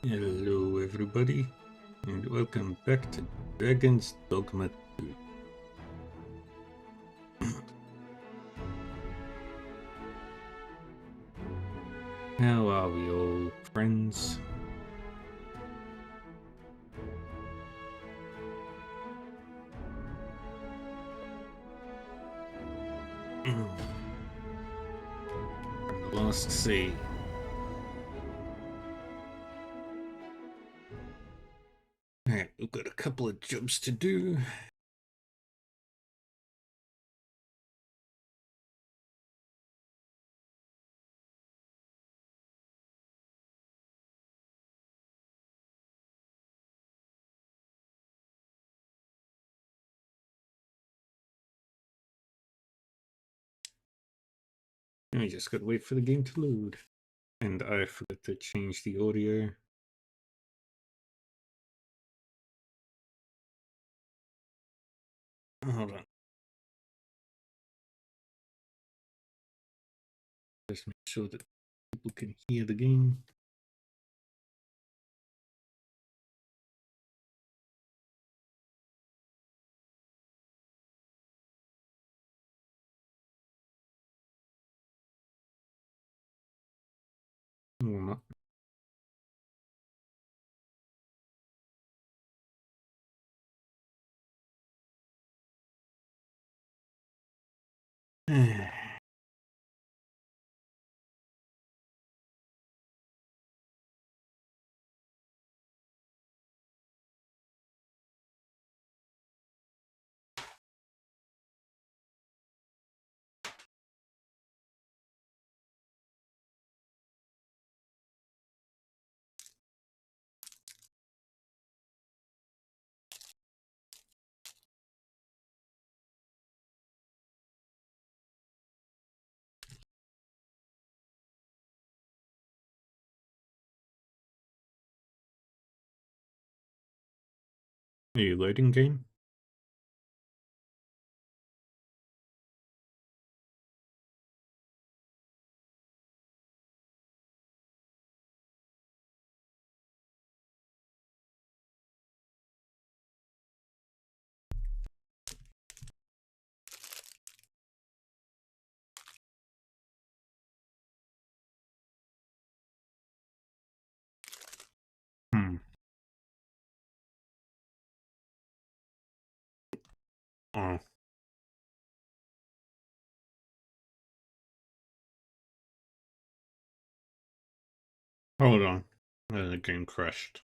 Hello, everybody, and welcome back to Dragon's Dogma 2. How are we all, friends? From the last sea. Alright, we've got a couple of jobs to do. We just gotta wait for the game to load. And I forgot to change the audio. Hold on. Just make sure that people can hear the game. Or not. Are you loading game? Hmm. Oh. Hold on. The game crashed.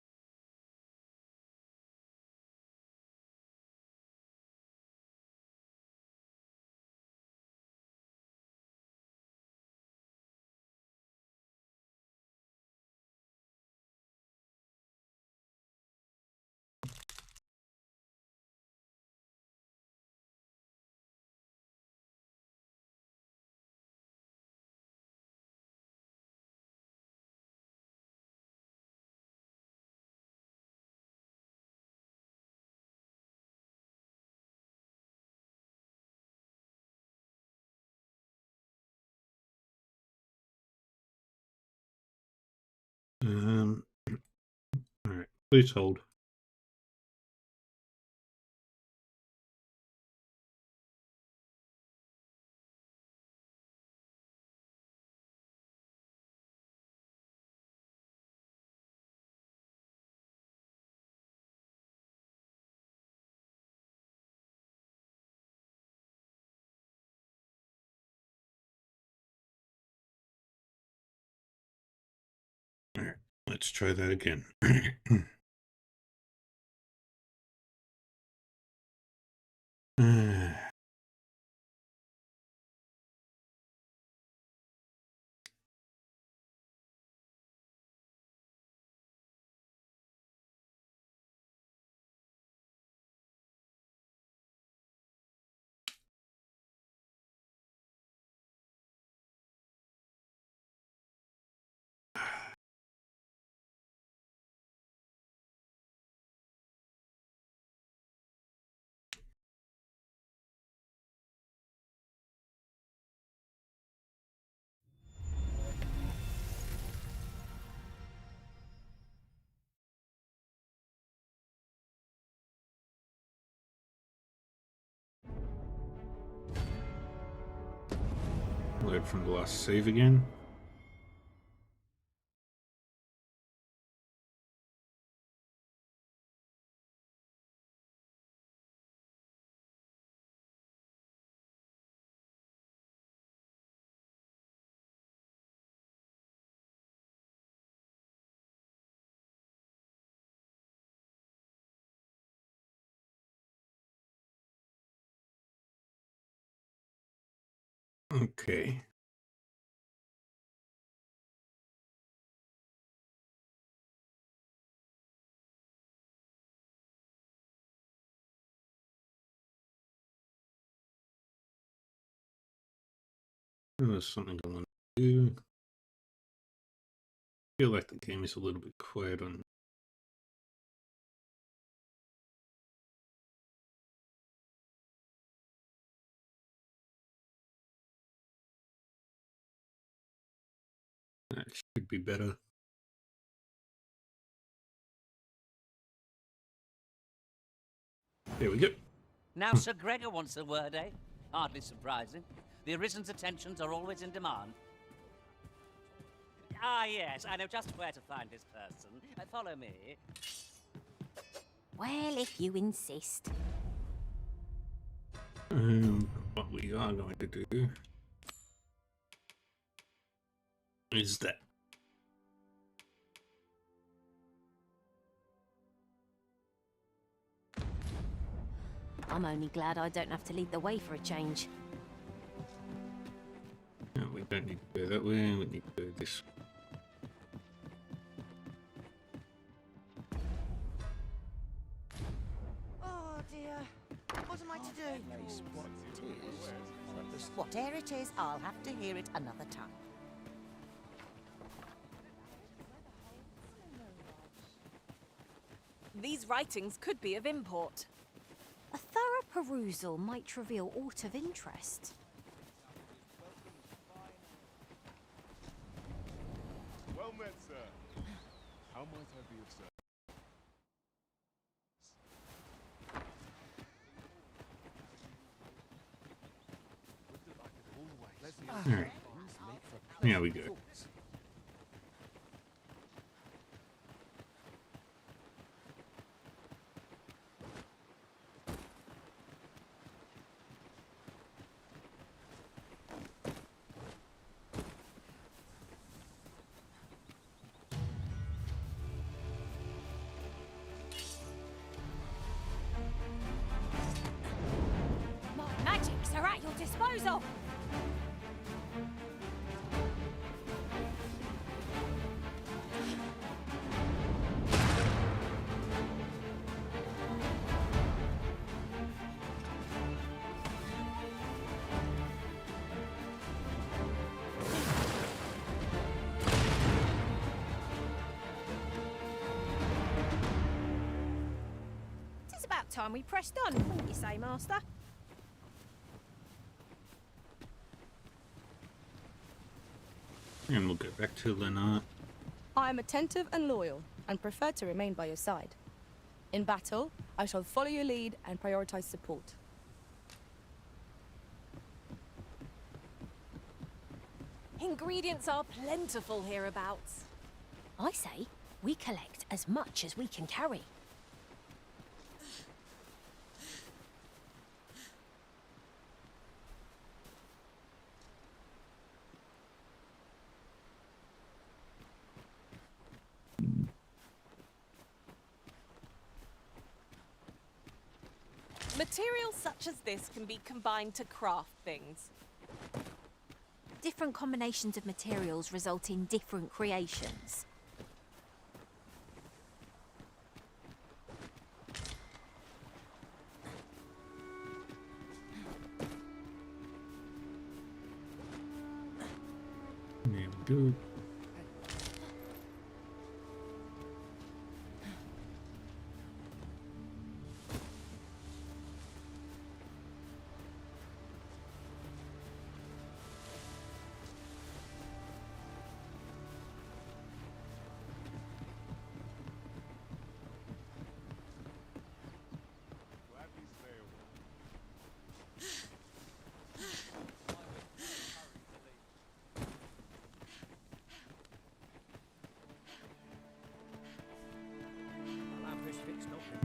Alright, please hold. Alright, let's try that again. Load from the last save again. Okay. There's something I want to do. I feel like the game is a little bit quiet on. That should be better. There we go. Now Sir Gregor wants a word, eh? Hardly surprising. The Arisen's attentions are always in demand. Ah, yes, I know just where to find this person. Follow me. Well, if you insist. What we are going to do is that. I'm only glad I don't have to lead the way for a change. No, we don't need to go that way, we need to go this way. Oh dear. What am I to do? Whatever it is, I'll have to hear it another time. These writings could be of import. A thorough perusal might reveal aught of interest. Well met, sir. How might I be of service? Alright. Here we go. My magics are at your disposal! It's about time we pressed on, wouldn't you say, Master? And we'll go back to Lennart. I am attentive and loyal, and prefer to remain by your side. In battle, I shall follow your lead and prioritize support. Ingredients are plentiful hereabouts. I say, we collect as much as we can carry. Materials such as this can be combined to craft things. Different combinations of materials result in different creations. There we go. Gladly stay away.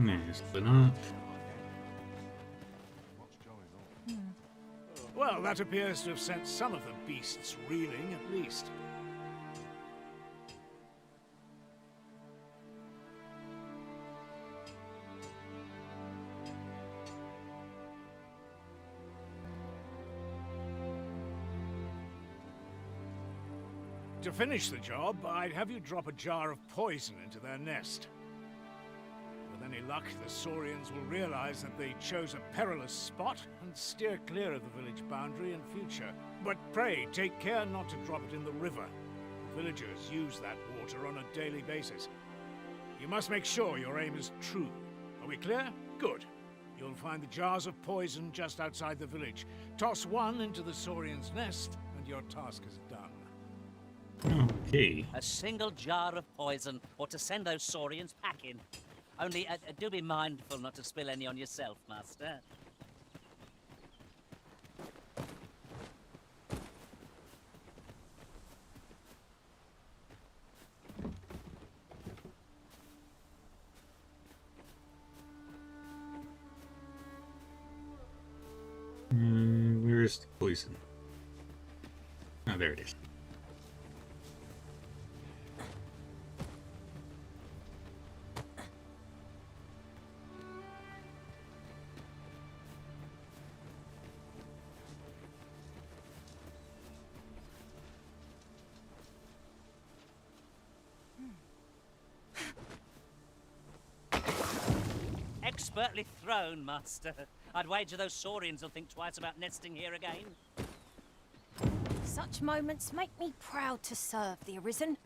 Yes, but not. What's going on? Well, that appears to have sent some of the beasts reeling, at least. To finish the job, I'd have you drop a jar of poison into their nest. With any luck, the Saurians will realize that they chose a perilous spot and steer clear of the village boundary in future. But pray, take care not to drop it in the river. The villagers use that water on a daily basis. You must make sure your aim is true. Are we clear? Good. You'll find the jars of poison just outside the village. Toss one into the Saurian's nest, and your task is done. Okay. A single jar of poison, or to send those Saurians packing. Only do be mindful not to spill any on yourself, Master. Where's the poison? Oh, there it is. Expertly thrown, Master. I'd wager those Saurians will think twice about nesting here again. Such moments make me proud to serve the Arisen.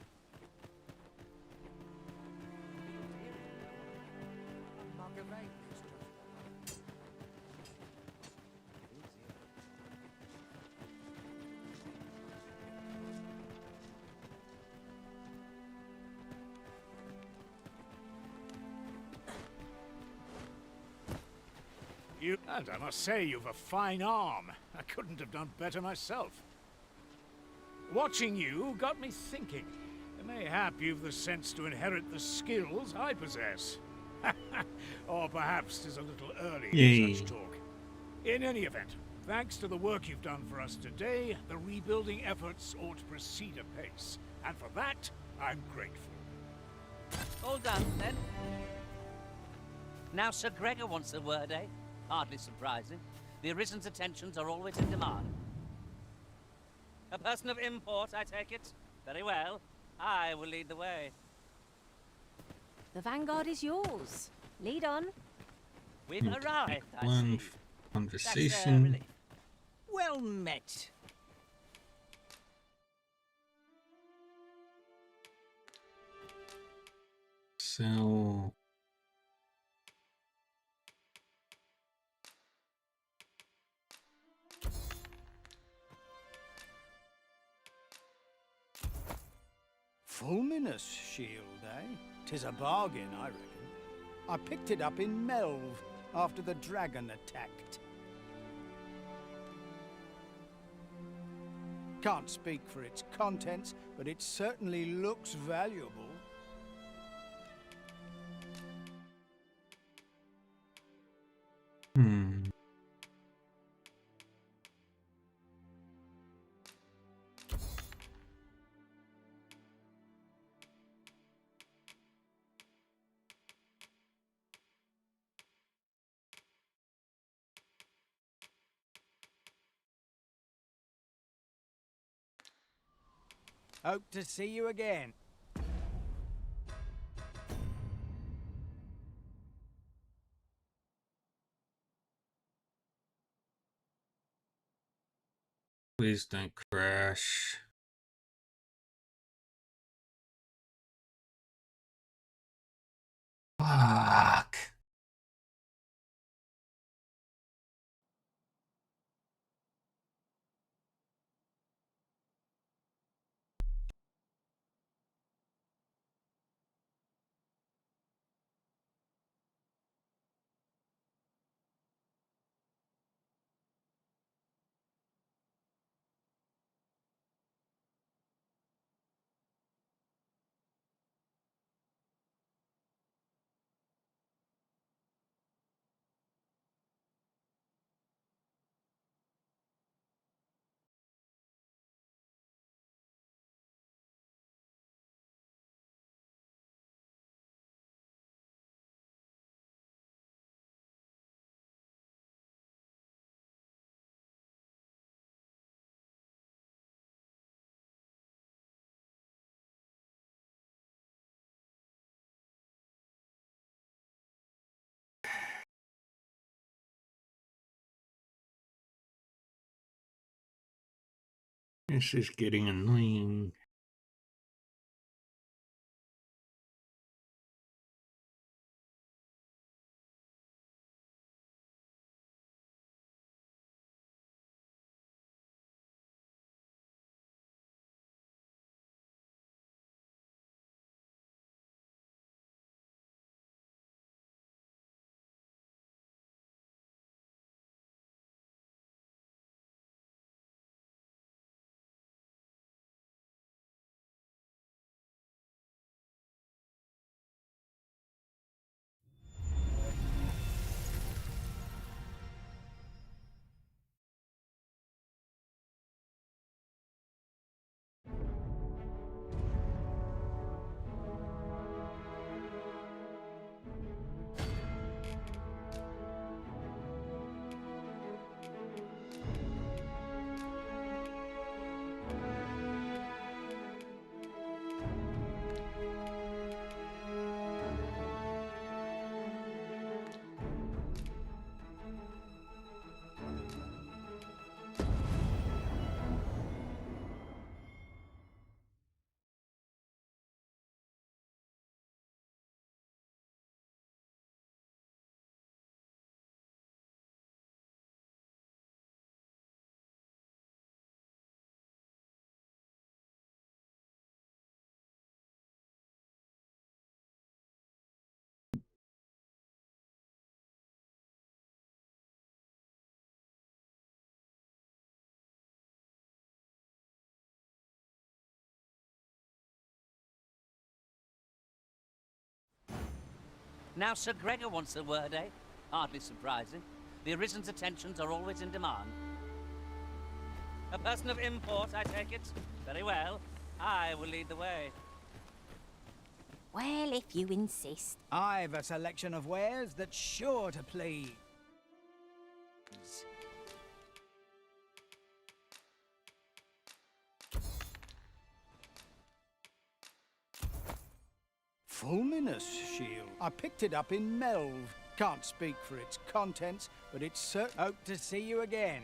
And I must say, you've a fine arm. I couldn't have done better myself. Watching you got me thinking. Mayhap you've the sense to inherit the skills I possess. Or perhaps 'tis a little early Yay. for such talk. In any event, thanks to the work you've done for us today, the rebuilding efforts ought to proceed apace. And for that, I'm grateful. All done, then. Now Sir Gregor wants a word, eh? Hardly surprising. The Arisen's attentions are always in demand. A person of import, I take it? Very well. I will lead the way. The vanguard is yours. Lead on. We've arrived, I One see. conversation. relief. Well met. So Fulminous shield, eh? 'Tis a bargain, I reckon. I picked it up in Melv after the dragon attacked. Can't speak for its contents, but it certainly looks valuable. Hope to see you again. please don't crash. Fuck. This is getting annoying. Now Sir Gregor wants a word, eh? Hardly surprising. The Arisen's attentions are always in demand. A person of import, I take it? Very well. I will lead the way. Well, if you insist. I've a selection of wares that's sure to please. Fulminous shield. I picked it up in Melv. Can't speak for its contents, but it's certain. Hope to see you again.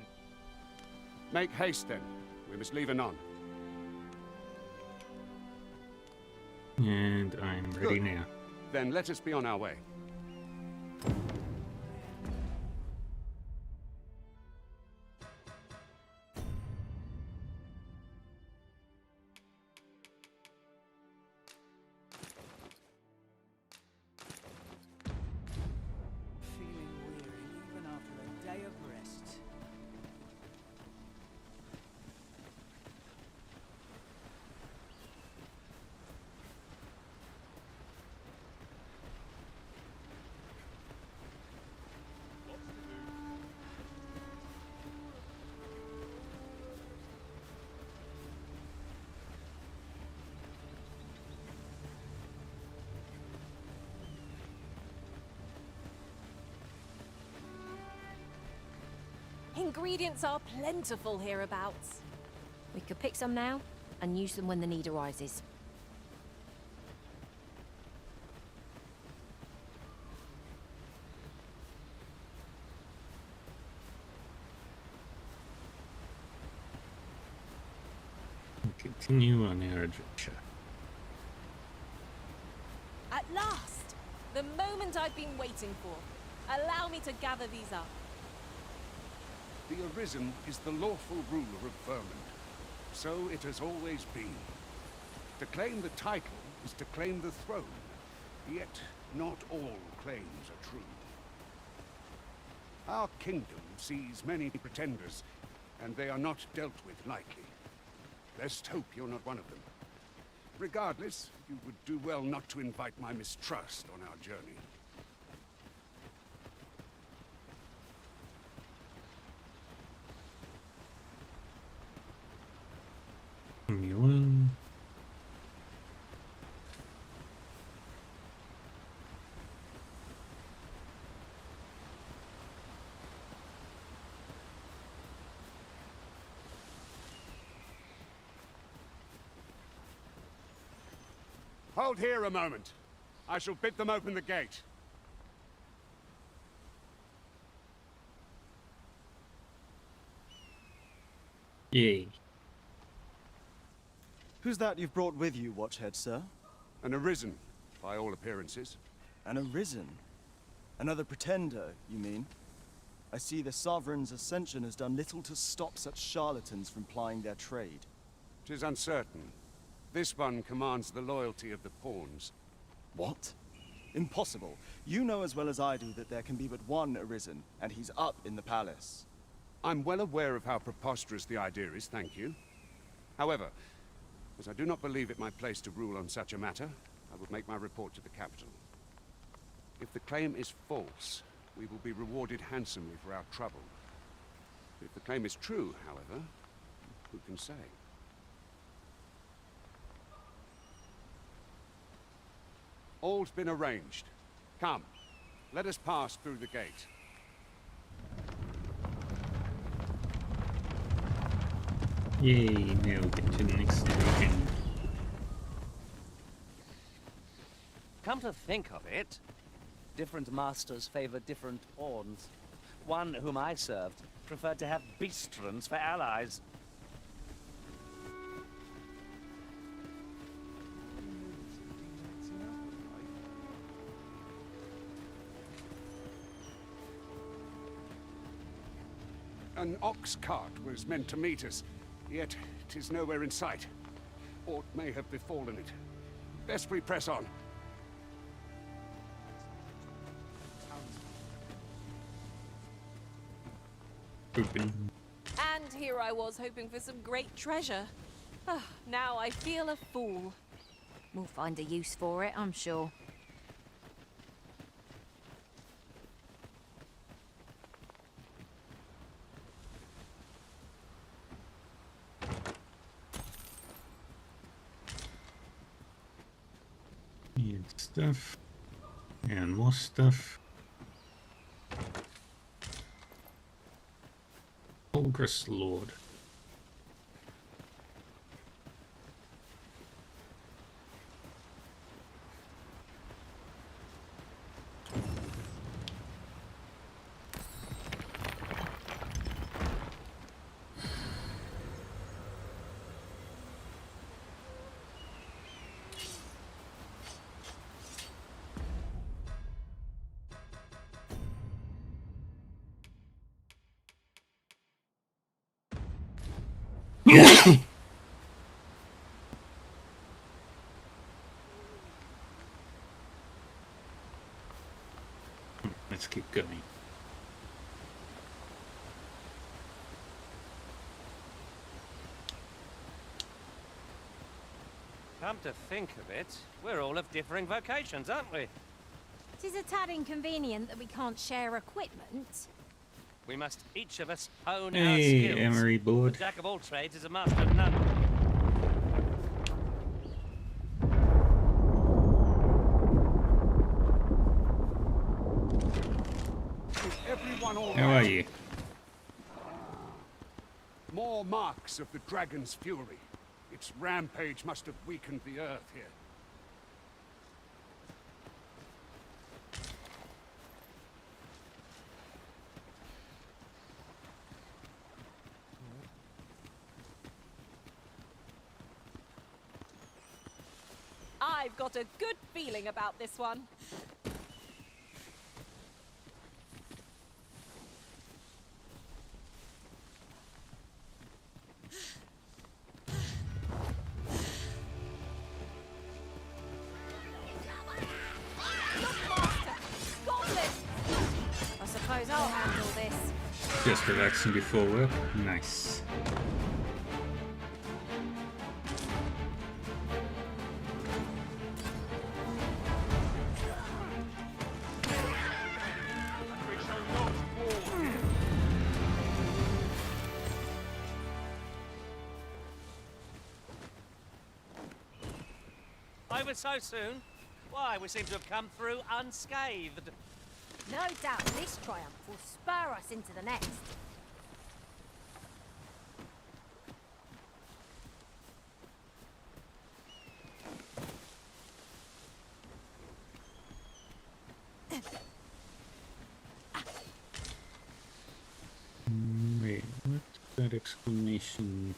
Make haste then. We must leave anon. And I'm ready Good. now. Then let us be on our way. Feeling weary even after a day of rest. Ingredients are plentiful hereabouts. We could pick some now and use them when the need arises. Continue on our adventure. At last! The moment I've been waiting for. Allow me to gather these up. The Arisen is the lawful ruler of Vermund. So it has always been. To claim the title is to claim the throne. Yet not all claims are true. Our kingdom sees many pretenders, and they are not dealt with lightly. Best hope you're not one of them. Regardless, you would do well not to invite my mistrust on our journey. You on? Hold here a moment. I shall bid them open the gate. Yay. Who's that you've brought with you, Watchhead, sir? An Arisen, by all appearances. An Arisen? Another pretender, you mean? I see the Sovereign's ascension has done little to stop such charlatans from plying their trade. 'Tis uncertain. This one commands the loyalty of the pawns. What? Impossible. You know as well as I do that there can be but one Arisen, and he's up in the palace. I'm well aware of how preposterous the idea is, thank you. However, as I do not believe it my place to rule on such a matter, I will make my report to the capital. If the claim is false, we will be rewarded handsomely for our trouble. If the claim is true, however, who can say? All's been arranged. Come, let us pass through the gate. Yay, now we get to the next region. Come to think of it, different masters favor different pawns. One whom I served preferred to have beastrons for allies. An ox cart was meant to meet us, yet 'tis nowhere in sight. Aught may have befallen it. Best we press on. Open. And here I was hoping for some great treasure. Ah, now I feel a fool. We'll find a use for it, I'm sure. Need stuff. And more stuff. Ogress Lord. Let's keep going. Come to think of it, we're all of differing vocations, aren't we? It is a tad inconvenient that we can't share equipment. We must each of us hone our Hey, skills. Emery board. The jack of all trades is a master of none. Is everyone all How right? are you? More marks of the dragon's fury. Its rampage must have weakened the earth here. I've got a good feeling about this one. I suppose I'll handle this. Just relaxing before work. Nice. Over so soon? Why, we seem to have come through unscathed. No doubt this triumph will spur us into the next. Wait, what's that exclamation?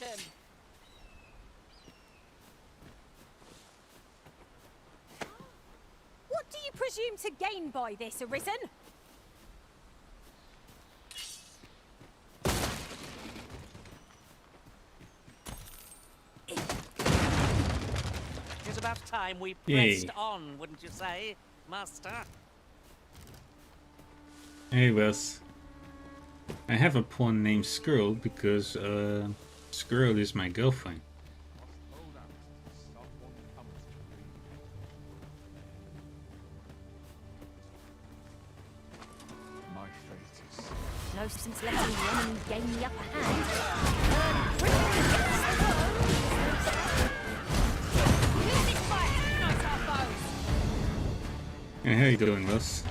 attention. What do you presume to gain by this, Arisen? It's about time we Yay. pressed on, wouldn't you say, Master? Hey Wes. I have a pawn named Squirrel because Squirrel is my girlfriend. My fate is... No sense letting the enemy gain the upper hand. Britain against the world. Use this fight to unite our foes. Hey, how you doing, Wes?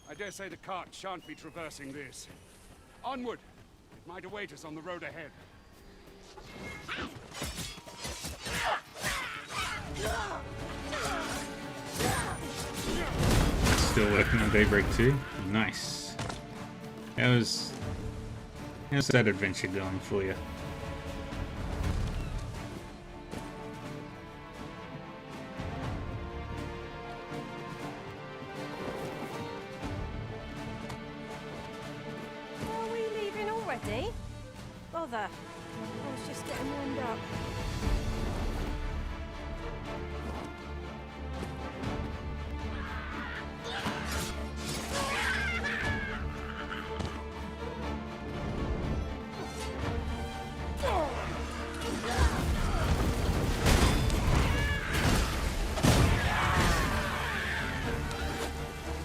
I dare say the cart shan't be traversing this. Onward! It might await us on the road ahead. Still working on Daybreak 2? Nice. How's that adventure going for you? Are we leaving already? Bother. I was just getting warmed up.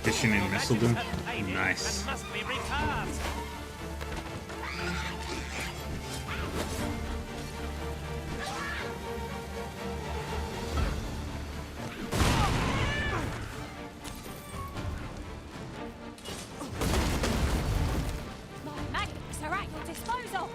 Fishing in Mistledon? Nice. And must be recast. My magnets are at your disposal.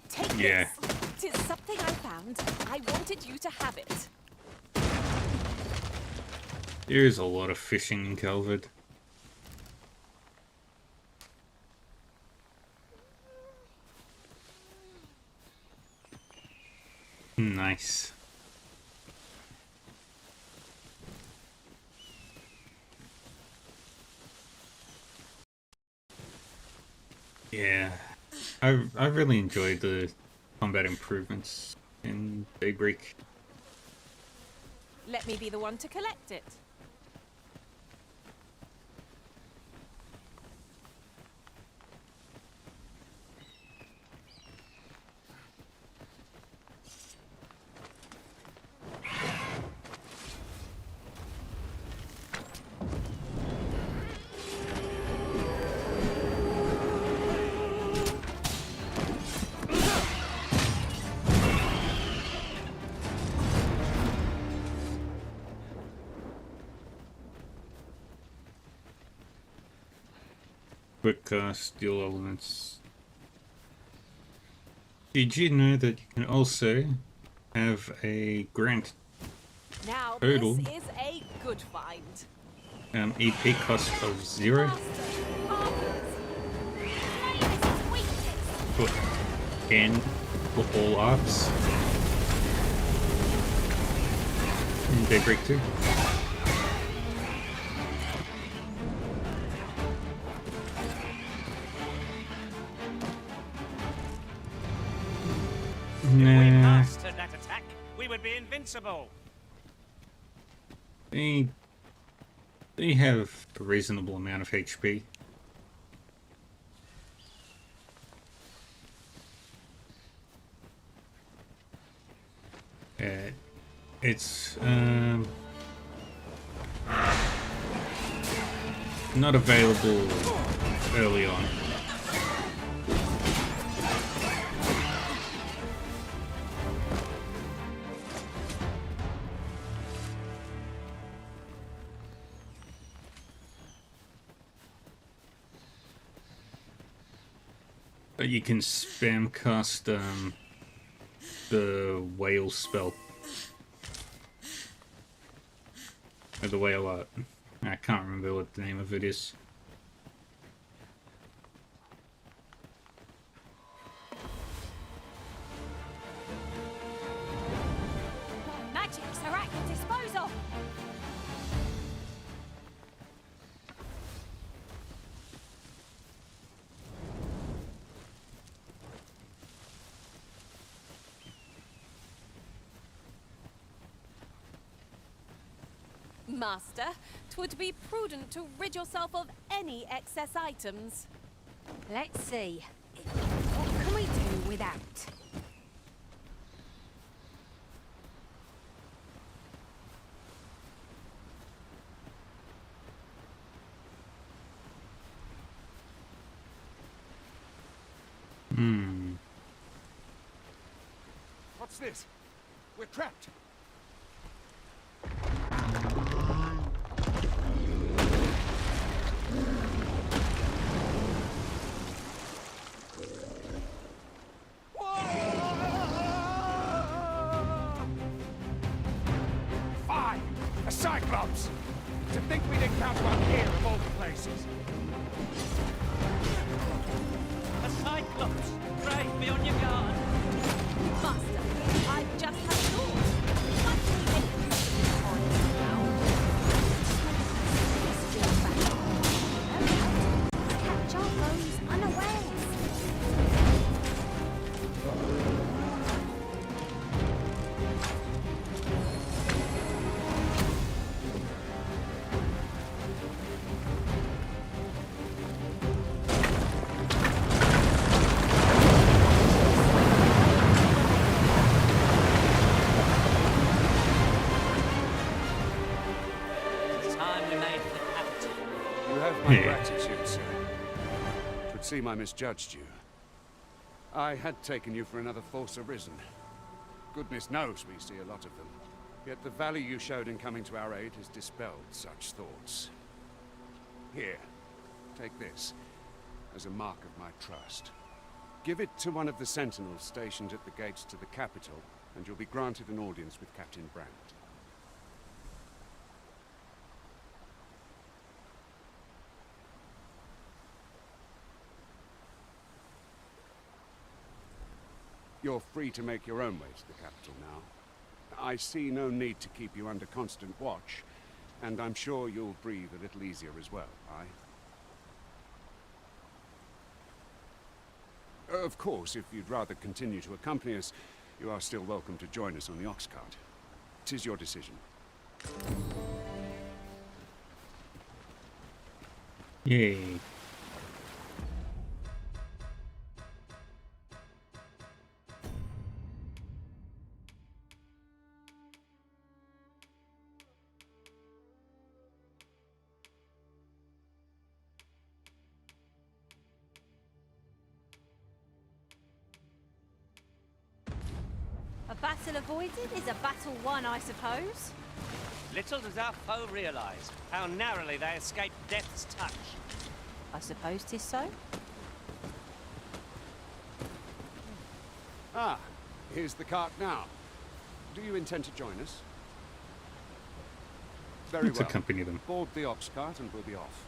Take Yeah. this. It's something I found. I wanted you to have it. There is a lot of fishing in Calvert. Nice. Yeah, I really enjoyed the combat improvements in Daybreak. Let me be the one to collect it. Quick steel elements. Did you know that you can also have a grant Now Total. this is a good find. EP cost of 0 for 10 for all arcs in Daybreak 2. If we Nah, mastered that attack, we would be invincible. they have a reasonable amount of HP. It's not available early on. You can spam cast the whale spell. Or the whale art. I can't remember what the name of it is. Magics are at your disposal. Master, 'twould be prudent to rid yourself of any excess items. Let's see. What can we do without? What's this? We're trapped. Fine! A Cyclops! To think we'd encounter up here of all places. A Cyclops! Pray, be on your guard. Master, I've just had a thought. What do you make use of this horrible now? Catch our foes unawares. It's time we made for the capital. You have my Yeah. gratitude, sir. Twould seem I misjudged you. I had taken you for another Force Arisen. Goodness knows we see a lot of them. Yet the value you showed in coming to our aid has dispelled such thoughts. Here, take this, as a mark of my trust. Give it to one of the sentinels stationed at the gates to the capital, and you'll be granted an audience with Captain Brandt. You're free to make your own way to the capital now. I see no need to keep you under constant watch, and I'm sure you'll breathe a little easier as well, aye? Of course, if you'd rather continue to accompany us, you are still welcome to join us on the ox cart. 'Tis your decision. Yay. A battle avoided is a battle won, I suppose. Little does our foe realize how narrowly they escaped death's touch. I suppose 'tis so. Ah, here's the cart now. Do you intend to join us? Very Let's well. accompany them. Board the ox cart and we'll be off.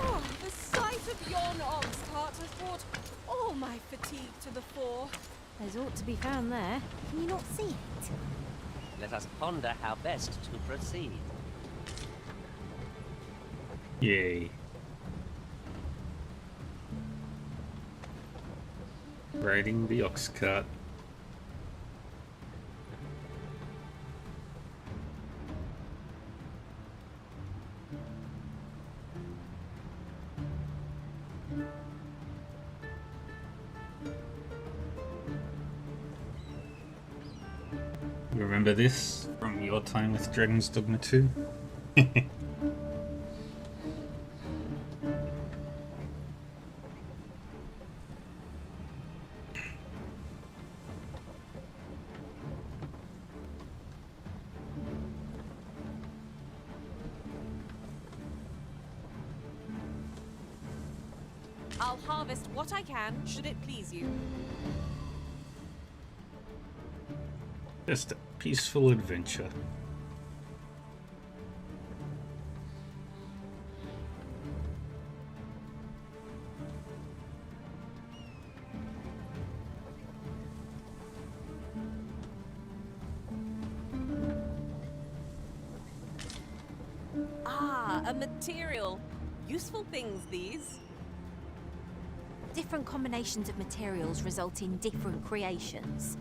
Oh, the sight of yon ox cart has brought all my fatigue to the fore. There's ought to be found there. Can you not see it? Let us ponder how best to proceed. Yay. Riding the ox cart. You remember this from your time with Dragon's Dogma 2? I'll harvest what I can, should it please you. Just a peaceful adventure. Ah, a material. Useful things, these. Different combinations of materials result in different creations.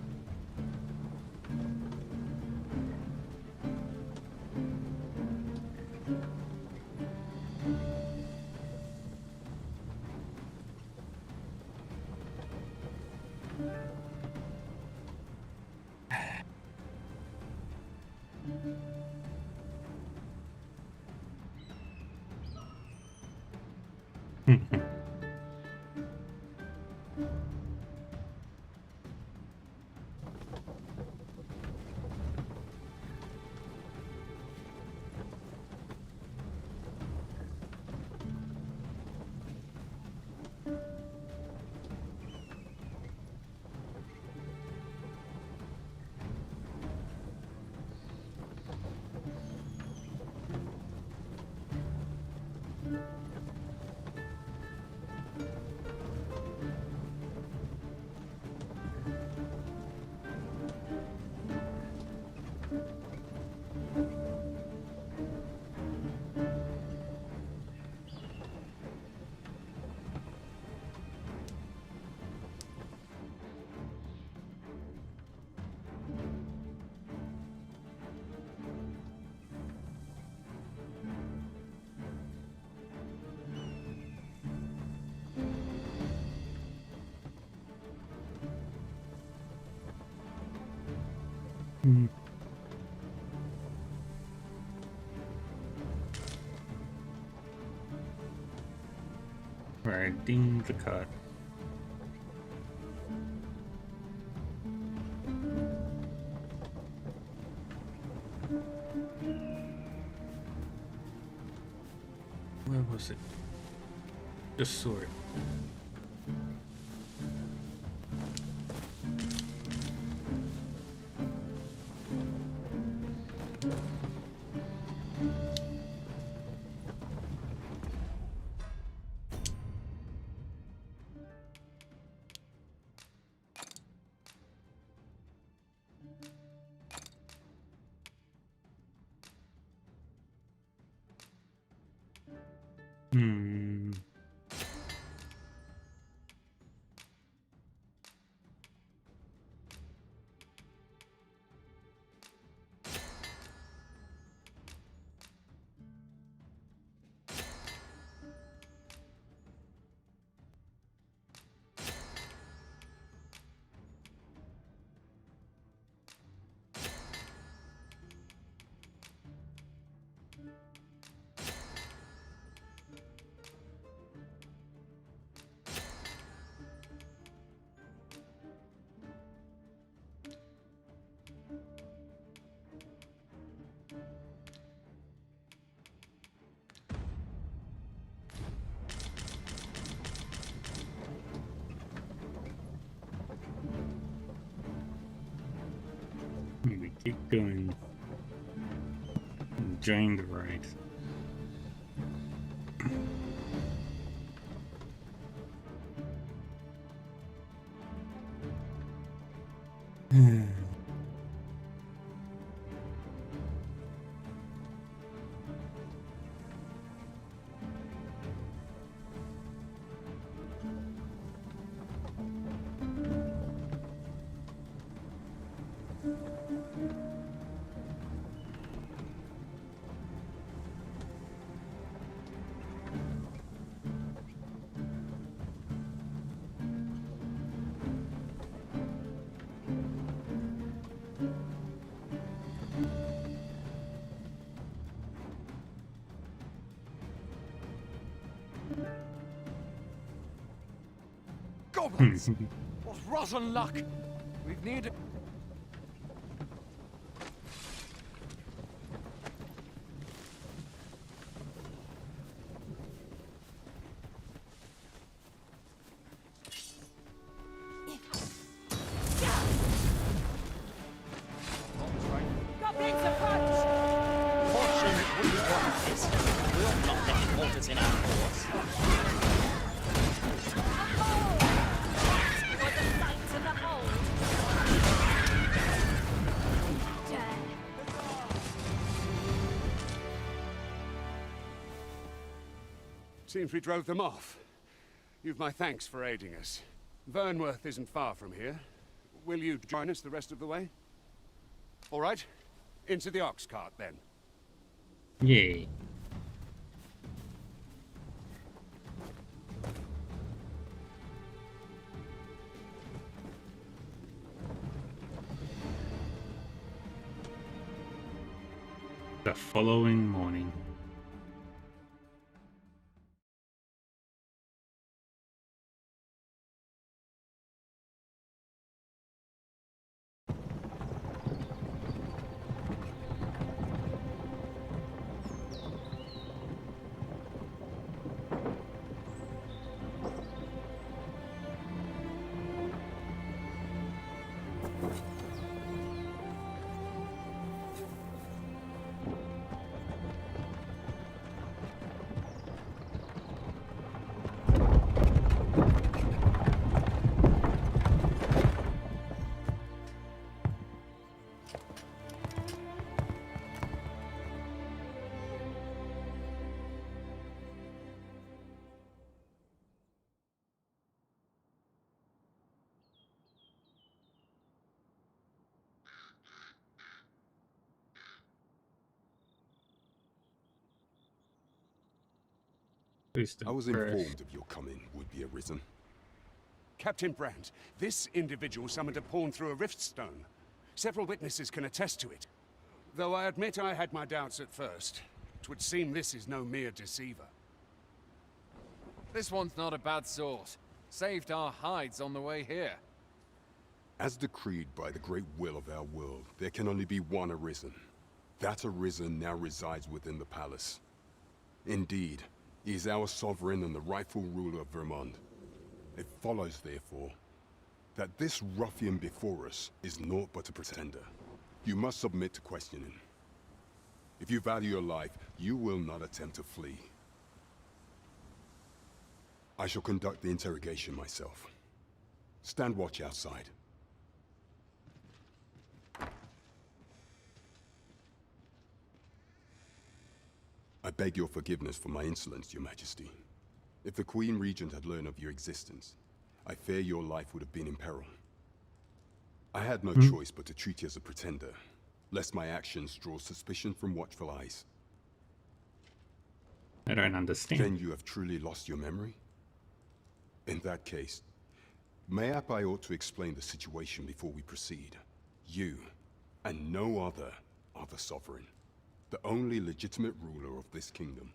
Riding the cart. Where was it? Just saw it. We keep going. Enjoying the ride. Goblins! What rotten luck! We've needed... Seems we drove them off. You've my thanks for aiding us. Vernworth isn't far from here. Will you join us the rest of the way? All right. Into the ox cart, then. Yay. The following morning. I was informed of your coming would be arisen. Captain Brandt, this individual summoned a pawn through a rift stone. Several witnesses can attest to it. Though I admit I had my doubts at first. 'Twould seem this is no mere deceiver. This one's not a bad sort. Saved our hides on the way here. As decreed by the great will of our world, there can only be one arisen. That arisen now resides within the palace. Indeed, he is our sovereign and the rightful ruler of Vermont. It follows, therefore, that this ruffian before us is naught but a pretender. You must submit to questioning. If you value your life, you will not attempt to flee. I shall conduct the interrogation myself. Stand watch outside. I beg your forgiveness for my insolence, Your Majesty. If the Queen Regent had learned of your existence, I fear your life would have been in peril. I had no choice but to treat you as a pretender, lest my actions draw suspicion from watchful eyes. I don't understand. Then you have truly lost your memory? In that case, mayhap I ought to explain the situation before we proceed. You, and no other, are the sovereign. The only legitimate ruler of this kingdom.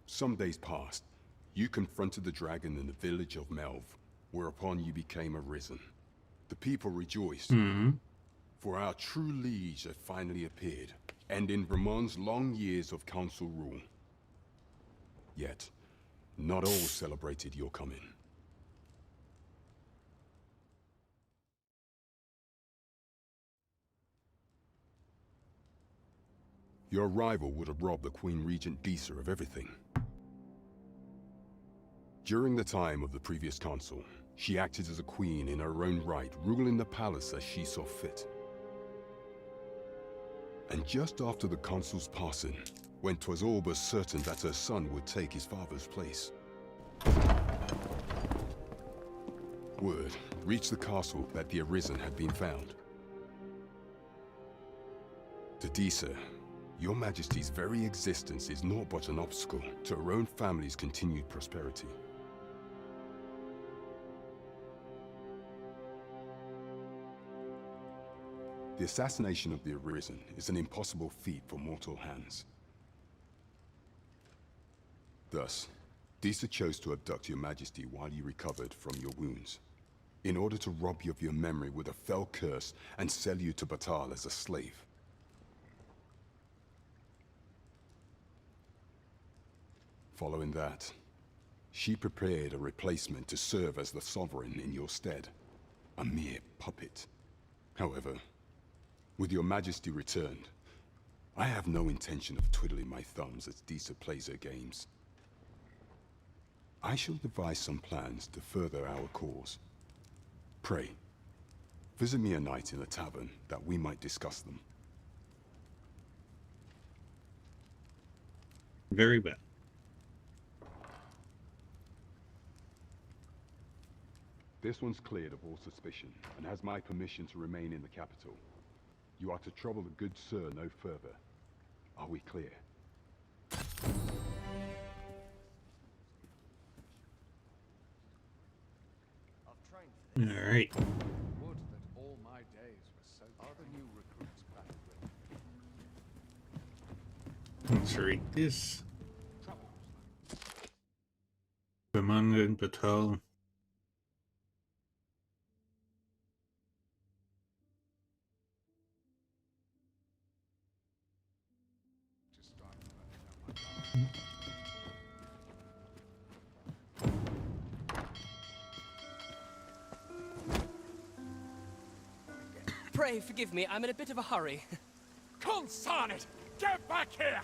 Some days past, you confronted the dragon in the village of Melv, whereupon you became arisen. The people rejoiced, for our true liege had finally appeared, ending Vermont's long years of council rule. Yet, not all celebrated your coming. Your arrival would have robbed the Queen Regent Disa of everything. During the time of the previous council, she acted as a queen in her own right, ruling the palace as she saw fit. And just after the consul's passing, when 'twas all but certain that her son would take his father's place, word reached the castle that the Arisen had been found. To Disa, Your Majesty's very existence is naught but an obstacle to her own family's continued prosperity. The assassination of the Arisen is an impossible feat for mortal hands. Thus, Disa chose to abduct Your Majesty while you recovered from your wounds, in order to rob you of your memory with a fell curse and sell you to Batal as a slave. Following that, she prepared a replacement to serve as the sovereign in your stead, a mere puppet. However, with Your Majesty returned, I have no intention of twiddling my thumbs as Disa plays her games. I shall devise some plans to further our cause. Pray, visit me a night in a tavern that we might discuss them. Very well. This one's cleared of all suspicion, and has my permission to remain in the capital. You are to trouble the good sir no further. Are we clear? Alright. Would that all my days were so. Are the new recruits back with? Let's read this. Commander and Batal. Pray forgive me, I'm in a bit of a hurry. Consign it! Get back here!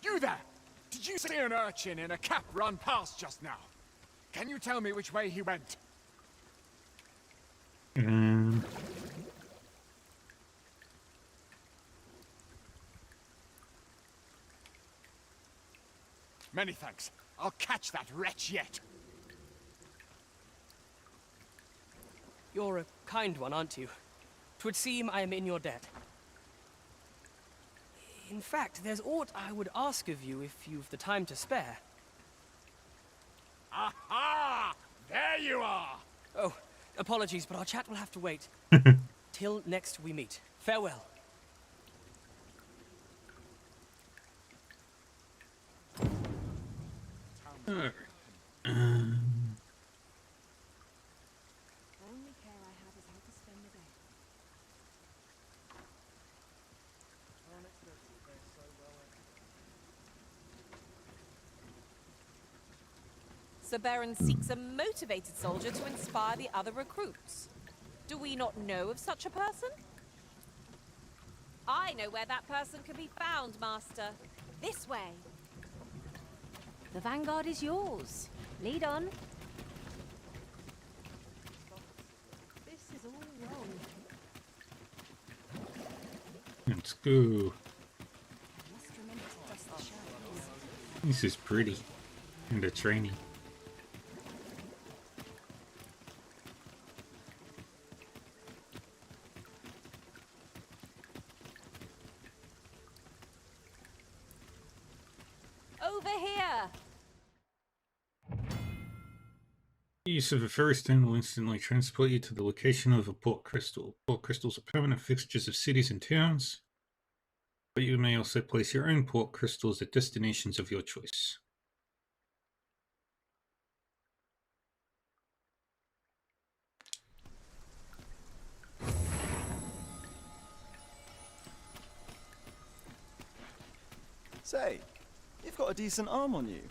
You there! Did you see an urchin in a cap run past just now? Can you tell me which way he went? Many thanks. I'll catch that wretch yet. You're a kind one, aren't you? 'Twould seem I am in your debt. In fact, there's aught I would ask of you if you've the time to spare. Aha! There you are! Oh, apologies, but our chat will have to wait. Till next we meet. Farewell. Alright. Only care I have is how to spend the day. Sir Baron seeks a motivated soldier to inspire the other recruits. Do we not know of such a person? I know where that person can be found, Master. This way. The vanguard is yours. Lead on. This is all wrong. Let's go. Must remember to dust the shadows. This is pretty. And it's rainy. Over here! Use of a ferry stone will instantly transport you to the location of a port crystal. Port crystals are permanent fixtures of cities and towns, but you may also place your own port crystals at destinations of your choice. Say, you've got a decent arm on you.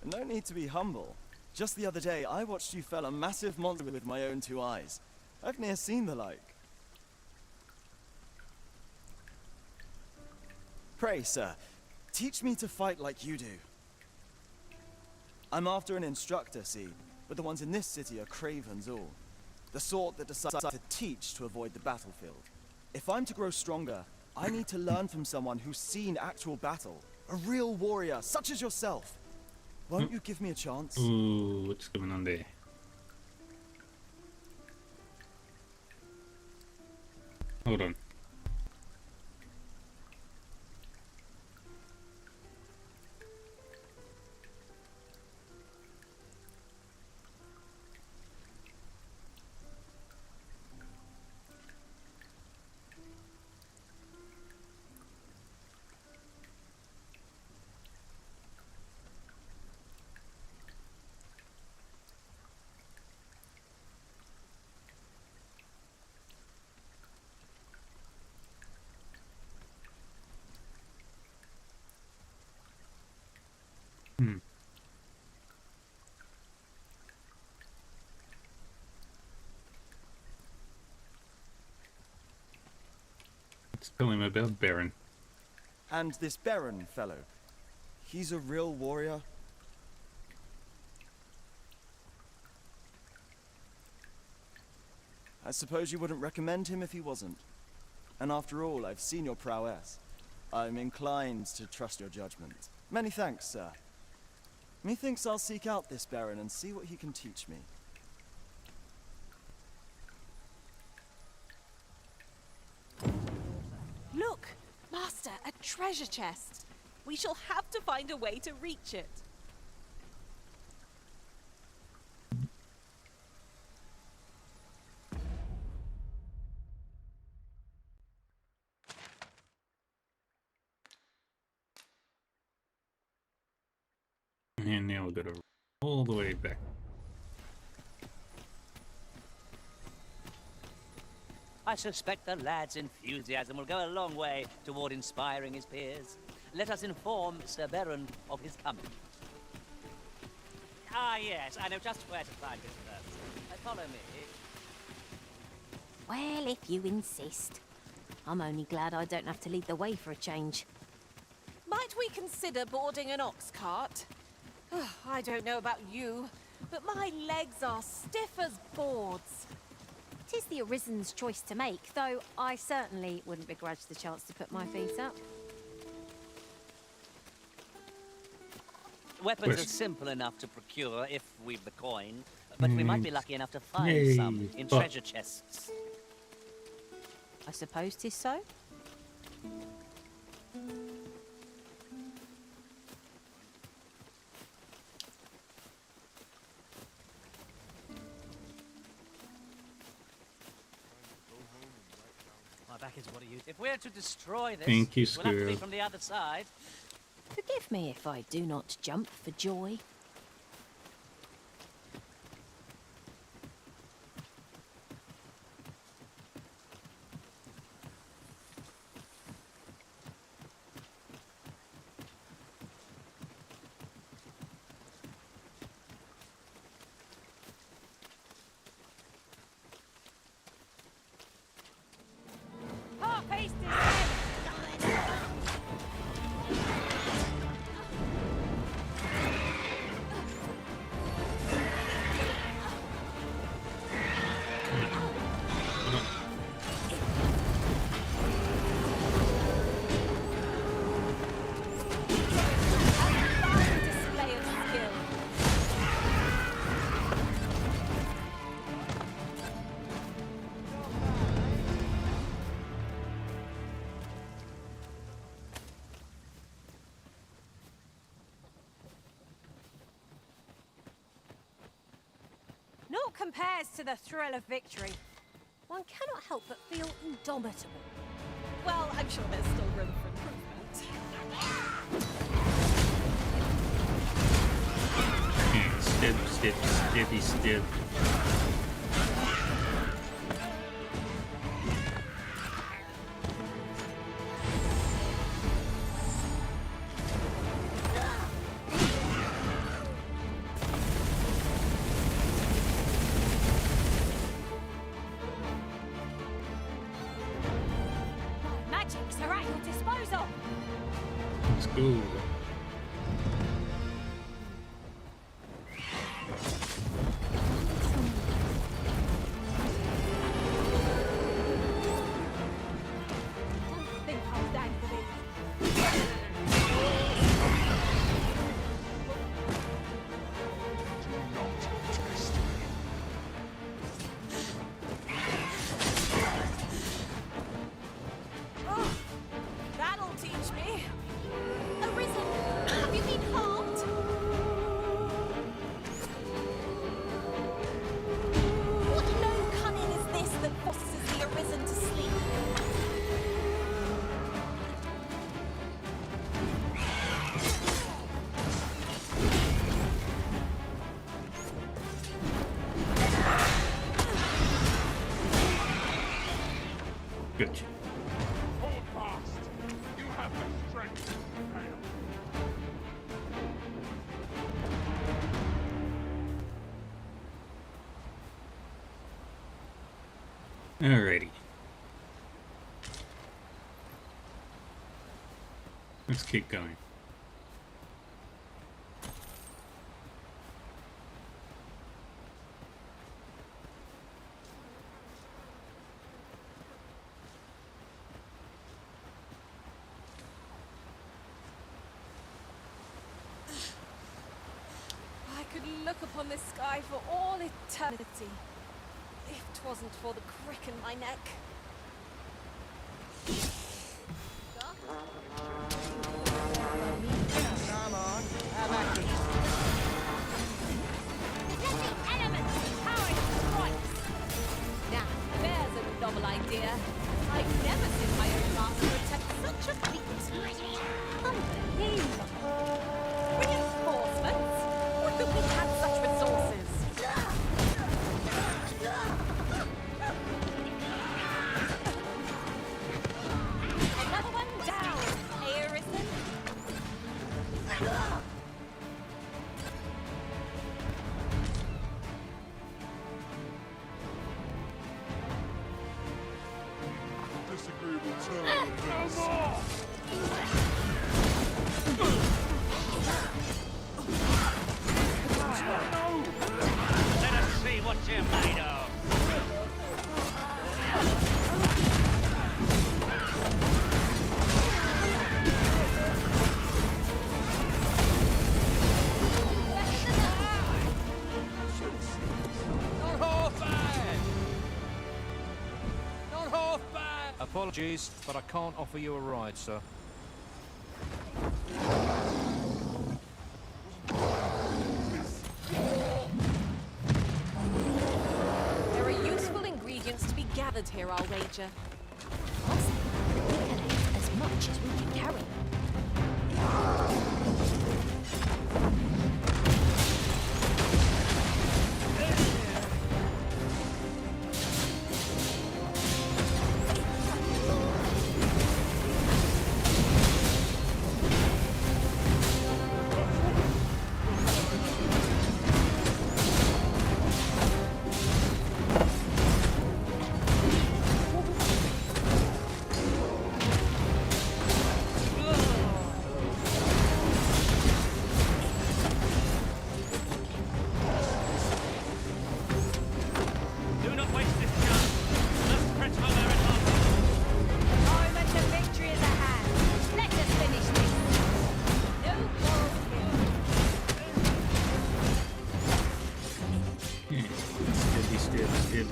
No need to be humble. Just the other day, I watched you fell a massive monster with my own two eyes. I've ne'er seen the like. Pray, sir, teach me to fight like you do. I'm after an instructor, see, but the ones in this city are cravens all. The sort that decide to teach to avoid the battlefield. If I'm to grow stronger, I need to learn from someone who's seen actual battle. A real warrior, such as yourself. Won't you give me a chance? Ooh, what's going on there? Hold on. Let's tell him about Baron. And this Baron fellow, he's a real warrior? I suppose you wouldn't recommend him if he wasn't. And after all, I've seen your prowess. I'm inclined to trust your judgment. Many thanks, sir. Methinks I'll seek out this Baron and see what he can teach me. Look! Master, a treasure chest! We shall have to find a way to reach it. And now we've got to all the way back. I suspect the lad's enthusiasm will go a long way toward inspiring his peers. Let us inform Sir Baron of his coming. Ah, yes, I know just where to find his first. Follow me. Well, if you insist. I'm only glad I don't have to lead the way for a change. Might we consider boarding an ox cart? I don't know about you, but my legs are stiff as boards. 'Tis the Arisen's choice to make, though I certainly wouldn't begrudge the chance to put my feet up. Weapons Where's- are simple enough to procure if we've the coin, but we might be lucky enough to find Yay. some in Oh. treasure chests. I suppose 'tis so. My back is what I use. If we're to destroy this, Thank you, we'll have to be Squirrel. from the other side. Forgive me if I do not jump for joy. Harp-East is Display of skill. Naught compares to the thrill of victory. One cannot help but feel indomitable. Well, I'm sure there's still room for improvement. Yeah, step. Magics are at your disposal. Let's go. Don't think I'll stand for this. Oh, that'll teach me. Arisen, have you been harmed? What known cunning is this that forces the Arisen to sleep? Good. Hold fast. You have the strength to prevail. Alrighty. Let's keep going. could look upon this sky for all eternity. If 'twasn't for the crick in my neck. Come on, have at it. Elements powering strikes. Now, there's a novel idea. I've never seen my own master attempt such a feat. Unbelievable. Reinforcements? Would that we had such resources. Another one down. Arison. Disagreeable terms. Let us see what you're made of. Not half bad! Not half bad! Apologies, but I can't offer you a ride, sir. There are useful ingredients to be gathered here, I'll wager. We can eat as much as we can carry. Do not waste this chance. Let's press for their advantage. Moment of victory is at hand. Let us finish this. No quarrels here. Stab.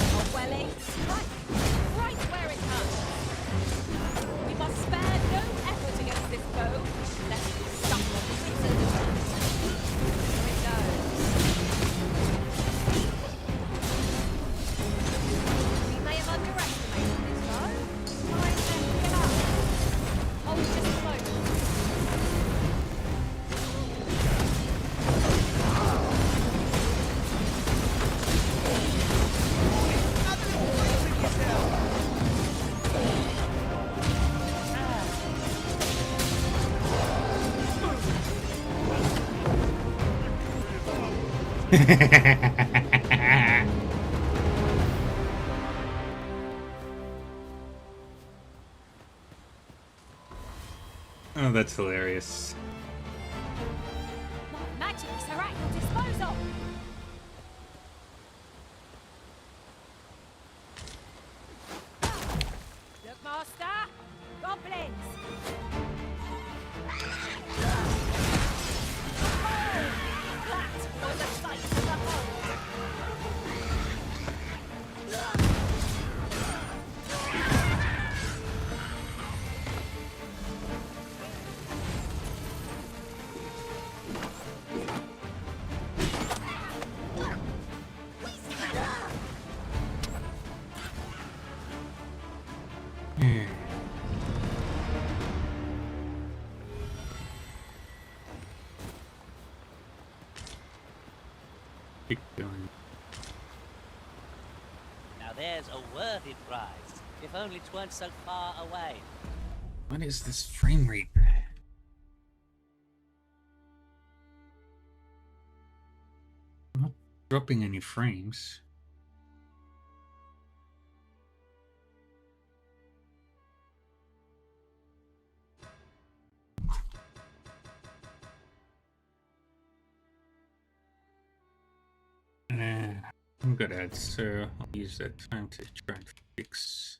Oh, well, it's right where it hurts. We must spare no effort against this foe, lest we suffer bitter defeat. Here it goes. We may have underestimated this foe. Time to give up. Hold just a moment. Oh, that's hilarious. My magics are at your disposal. Look, Master. Goblins. That was a sight to behold. Keep going. Now there's a worthy prize, if only 'tweren't so far away. What is this frame rate? I'm not dropping any frames. I'm good at, so I'll use that time to try and fix.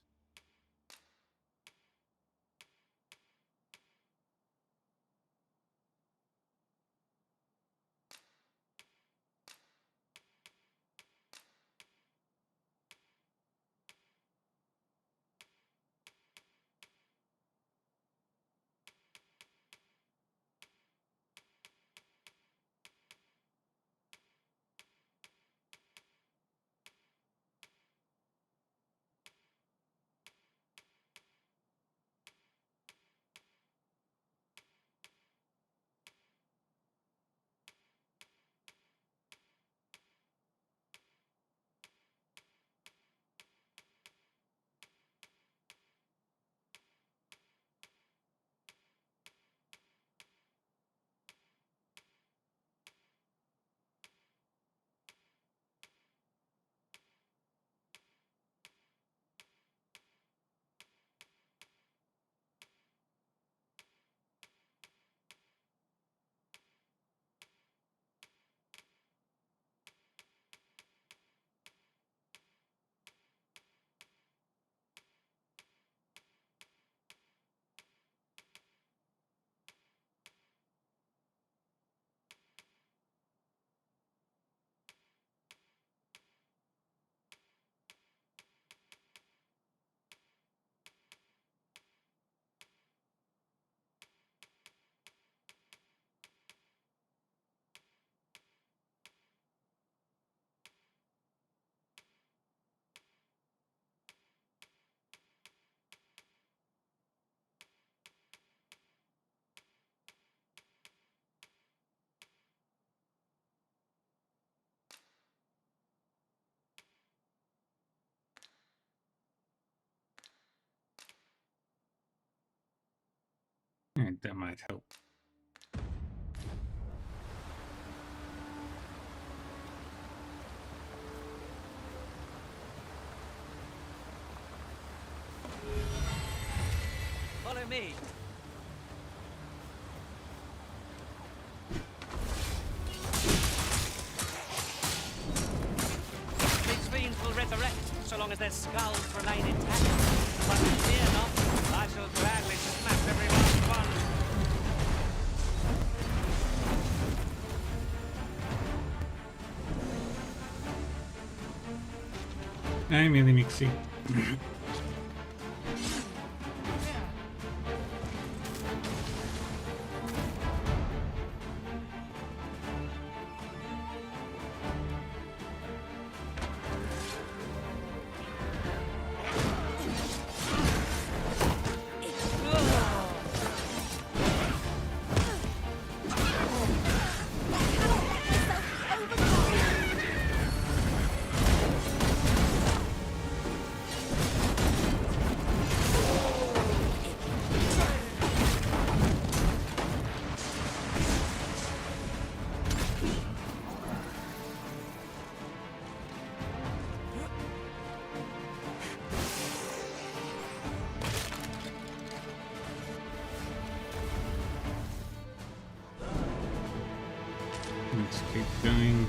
That might help. Follow me. These fiends will resurrect so long as their skulls remain intact. But fear not, I shall gladly smash every last one. Hi, Millie Mixie. Let's keep going.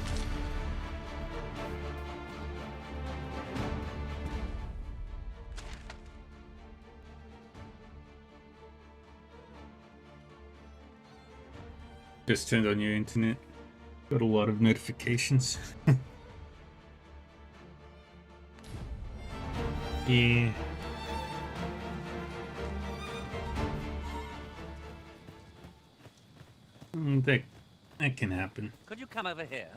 Just turned on your internet. Got a lot of notifications. Yeah. That can happen. Could you come over here?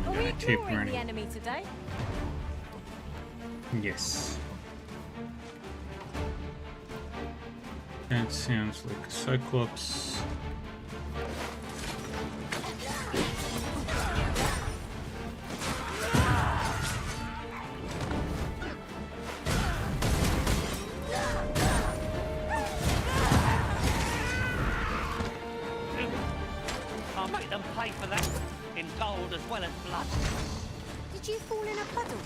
Are we ignoring the enemy today? Yes. That sounds like a Cyclops. I'll make them pay for that, in gold as well as blood. Did you fall in a puddle?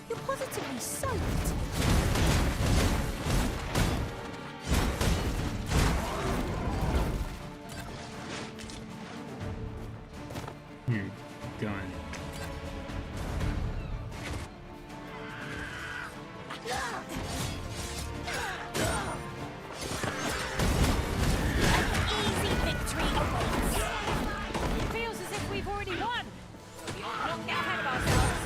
You're positively soaked. Going. Easy victory awaits. It feels as if we've already won. But we ought not get ahead of ourselves.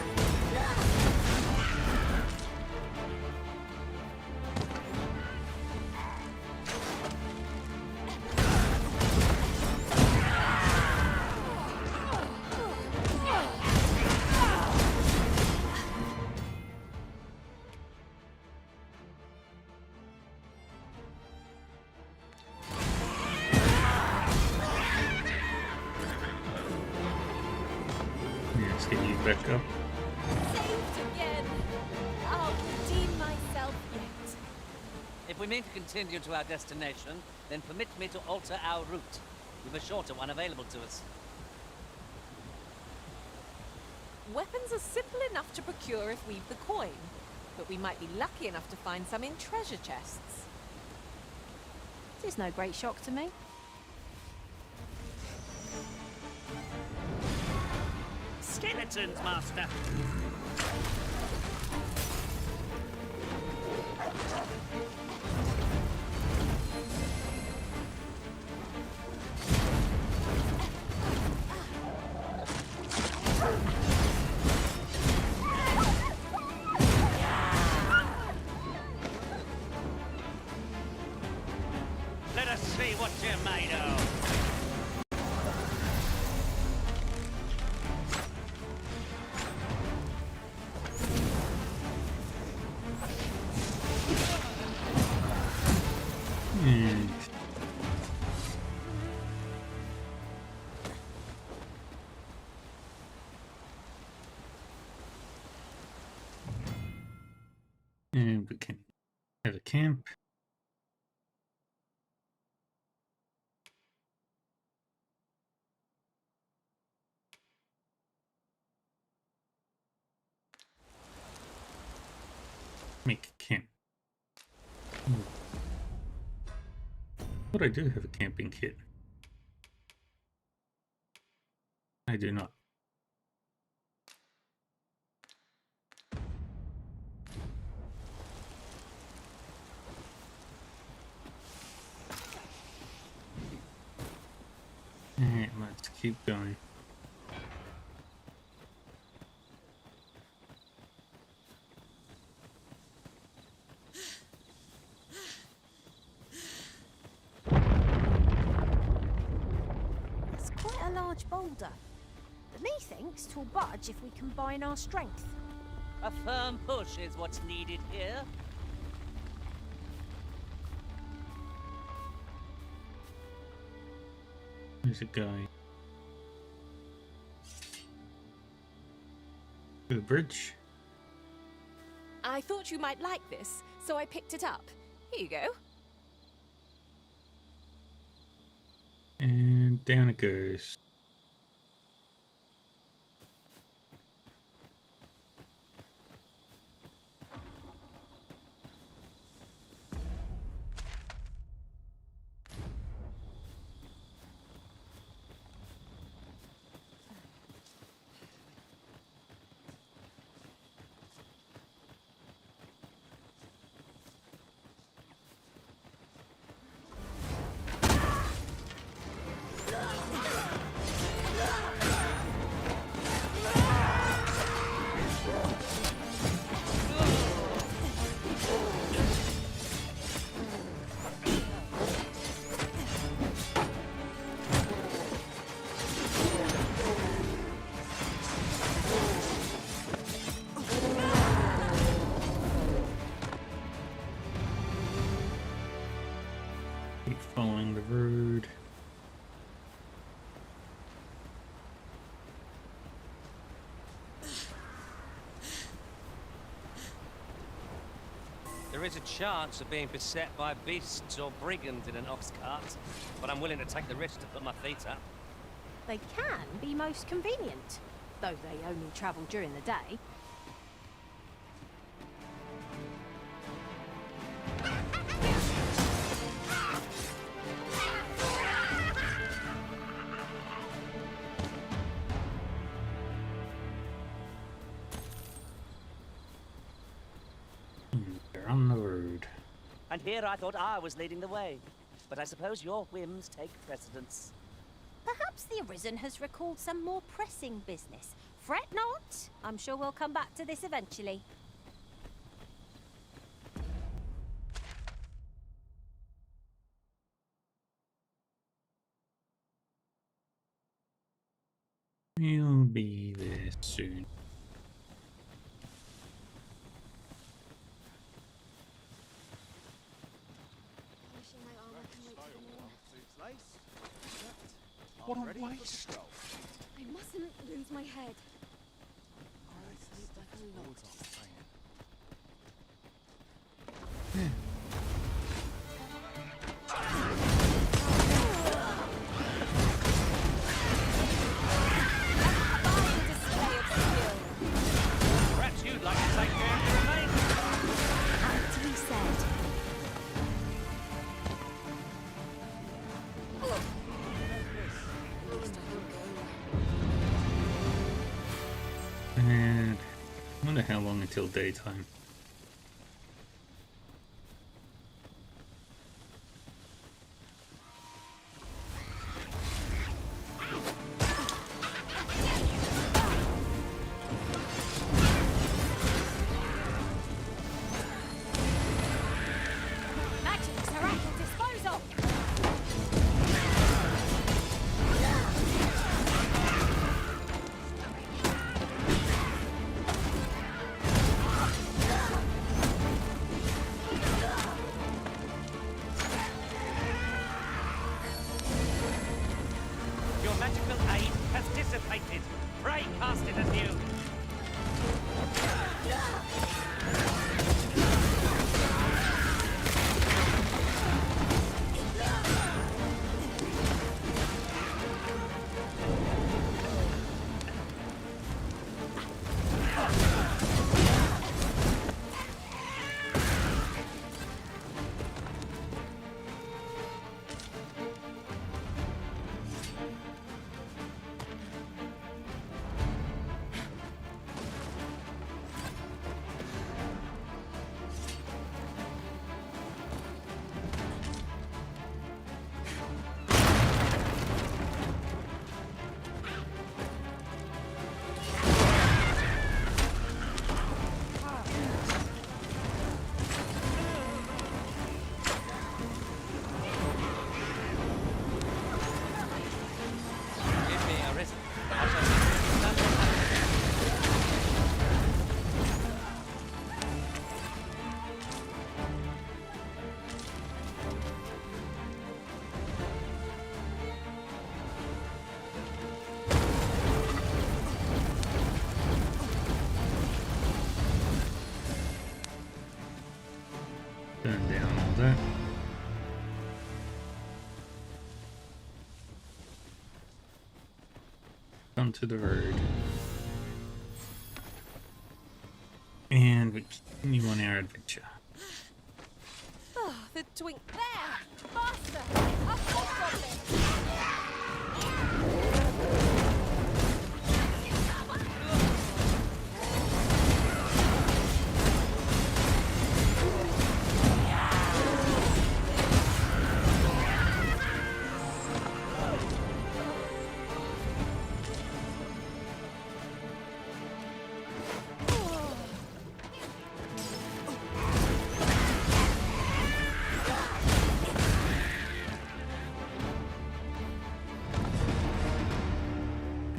Let's get you back up. Saved again. I'll redeem myself yet. If we mean to continue to our destination, then permit me to alter our route. We've a shorter one available to us. Weapons are simple enough to procure if we've the coin, but we might be lucky enough to find some in treasure chests. This is no great shock to me. skeletons, Master. Let us see what you're made of. And we can have a camp. Make a camp. But I do have a camping kit. I do not. Alright, let's keep going. It's quite a large boulder. But methinks 'twill budge if we combine our strength. A firm push is what's needed here. There's a guy. To the bridge. I thought you might like this, so I picked it up. Here you go. And down it goes. Keep following the road. There is a chance of being beset by beasts or brigands in an ox cart, but I'm willing to take the risk to put my feet up. They can be most convenient, though they only travel during the day. They're on the road. And here I thought I was leading the way. But I suppose your whims take precedence. Perhaps the Arisen has recalled some more pressing business. Fret not. I'm sure we'll come back to this eventually. We'll be there soon. What a waste! I mustn't lose my head. I'll sleep like a log. Perhaps you'd like to take care of your mate. Aptly said. And I wonder how long until daytime. Magic's are at your disposal. Your magical aid has dissipated. Pray cast it anew. Give me a risen. I shall see none of that. Turn down all that. Onto the road. And we continue on our adventure. Oh, the twink there! Faster! Up the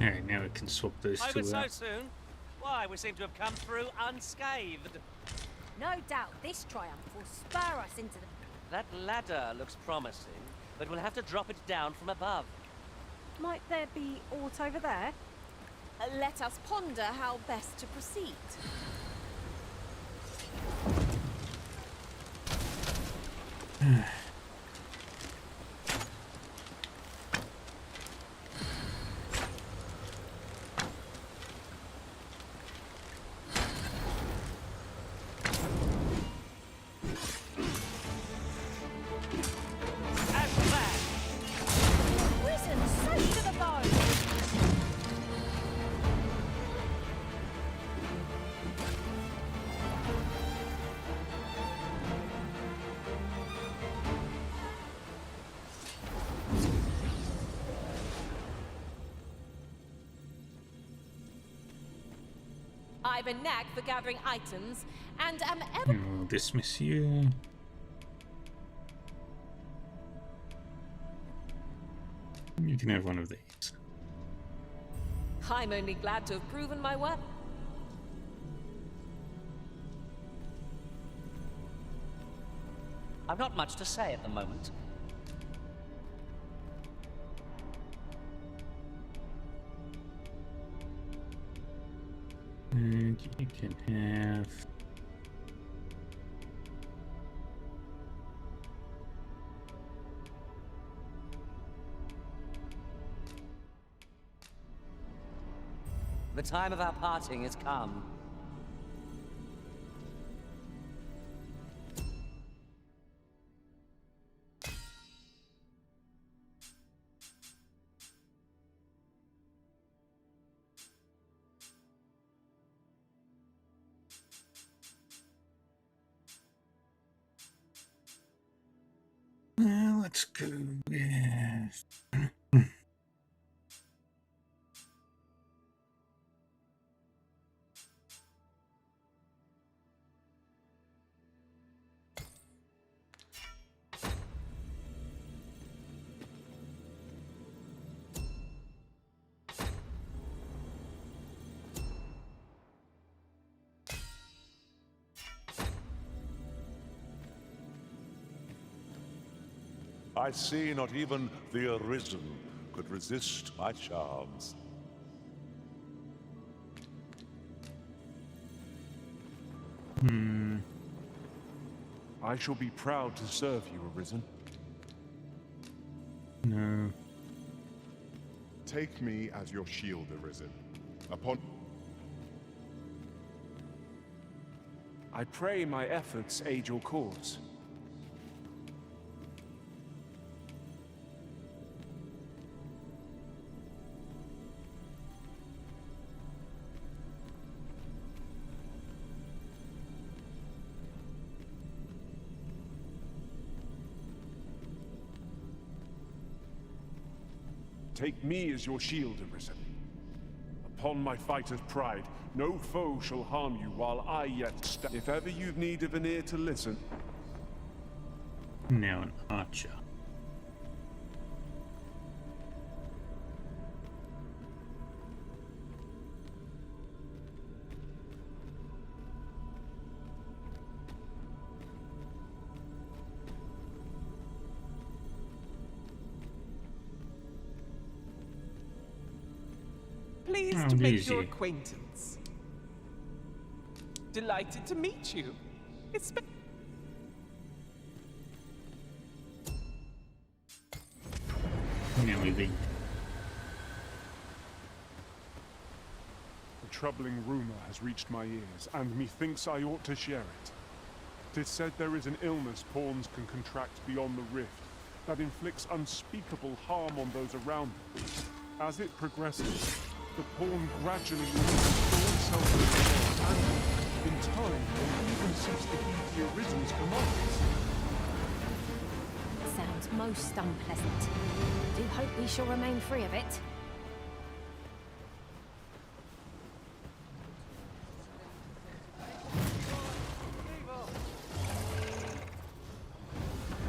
Alright, now we can swap those Over two so out. soon? Why, we seem to have come through unscathed. No doubt this triumph will spur us into the... That ladder looks promising, but we'll have to drop it down from above. Might there be aught over there? Let us ponder how best to proceed. As planned. Risen, safe to the bone! I've a knack for gathering items, and am ever... And we'll dismiss you. You can have one of these. I'm only glad to have proven my worth. I've not much to say at the moment. And you can have... The time of our parting has come. Let's go with... I see not even the Arisen could resist my charms. I shall be proud to serve you, Arisen. No. Take me as your shield, Arisen. Upon... I pray my efforts aid your cause. Take me as your shield, Arisen. Upon my fighter's pride, no foe shall harm you while I yet stand. If ever you've need of an ear to listen... Now an archer. Pleased to make your acquaintance. Delighted to meet you. Now we leave. A troubling rumor has reached my ears, and methinks I ought to share it. 'Tis said there is an illness pawns can contract beyond the rift that inflicts unspeakable harm on those around them. As it progresses, the pawn gradually restores itself to the world, and, in time, will even cease to heed the Arisen's commands. Sounds most unpleasant. Do hope we shall remain free of it.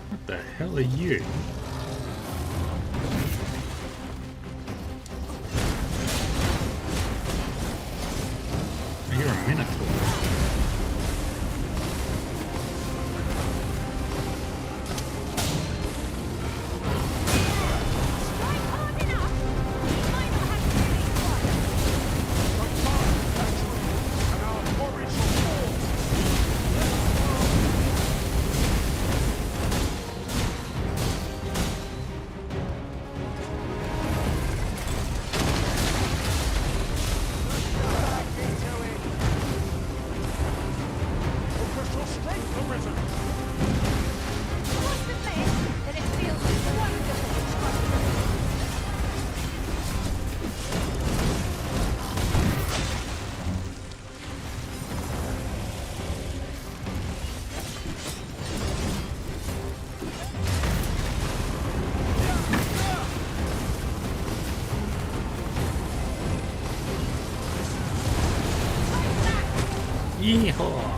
What the hell are you? You're a minotaur. Yeehaw!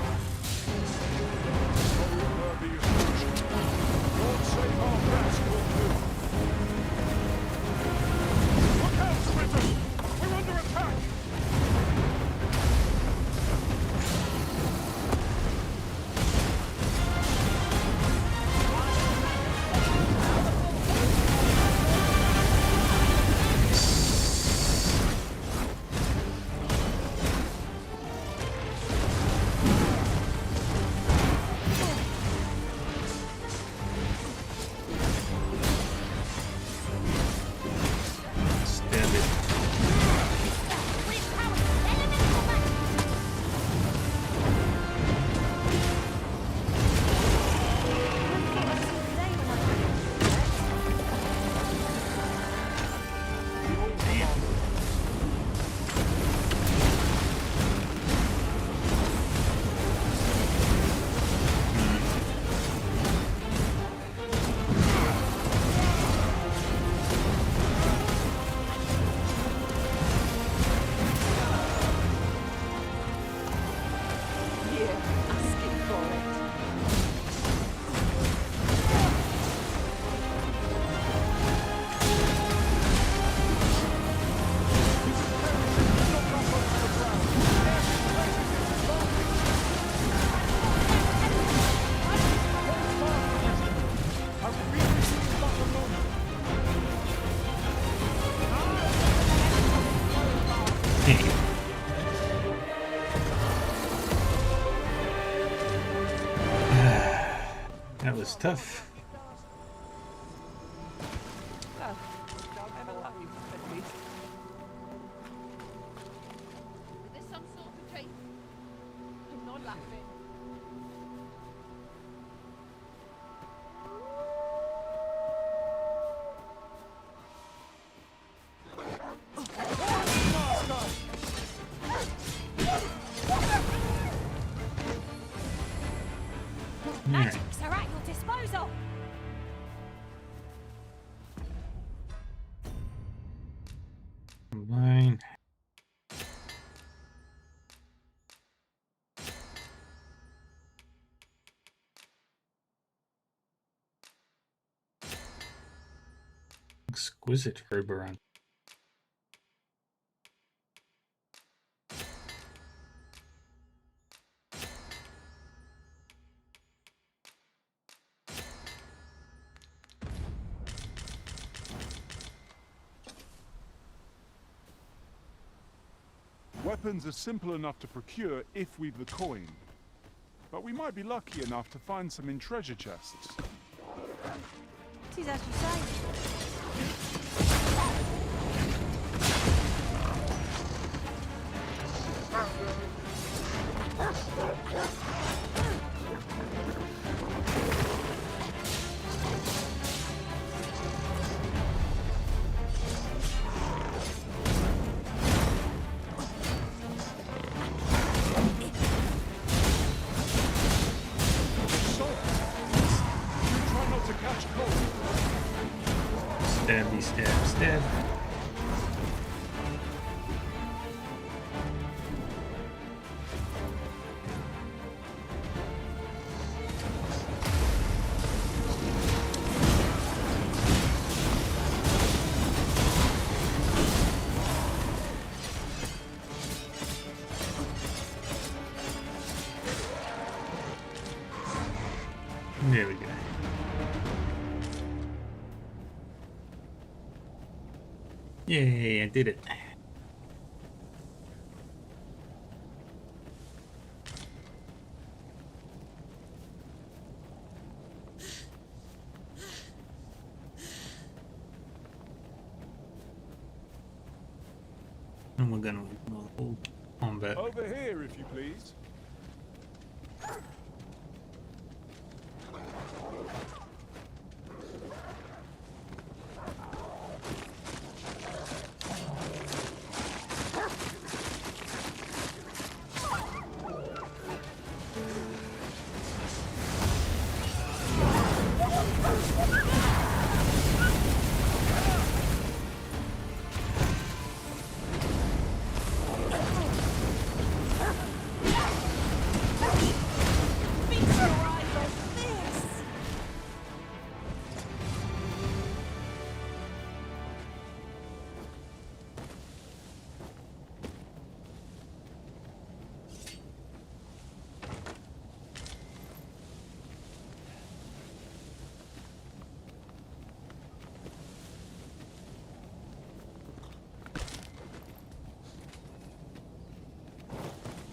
That was tough. Well, I'm alive, at least. Is this some sort of dream? I'm not laughing. Magics are at your disposal. Combine. Exquisite Oberon. Weapons are simple enough to procure if we've the coin. But we might be lucky enough to find some in treasure chests. It is as you say. Try not to catch cold. Stabby, stab, stab. There we go. Yay, I did it. And we're gonna hold combat. Over here, if you please.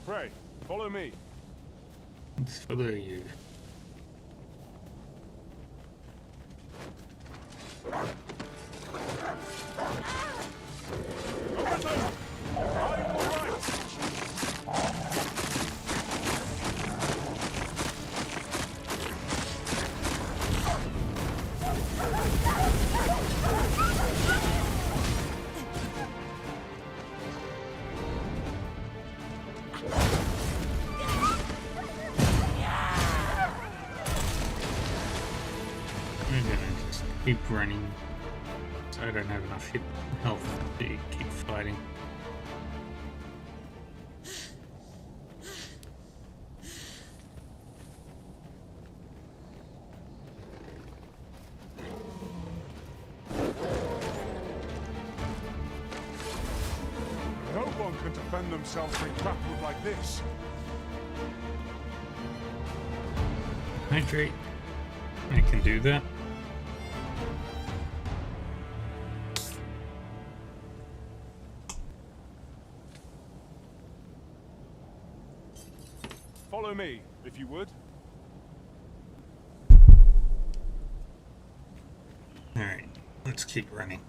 Pray, follow me. Let's follow you. I'm gonna just keep running, so I don't have enough hit health to keep fighting. No one can defend themselves when grappled like this. Hydrate. I can do that. Follow me, if you would. Alright, let's keep running.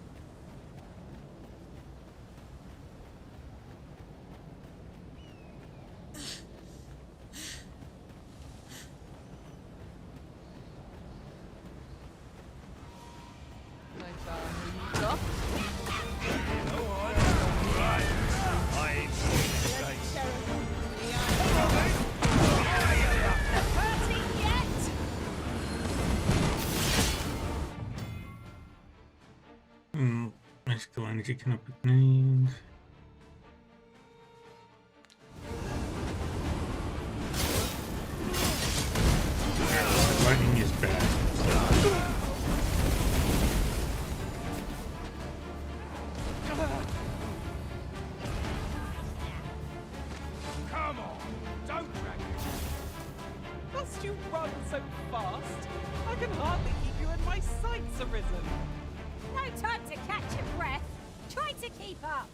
Magical energy cannot be named. Lightning is bad. Come on, don't drag it. Must you run so fast? I can hardly keep you in my sights, Arisen. No time to catch your breath. Try to keep up.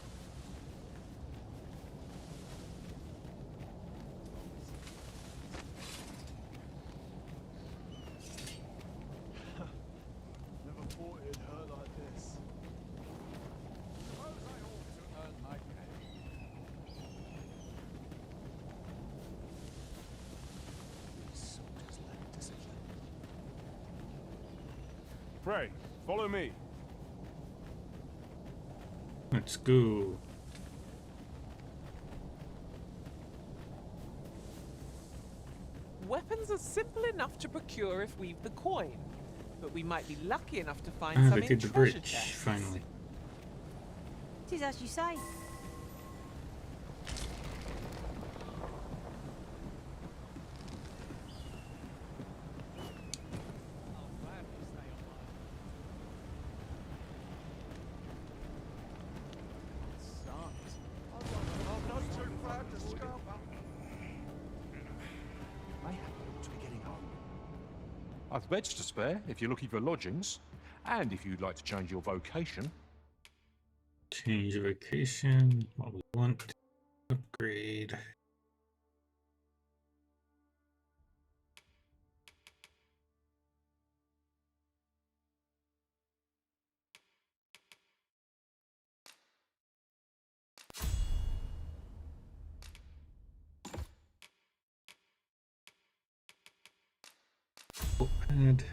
Never thought it'd hurt like this. Suppose I ought to earn my pay. These soldiers lack discipline. Pray, follow me. Let's go. Weapons are simple enough to procure if we've the coin, but we might be lucky enough to find Ah, some they in did the treasure bridge, chests. finally. It is as you say. I've beds to spare if you're looking for lodgings, and if you'd like to change your vocation. Change vocation. What we want to upgrade. Pad.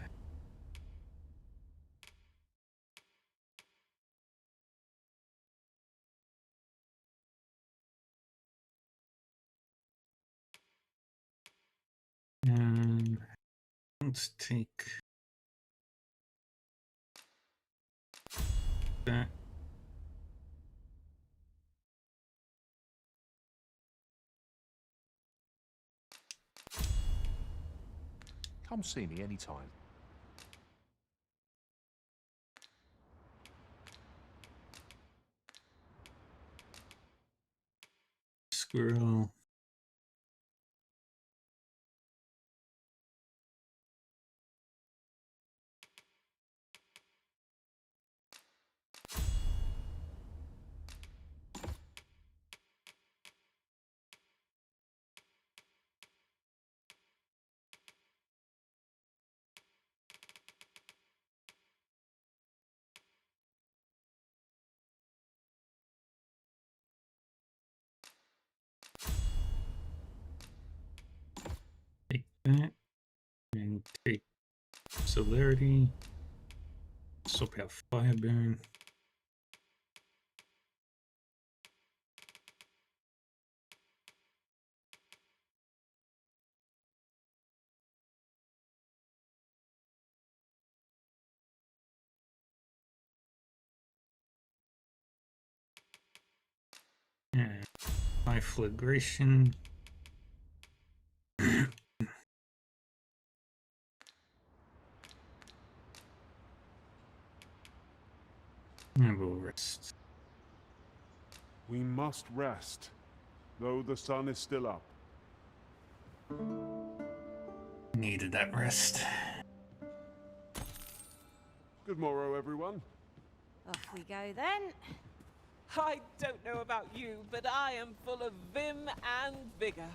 And let's take that. Come see me anytime. Squirrel. Take that and take celerity. Swap out fireburn. And my flagration. And we'll rest. We must rest, though the sun is still up. Needed that rest. Good morrow, everyone. Off we go then. I don't know about you, but I am full of vim and vigor.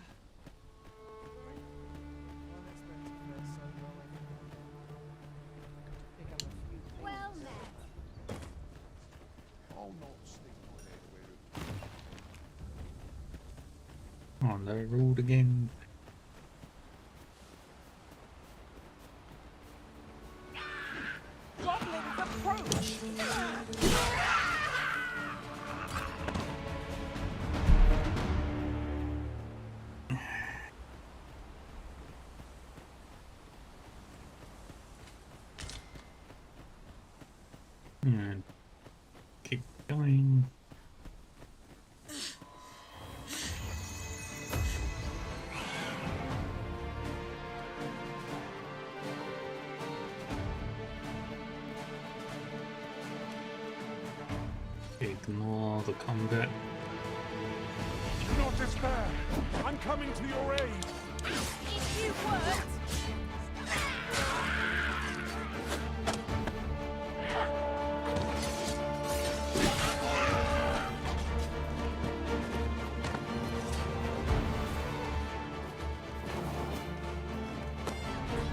Well met. I'll not stick my head where it... On the road again. Goblins approach! And keep going. Ignore the combat. Do not despair! I'm coming to your aid! If you weren't...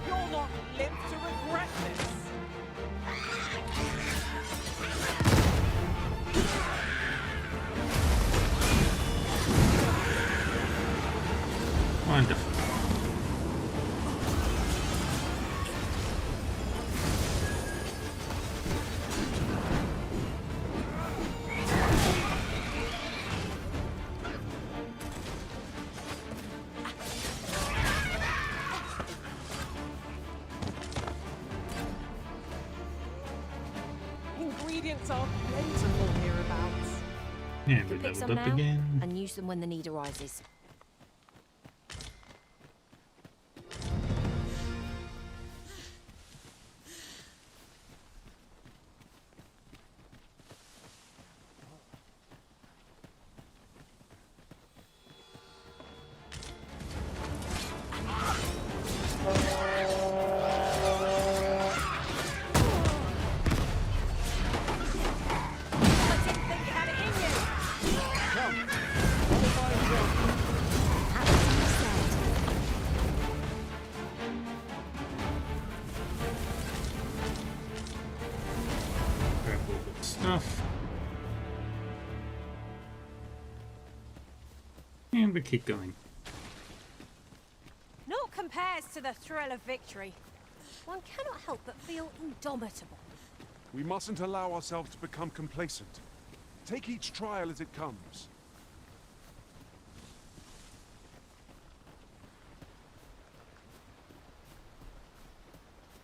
You'll not live to regret this. Wonderful. Ingredients are plentiful hereabouts. Yeah, Can we pick some leveled up now again. and use them when the need arises. Grab all the stuff. And we keep going. Naught compares to the thrill of victory. One cannot help but feel indomitable. We mustn't allow ourselves to become complacent. Take each trial as it comes.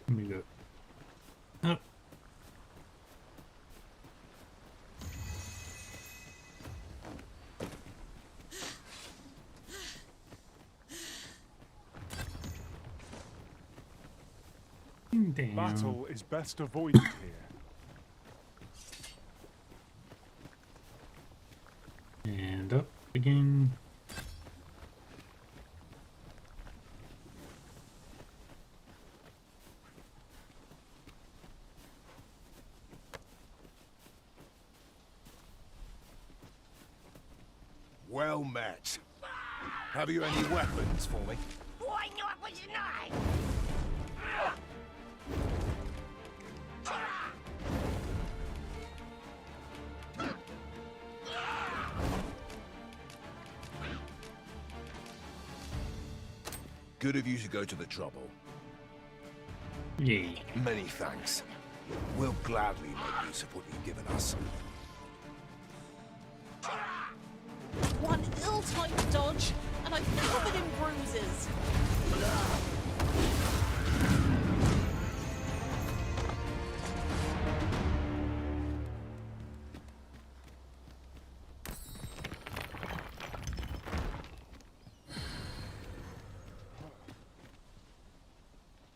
Let me go up. Down. Battle is best avoided here. And up again. Well met. Have you any weapons for me? Why not with a knife? Good of you to go to the trouble. Yeah. Many thanks. We'll gladly make use of what you've given us. One ill-timed dodge, and I'm covered in bruises.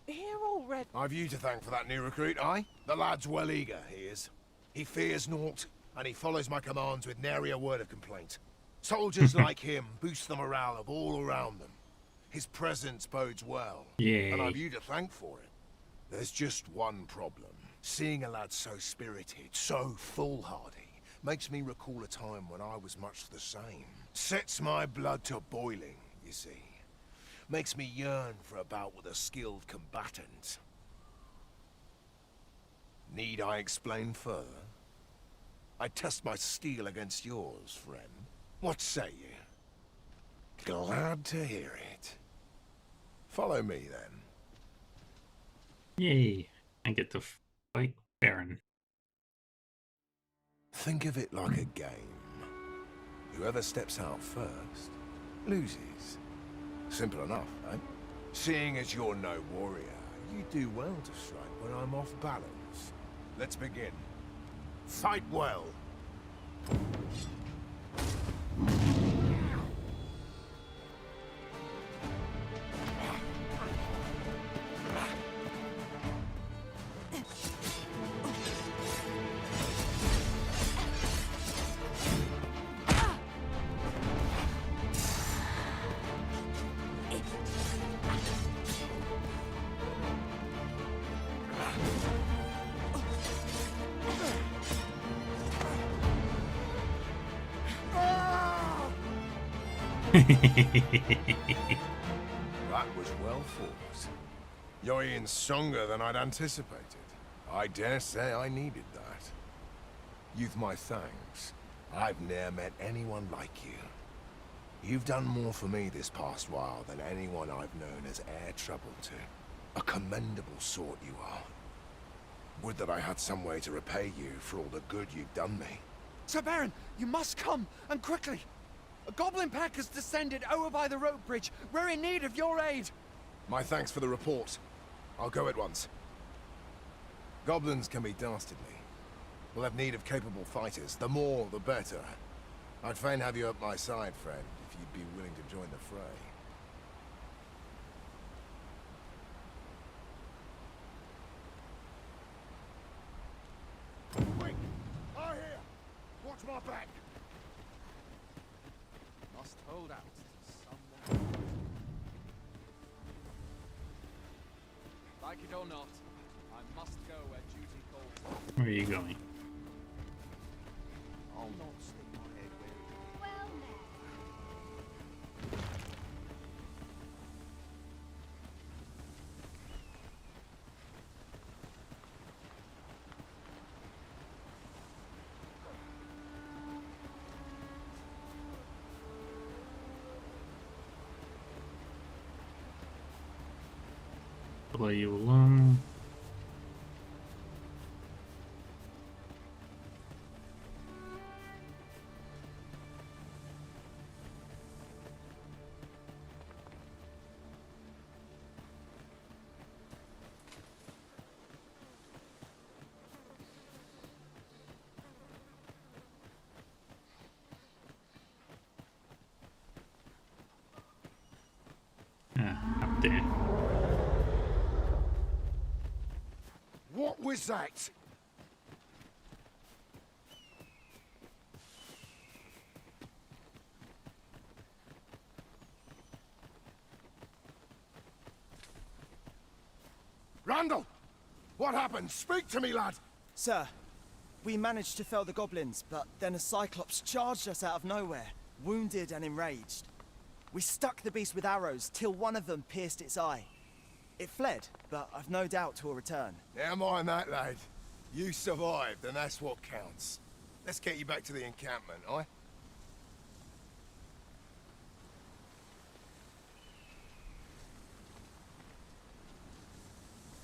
Here already. I've you to thank for that new recruit, aye? The lad's well eager, he is. He fears naught, and he follows my commands with nary a word of complaint. Soldiers like him boost the morale of all around them. His presence bodes well, and I've you to thank for it. There's just one problem. Seeing a lad so spirited, so foolhardy, makes me recall a time when I was much the same. Sets my blood to boiling, you see. Makes me yearn for a bout with a skilled combatant. Need I explain further? I test my steel against yours, friend. What say you? Glad to hear it. Follow me, then. Yay. I get to fight Baron. Think of it like a game. Whoever steps out first, loses. Simple enough, eh? Seeing as you're no warrior, you do well to strike when I'm off balance. Let's begin. Fight well. That was well fought. You're even stronger than I'd anticipated. I dare say I needed that. You've my thanks. I've ne'er met anyone like you. You've done more for me this past while than anyone I've known has e'er troubled to. A commendable sort you are. Would that I had some way to repay you for all the good you've done me. Sir Baron, you must come, and quickly. A goblin pack has descended over by the rope bridge. We're in need of your aid. My thanks for the report. I'll go at once. Goblins can be dastardly. We'll have need of capable fighters. The more, the better. I'd fain have you at my side, friend, if you'd be willing to join the fray. Quick! I here! Watch my back! Must hold out to someone. Like it or not, I must go where duty calls. Where are you going? I'll not stick my head where it. Well, Follow you along. Up there. What was that? Randall! What happened? Speak to me, lad! Sir, we managed to fell the goblins, but then a cyclops charged us out of nowhere, wounded and enraged. We stuck the beast with arrows till one of them pierced its eye. It fled, but I've no doubt 'twill return. Never mind that, lad. You survived, and that's what counts. Let's get you back to the encampment, aye?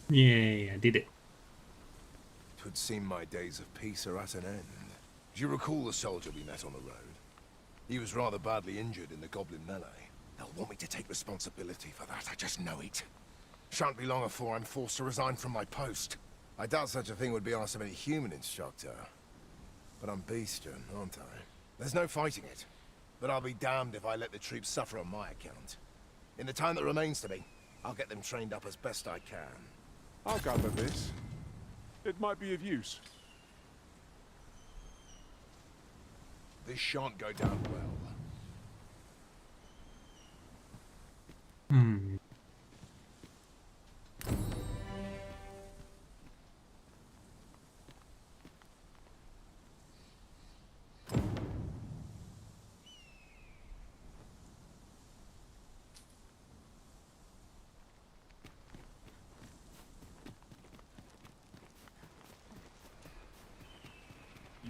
Yay, I did it. 'Twould seem my days of peace are at an end. Do you recall the soldier we met on the road? He was rather badly injured in the goblin melee. They'll want me to take responsibility for that, I just know it. Shan't be long afore I'm forced to resign from my post. I doubt such a thing would be asked of any human instructor. But I'm bestian, aren't I? There's no fighting it. But I'll be damned if I let the troops suffer on my account. In the time that remains to me, I'll get them trained up as best I can. I'll gather this. It might be of use. This shan't go down well.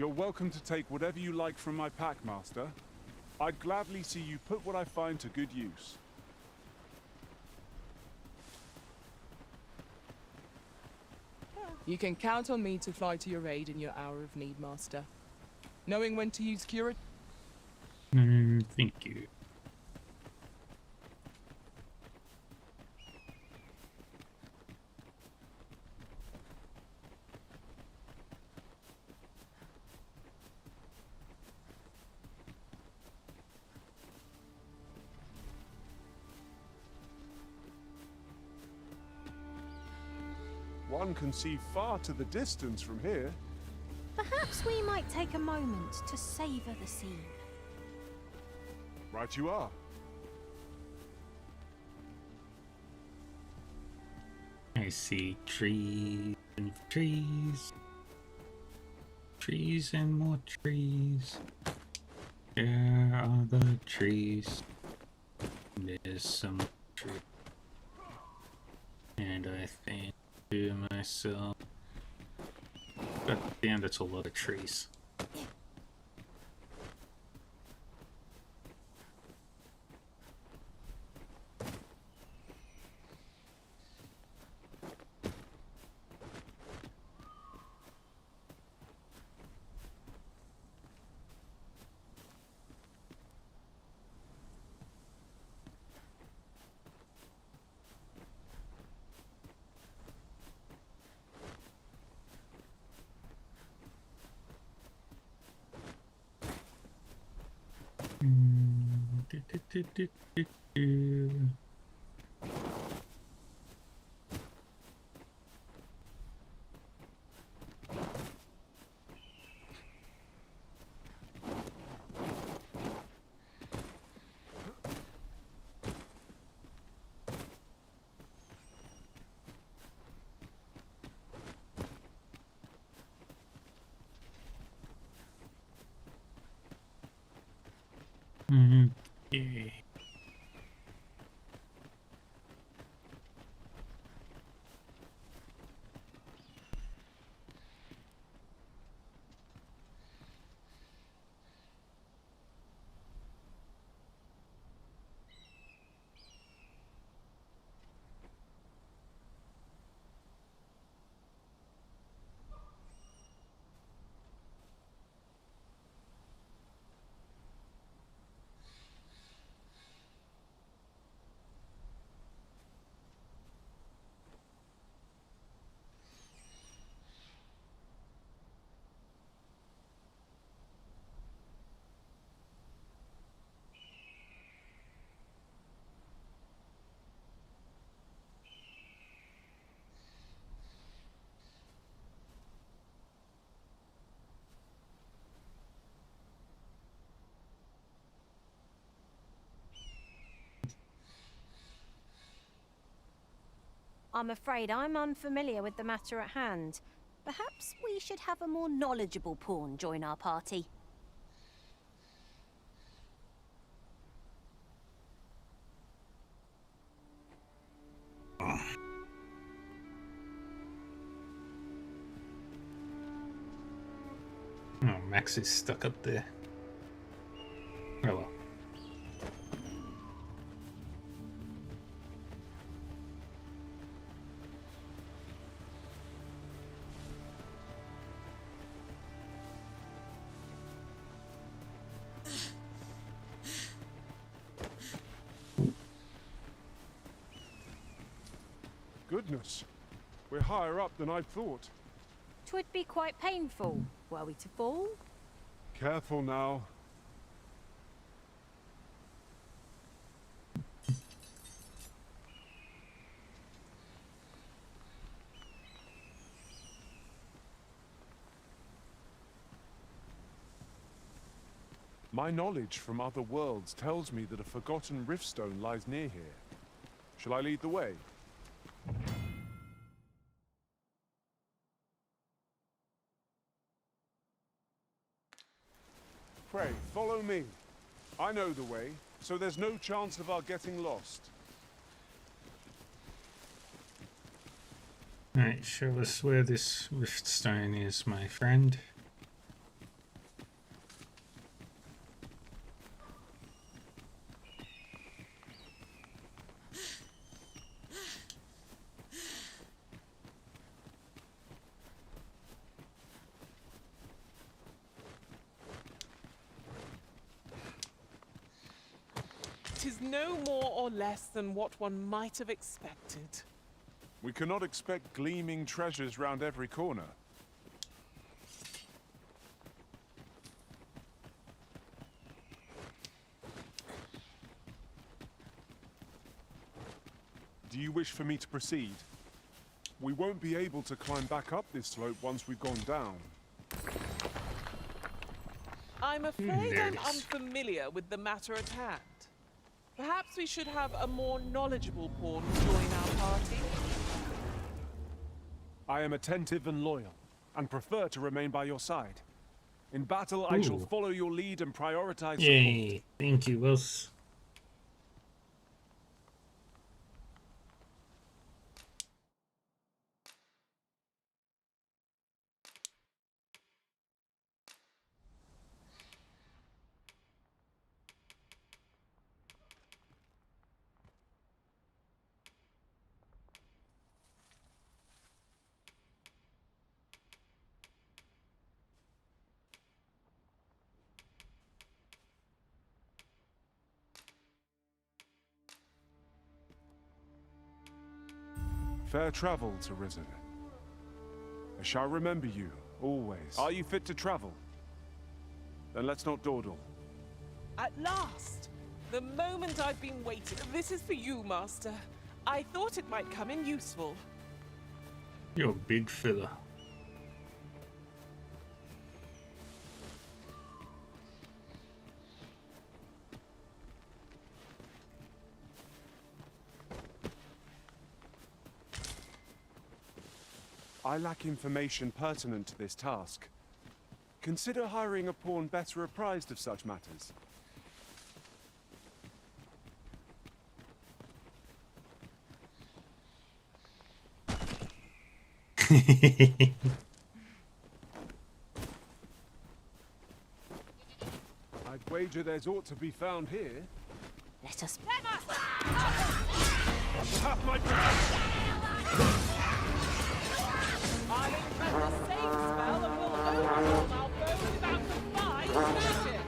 You're welcome to take whatever you like from my pack, Master. I'd gladly see you put what I find to good use. You can count on me to fly to your aid in your hour of need, Master. Knowing when to use cure. Thank you. One can see far to the distance from here. Perhaps we might take a moment to savor the scene. Right you are. I see trees and trees. Trees and more trees. There are the trees. There's some trees. And I think to myself, God damn, that's a lot of trees. Okay. I'm afraid I'm unfamiliar with the matter at hand. Perhaps we should have a more knowledgeable pawn join our party. Oh, Max is stuck up there. Oh well. Goodness, we're higher up than I'd thought. 'Twould be quite painful, were we to fall. Careful now. My knowledge from other worlds tells me that a forgotten riftstone lies near here. Shall I lead the way? Pray, follow me. I know the way, so there's no chance of our getting lost. Alright, show us where this riftstone is, my friend. It is no more or less than what one might have expected. We cannot expect gleaming treasures round every corner. Do you wish for me to proceed? We won't be able to climb back up this slope once we've gone down. I'm afraid There I'm it is. unfamiliar with the matter at hand. Perhaps we should have a more knowledgeable pawn join our party. I am attentive and loyal, and prefer to remain by your side. In battle, I shall Ooh. follow your lead and prioritize support. Yay. Thank you, Wills. Fair travel to Risen. I shall remember you, always. Are you fit to travel? Then let's not dawdle. At last! The moment I've been waiting. This is for you, Master. I thought it might come in useful. You're a big fella. I lack information pertinent to this task. Consider hiring a pawn better apprised of such matters. I'd wager there's aught to be found here. Let us... Have my protection! I'll invent a save spell and we'll overhaul our bow without combined magic.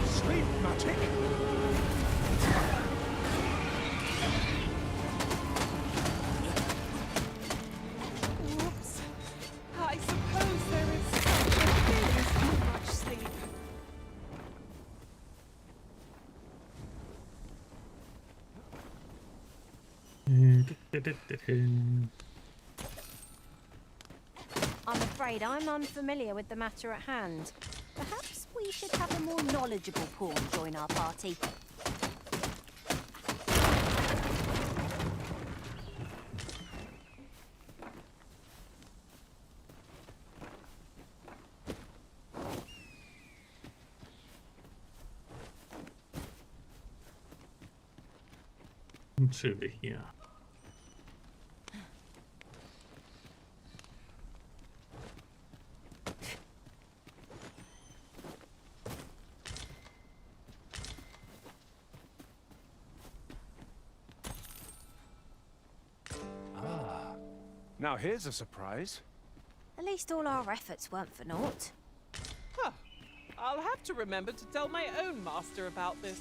Sleep magic? Oops. I suppose there is such a thing as too much sleep. I'm afraid I'm unfamiliar with the matter at hand. Perhaps we should have a more knowledgeable pawn join our party. It's over here. Now here's a surprise. At least all our efforts weren't for naught. Huh. I'll have to remember to tell my own master about this.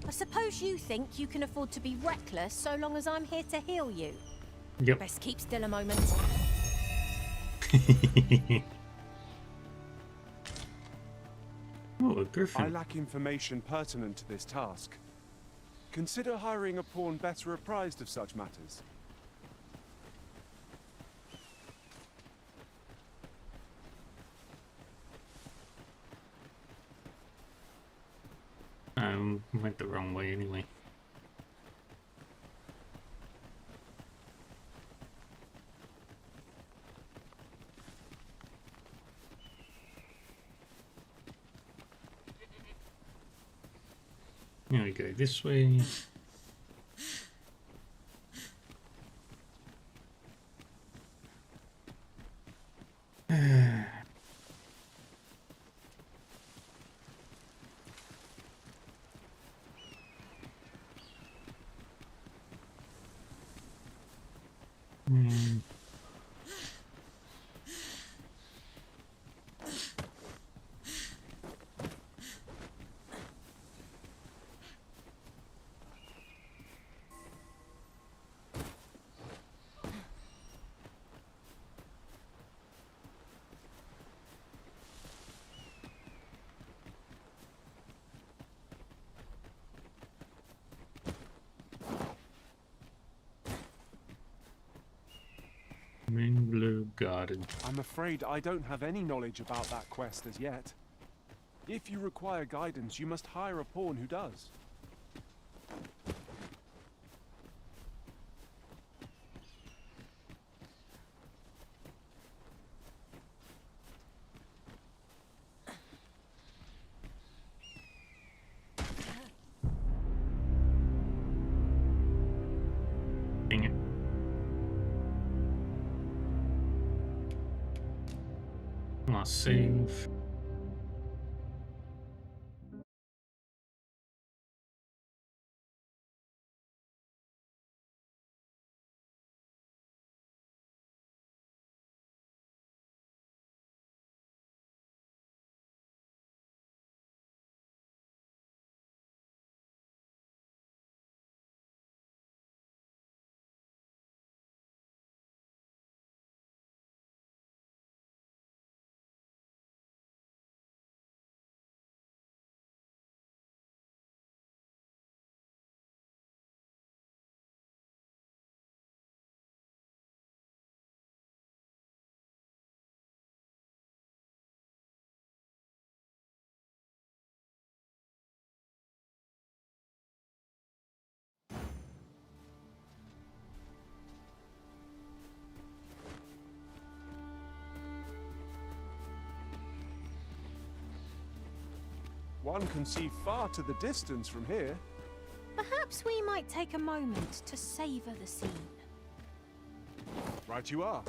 I suppose you think you can afford to be reckless so long as I'm here to heal you. Yep. Best keep still a moment. Oh, a griffin. I lack information pertinent to this task. Consider hiring a pawn better apprised of such matters. Went the wrong way anyway. Now we go this way. Moonblue Garden. I'm afraid I don't have any knowledge about that quest as yet. If you require guidance, you must hire a pawn who does. Dang it. Last save. One can see far to the distance from here. Perhaps we might take a moment to savor the scene. Right you are.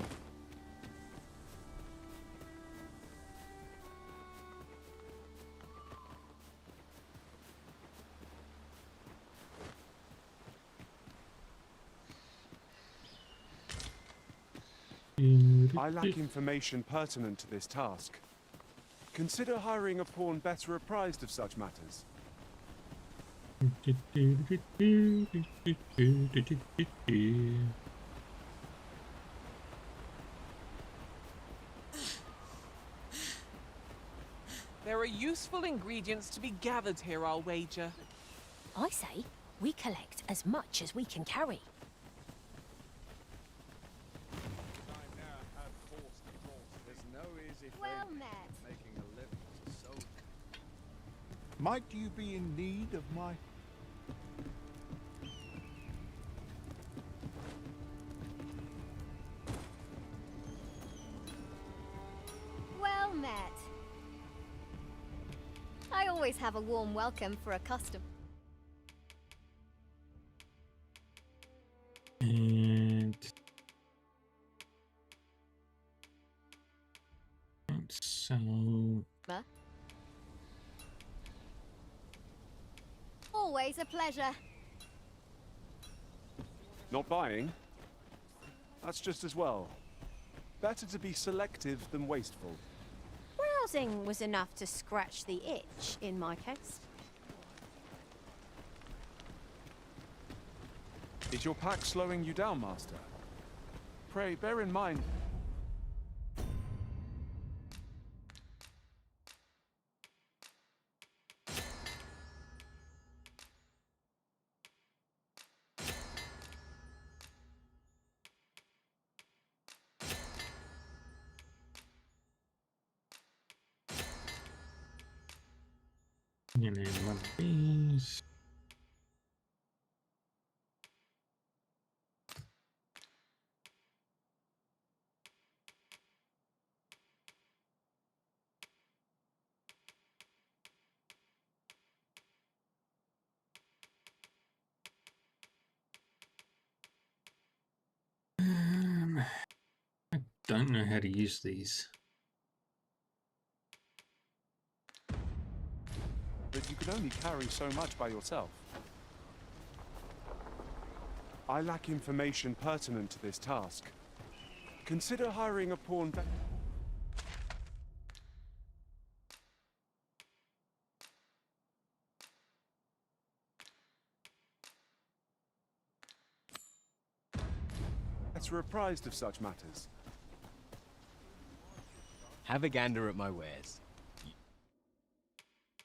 I lack information pertinent to this task. Consider hiring a pawn better apprised of such matters. There are useful ingredients to be gathered here, I'll wager. I say, we collect as much as we can carry. Well met. Might you be in need of my... Well met. I always have a warm welcome for a customer. And so Always a pleasure. Not buying? That's just as well. Better to be selective than wasteful. Browsing was enough to scratch the itch, in my case. Is your pack slowing you down, Master? Pray, bear in mind... and then one of these. don't know how to use these. But you can only carry so much by yourself. I lack information pertinent to this task. Consider hiring a pawn. We're apprised of such matters. Have a gander at my wares.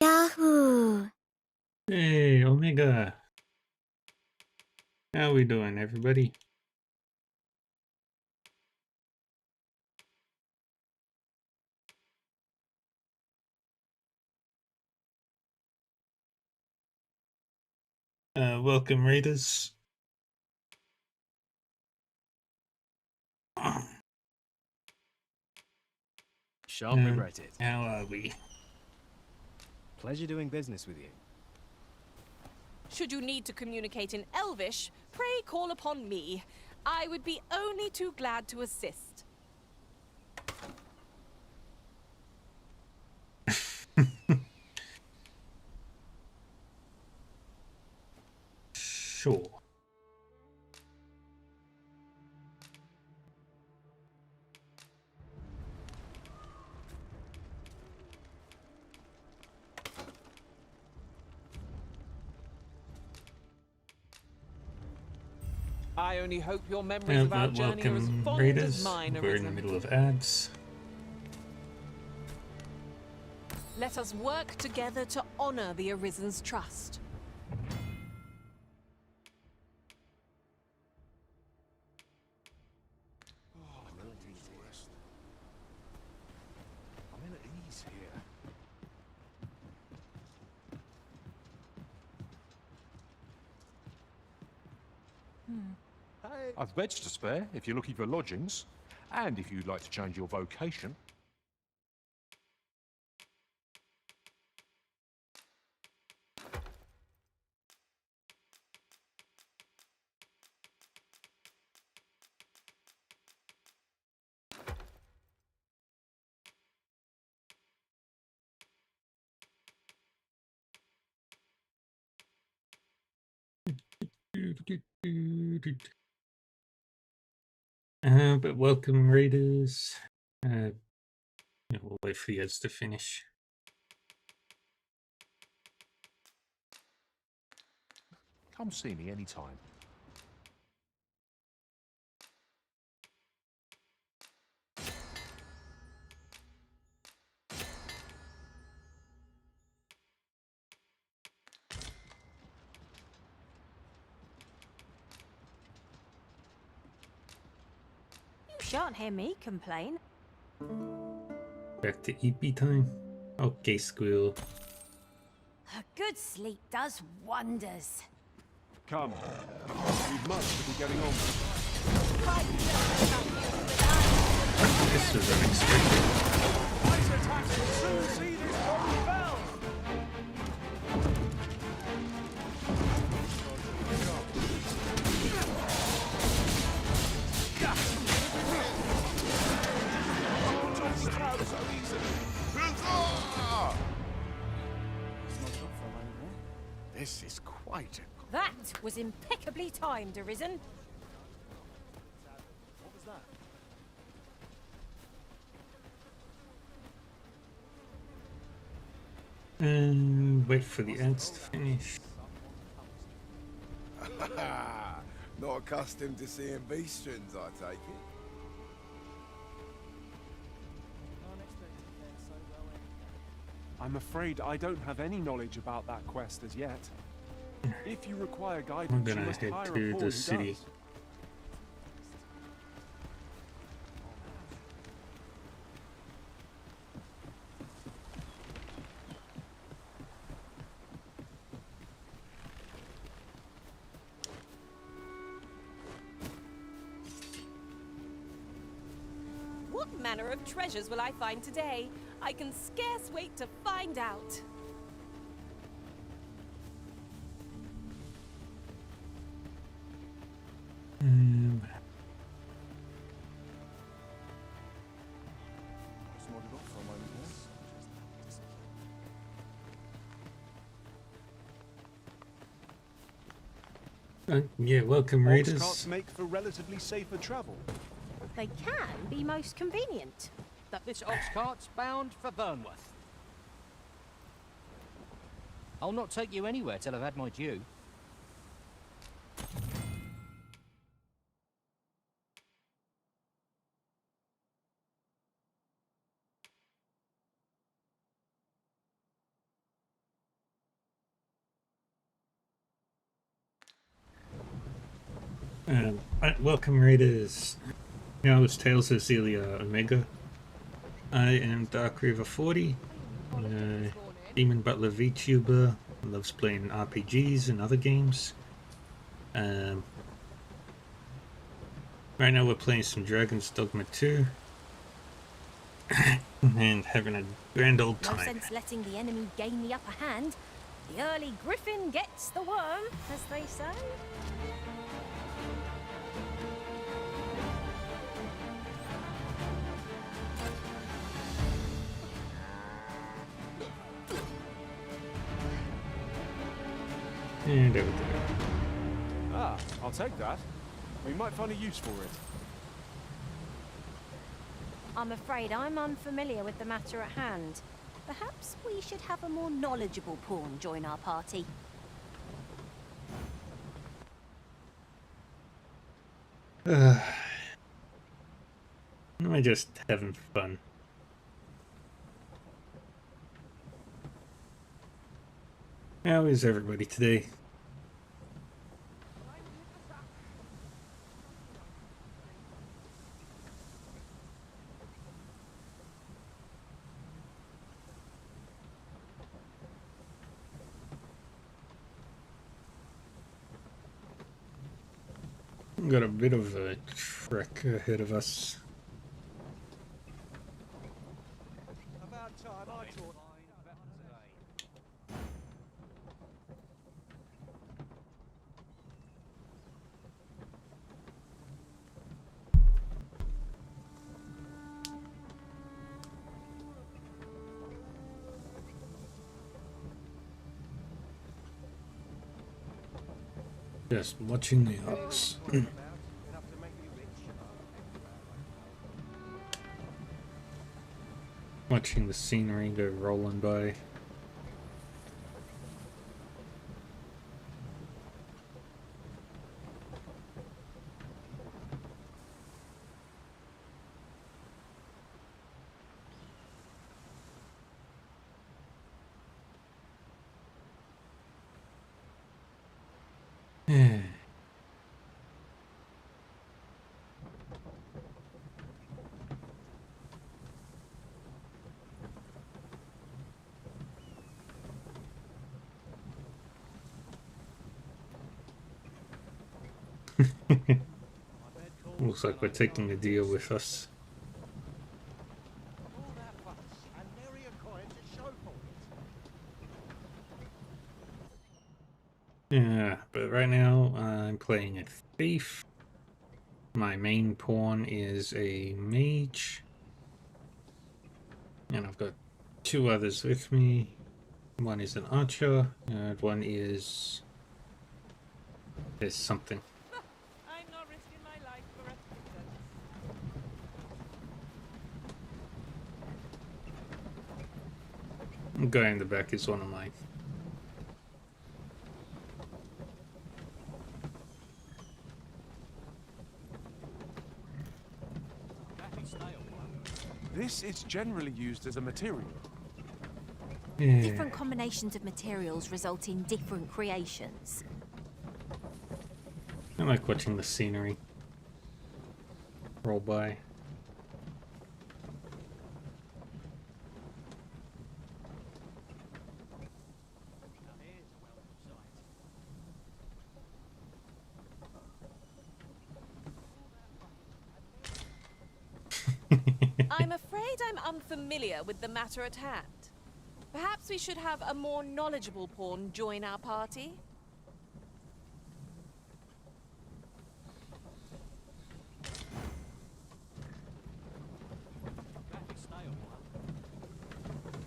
Yahoo! Hey, Omega. How we doing, everybody? Welcome, readers. Shan't regret it. How are we? Pleasure doing business with you. Should you need to communicate in Elvish, pray call upon me. I would be only too glad to assist. Sure. I only hope your memories of our journey are as Welcome, fond readers. as mine, We're in the Arisen. middle of ads. Let us work together to honor the Arisen's trust. I'm in at ease here. I've beds to spare if you're looking for lodgings, and if you'd like to change your vocation. But welcome, readers. Yeah, we'll wait for the ads to finish. Come see me anytime. You shan't hear me complain. Back to EP time. Okay, Squeal. A good sleep does wonders. Come. We've much to be getting on with. This was unexpected. This is quite a... That was impeccably timed, Arisen. What was that? And wait for the ads to finish. Not accustomed to seeing beastrons, I take it. I'm afraid I don't have any knowledge about that quest as yet. If you require I'm guidance, you gonna must head hire a to pawn the who city. does. What manner of treasures will I find today? I can scarce wait to find out. Yeah, welcome, Ox readers. carts make for relatively safer travel. They can be most convenient. That this ox cart's bound for Burnworth. I'll not take you anywhere till I've had my due. Welcome, readers. Now it's Tales of Zelia Omega. I am Dark River 40, Demon Butler VTuber, loves playing RPGs and other games. Right now we're playing some Dogma 2 and having a grand old No time. sense letting the enemy gain the upper hand. The early griffin gets the worm, as they say. And over there. Ah, I'll take that. We might find a use for it. I'm afraid I'm unfamiliar with the matter at hand. Perhaps we should have a more knowledgeable pawn join our party. Am I just having fun? How is everybody today? Got a bit of a trek ahead of us. About time I taught. Just watching the ox. Watching the scenery go rolling by. Looks like we're taking a deal with us. Yeah, but right now I'm playing a thief. My main pawn is a mage. And I've got two others with me. One is an archer, and one is... there's something. I'm not risking my life for a princess. Guy in the back is one of mine. This is generally used as a material. Yeah. Different combinations of materials result in different creations. I like watching the scenery roll by. I'm afraid I'm unfamiliar with the matter at hand. Perhaps we should have a more knowledgeable pawn join our party?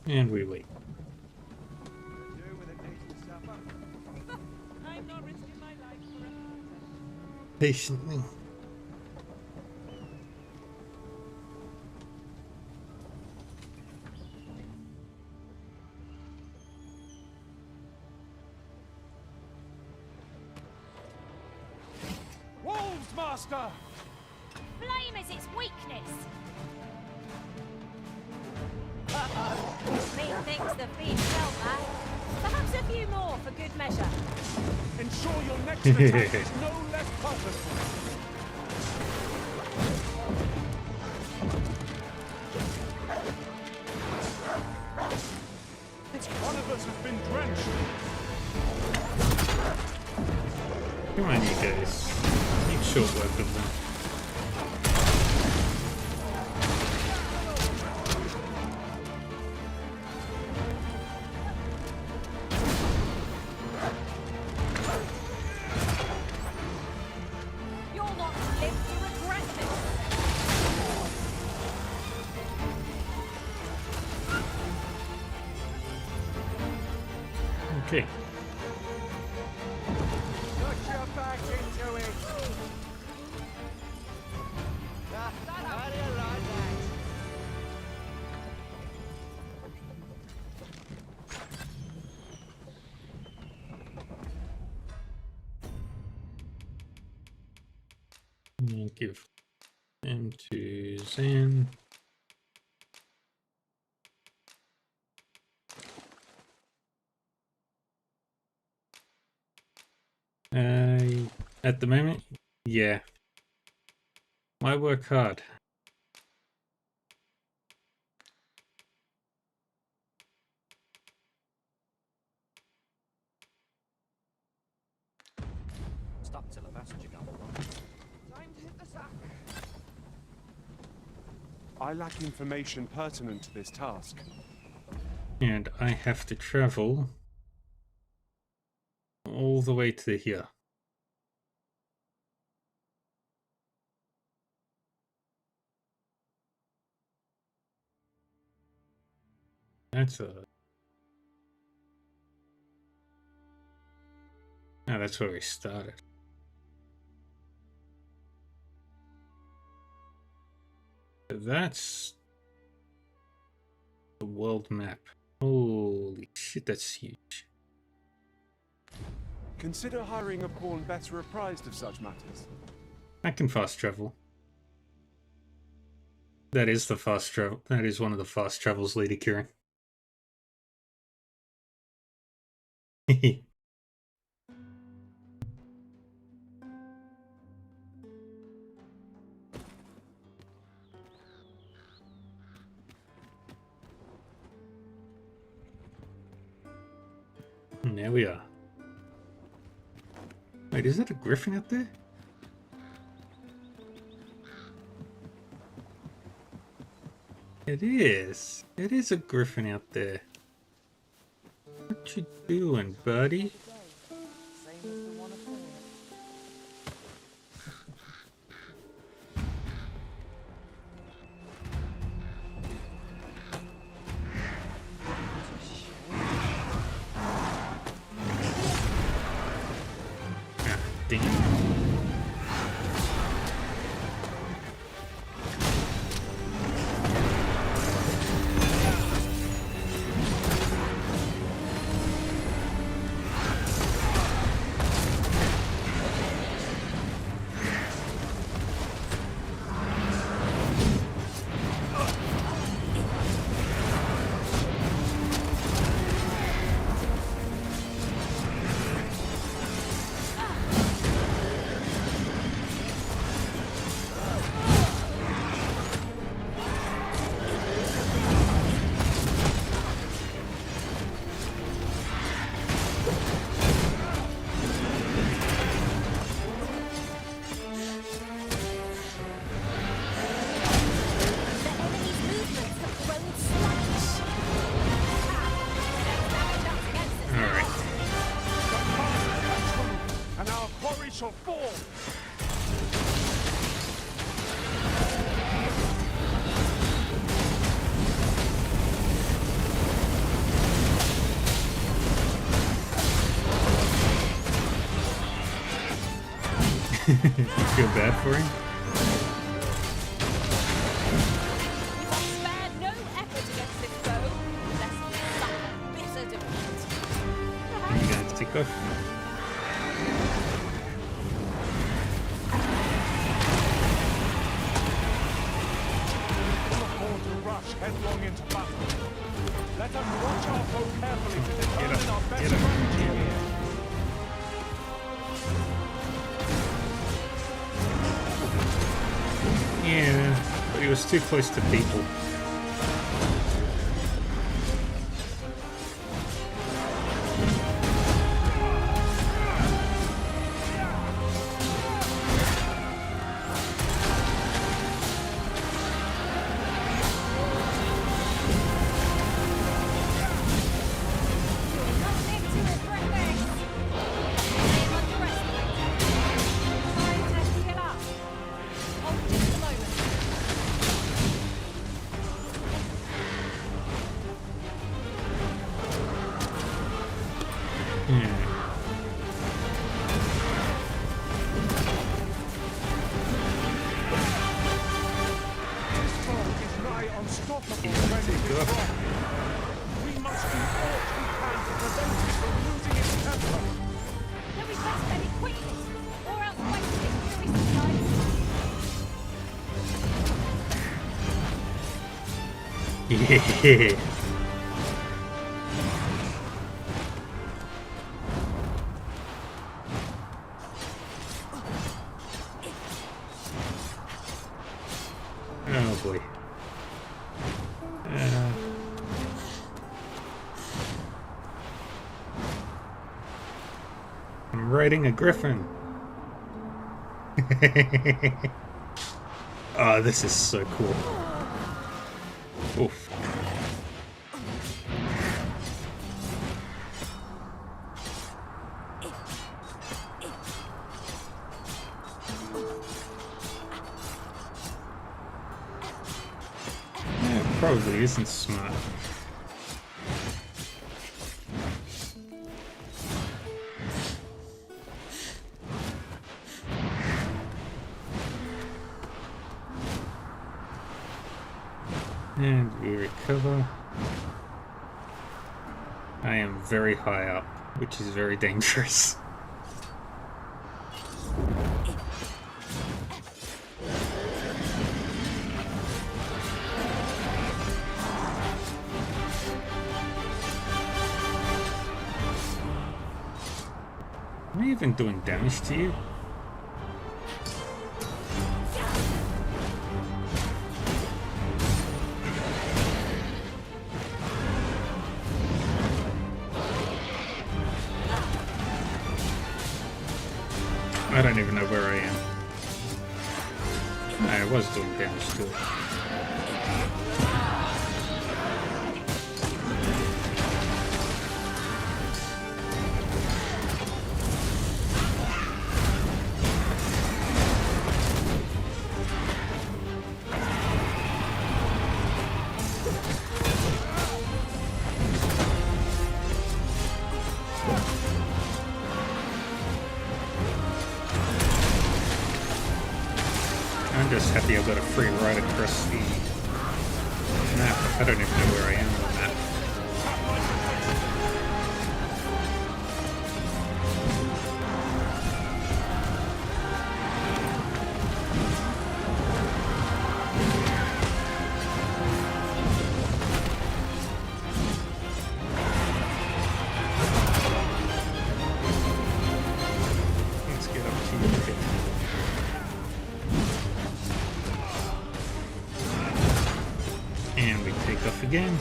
And we wait. I'm not risking my life for a patiently. Wolves, Master! Flame is its weakness. Uh-oh. Methinks the fiend's felt that. Perhaps a few more for good measure. Ensure your next attack is no less purposeful. One of us has been drenched. Come on, you guys. Keep short weapon then. You'll not live to regret this. Okay. Put your back into it. How do you like that? I'll give them to Zan. At the moment, yeah. I work hard. Stop till a passenger comes along. Time to hit the sack. I lack information pertinent to this task. And I have to travel all the way to here. That's a... Oh, that's where we started. That's the world map. Holy shit, that's huge. Consider hiring a pawn better apprised of such matters. I can fast travel. That is the fast travel. That is one of the fast travels, Lady Kieran. And there we are. Wait, is that a griffin out there? It is. It is a griffin out there. What you doing, buddy? Dang it. shall fall! Feel bad for him? We must spare no effort against this foe, lest we suffer bitter defeat. Are you going to take off? Headlong into battle. Let us watch our foe carefully to determine our best strategy here. Yeah, but he was too close to people. Yeah. Oh boy. I'm riding a griffin. Oh, this is so cool. Oof. Probably isn't smart. And we recover. I am very high up, which is very dangerous. Am I even doing damage to you? I don't even know where I am. I was doing damage to it. I'm just happy I've got a free ride across the map. I don't even know where I am on that. Let's get up to you. And we take off again.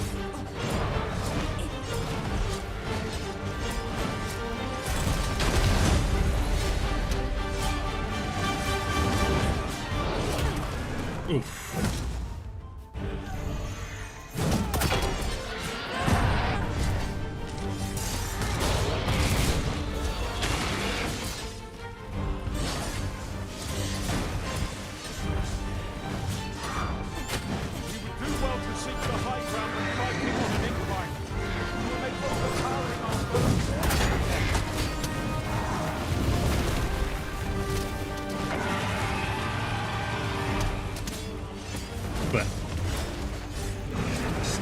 Oof. Do well to seek the high ground and fight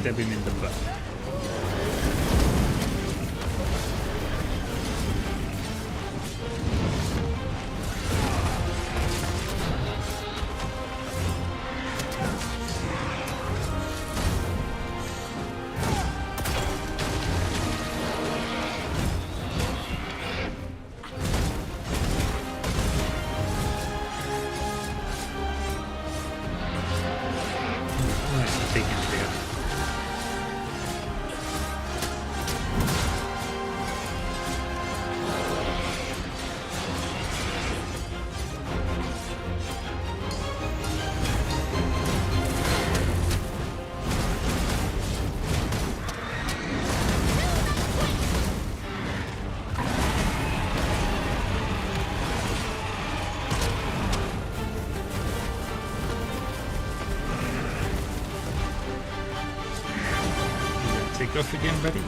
stab him in the butt. Take off again, buddy.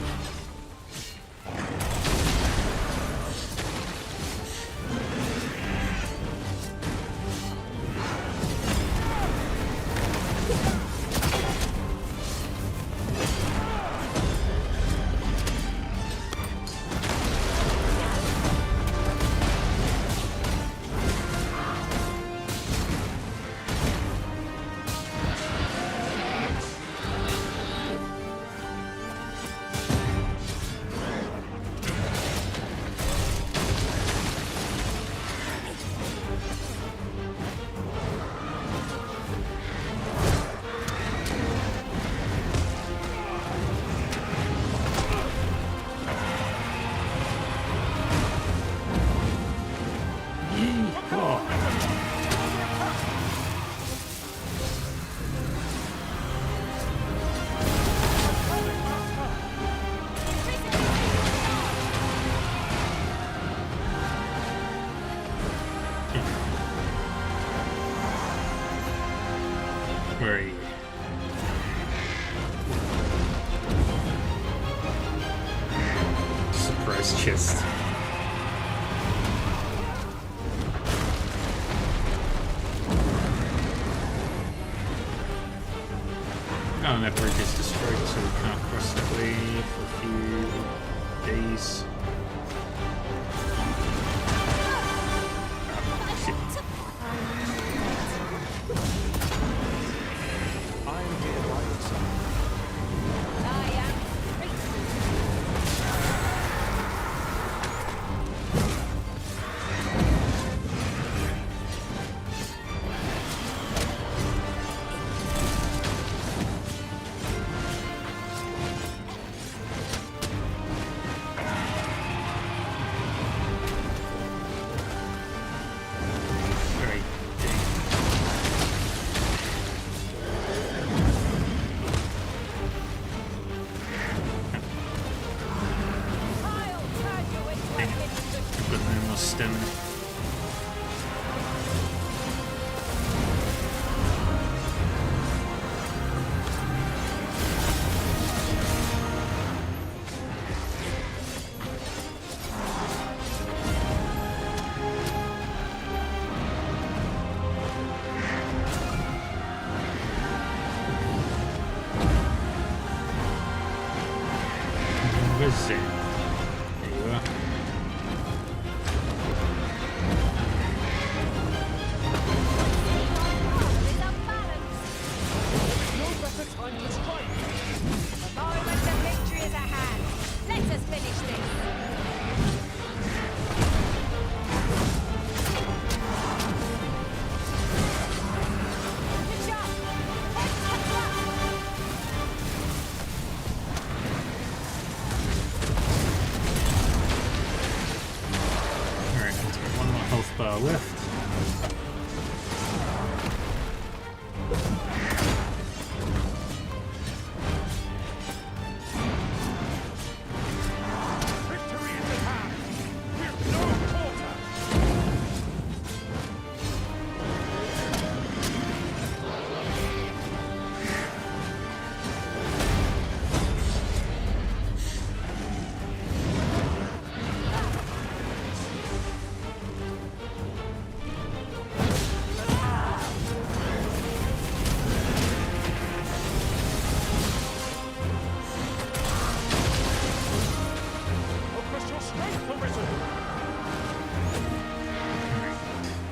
Where are you? Surprise chest. Oh, and that bridge is destroyed, so we can't cross that way for a few days. There you are. No better time to strike. The moment of victory is at hand. Let us finish this. Bar left.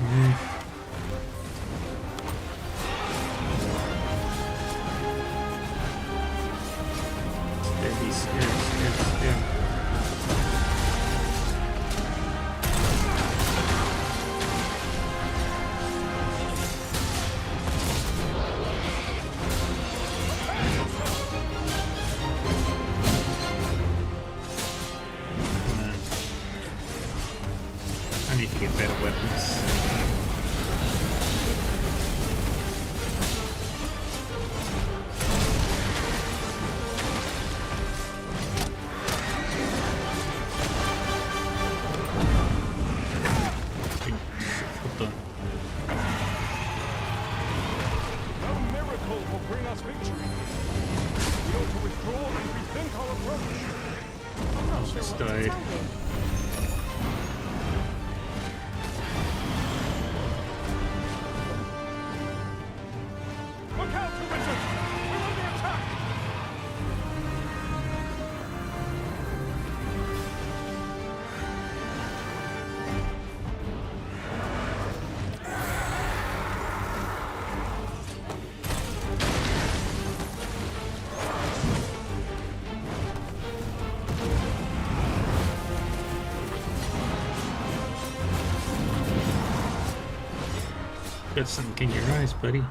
move. Steady, steady. I need to get better weapons. Hold on. No miracle will bring us victory. We ought to withdraw and rethink our approach. Almost died. Look out, Richard! We're under attack! Got something in your eyes, buddy.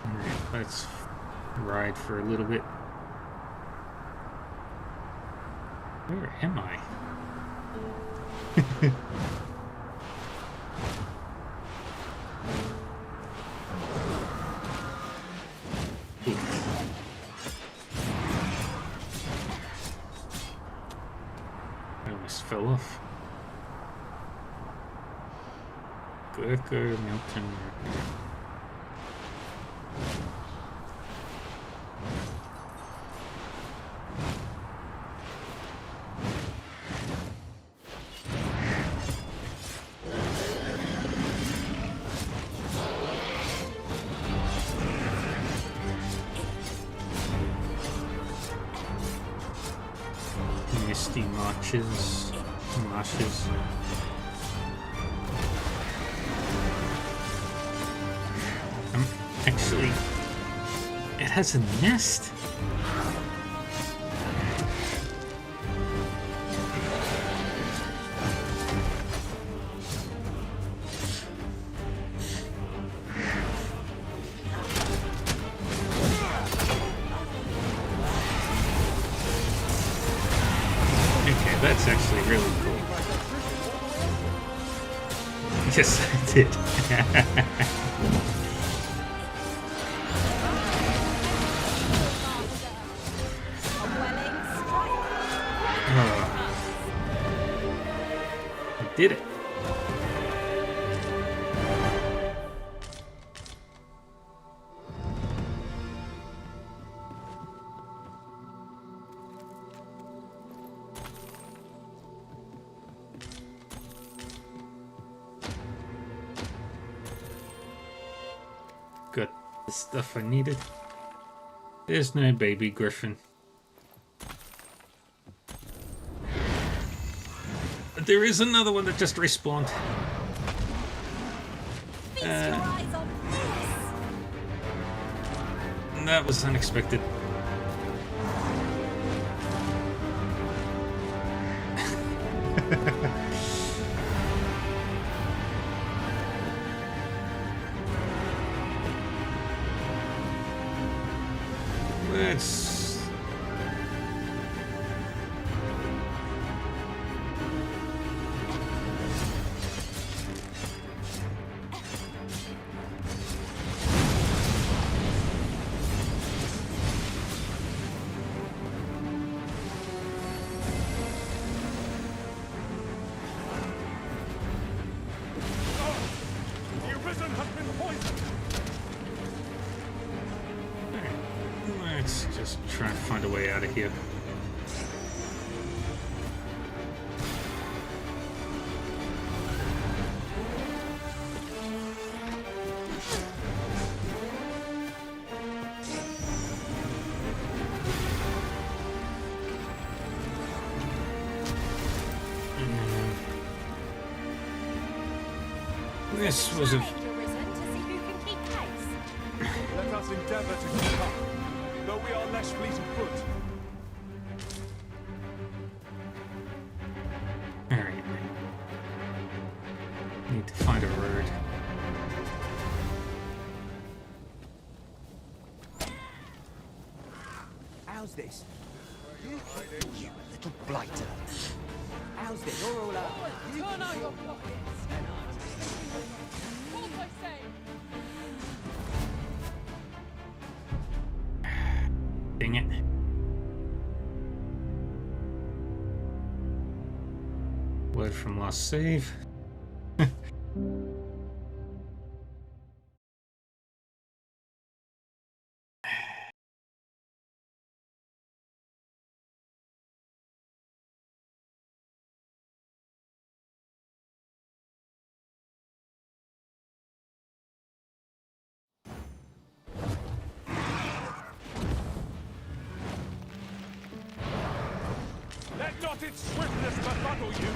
Alright, let's ride for a little bit. Where am I? I almost fell off. Good, Milton. Misty marshes. Actually, it has a nest. Okay, that's actually really cool. Yes, I did. I did it. Got the stuff I needed. There's no baby griffin. But there is another one that just respawned. That was unexpected. Let's... Let's just try and find a way out of here. This was a... Let us endeavour to keep up, though we are less fleet of foot. Alright. Need to find a road. How's this? You little blighter. How's this? You're all up. Turn out your pockets! Hold, I say! Dang it. Word from last save. Let not its swiftness befuddle you.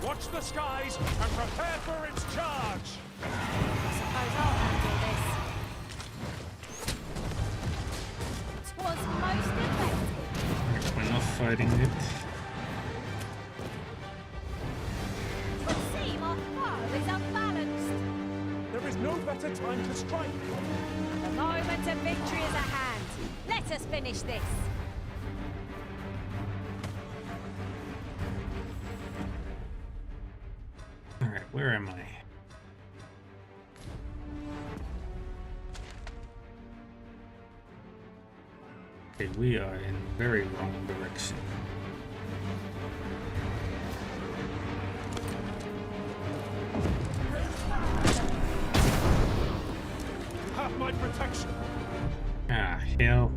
Watch the skies and prepare for its charge. I suppose I'll handle this. Twas most effective. We're not fighting it. Twould seem our foe is unbalanced. There is no better time to strike. The moment of victory is at hand. Let us finish this. Alright, where am I? Okay, we are in very wrong direction. You have my protection. Ah, hell.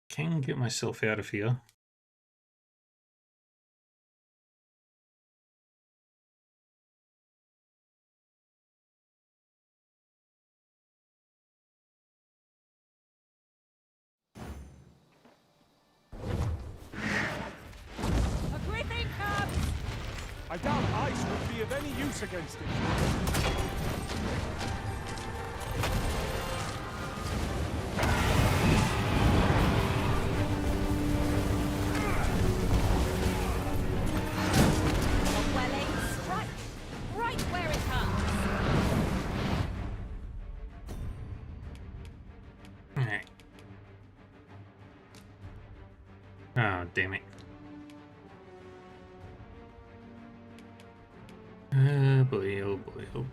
Can get myself out of here. A griffin comes! I doubt ice would be of any use against it. A well-aimed strike. Right where it hurts. Alright. Oh, damn it. Oh boy, oh boy, oh boy.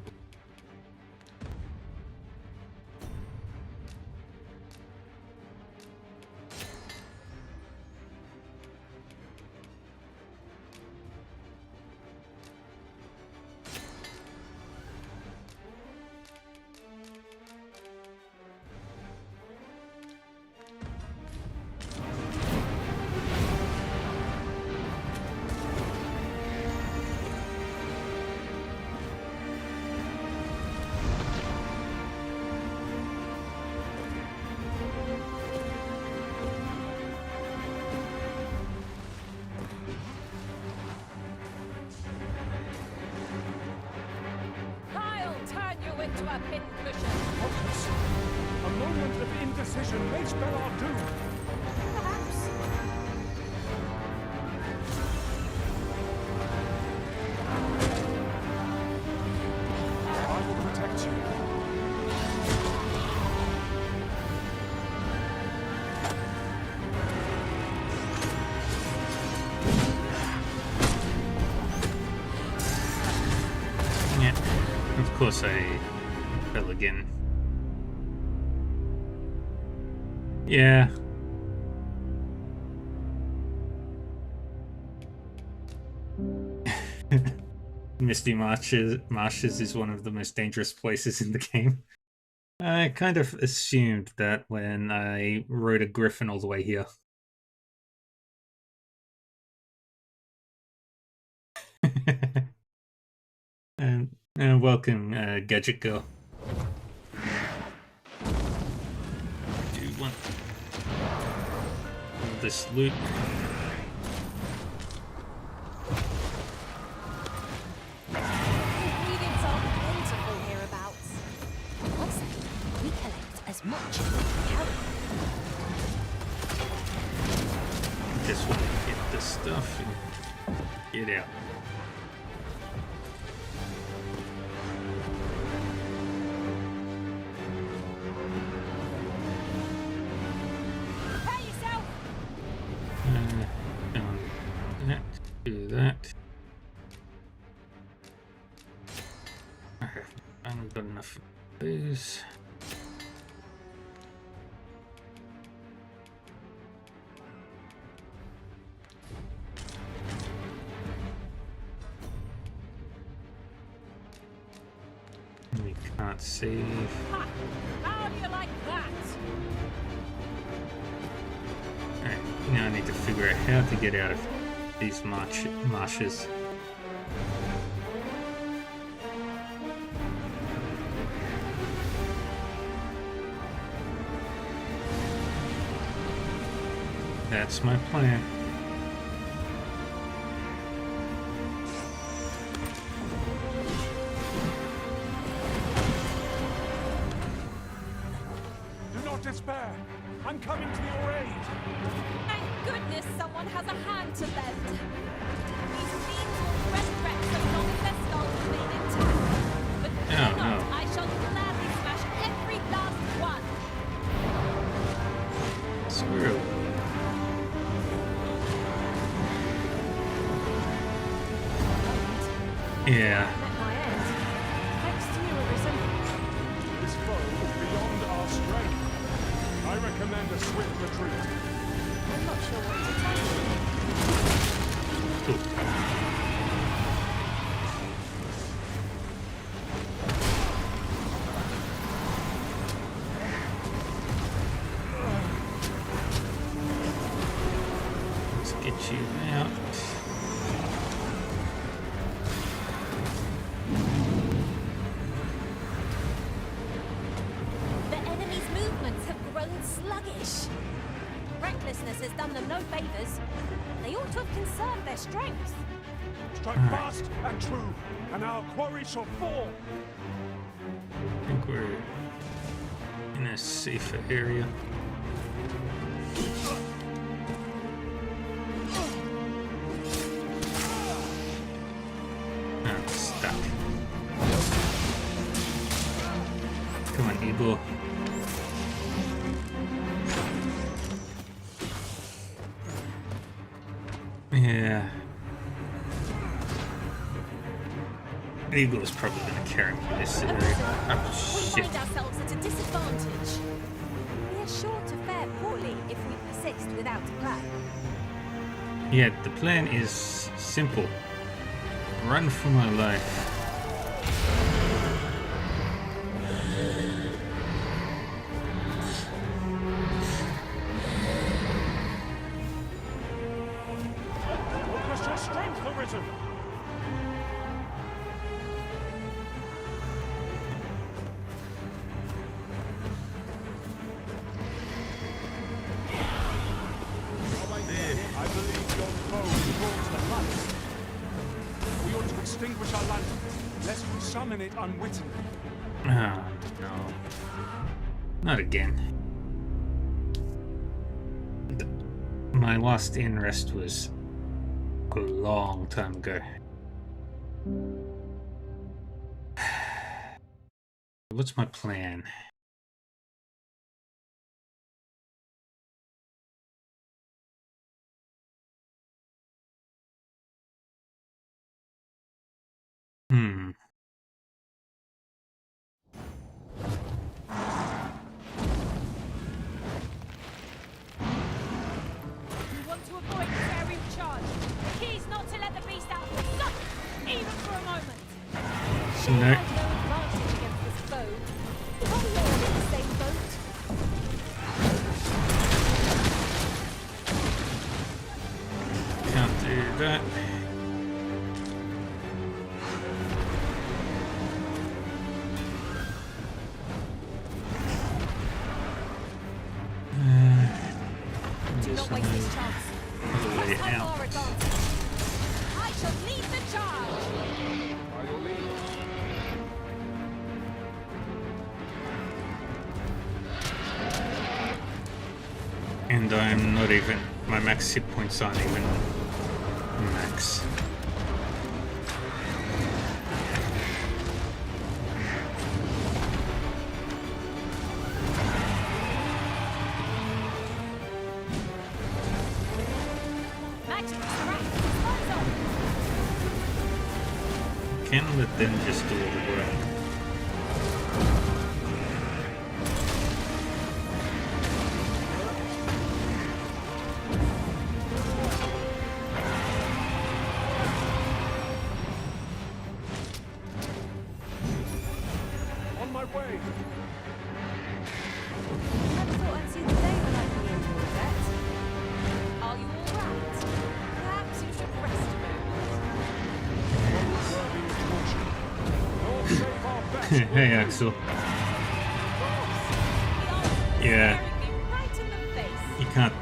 I'll turn you into a pincushion. Focus. A moment of indecision may spell our doom. Perhaps. I will protect you. Yeah, of course I fell again. Yeah. Misty Marshes is one of the most dangerous places in the game. I kind of assumed that when I rode a griffin all the way here. And welcome, Gadget Girl. Do this loot. Ingredients are plentiful hereabouts. I'd say we collect as much as we can carry. Just want to get this stuff and get out. Prepare yourself! Do that. I haven't got enough of these. We can't save. Ha! How do you like that? Alright, now I need to figure out how to get out of these marshes. That's my plan. Do not despair. I'm coming to your aid. Thank goodness someone has a hand to lend. These fiends will resurrect so long as their skulls remain intact. But fear not, I shall gladly smash every last one. Screw. Yeah. At my end. Thanks to you, Arisen. This foe is beyond our strength. I recommend a swift retreat. I'm not sure what to tell you. Let's get you out. The enemy's movements have grown sluggish. Recklessness has done them no favors. They ought to have conserved their strength. Strike fast and true, and our quarry shall fall. I think we're in a safer area. I'm stuck. Come on, Eagle. Yeah. Eagle is probably going to carry me this area. Oh, We shit. find ourselves at a disadvantage. We are sure to fare poorly if we persist without a plan. Yeah, the plan is simple. Run for my life. Focus your strength, Arisen. I believe your foe controls the lights. We ought to extinguish our lantern, lest we summon it unwittingly. Oh, no. Not again. My last in rest was a long time ago. What's my plan? We want to avoid this aerial charge. The key is not to let the beast out of sight, even for a moment. She No. has no advantage against this foe. Are we all in the same boat? Can't do that. Do not waste this way out. I shall lead the charge. By your leave. And I'm not even, my max hit points aren't even max. Can't let them just do all the work. On my way. Never thought I'd see the day when I'd be in your debt. Are you all right? Perhaps you should rest a moment. Hey Axel. Yeah. You can't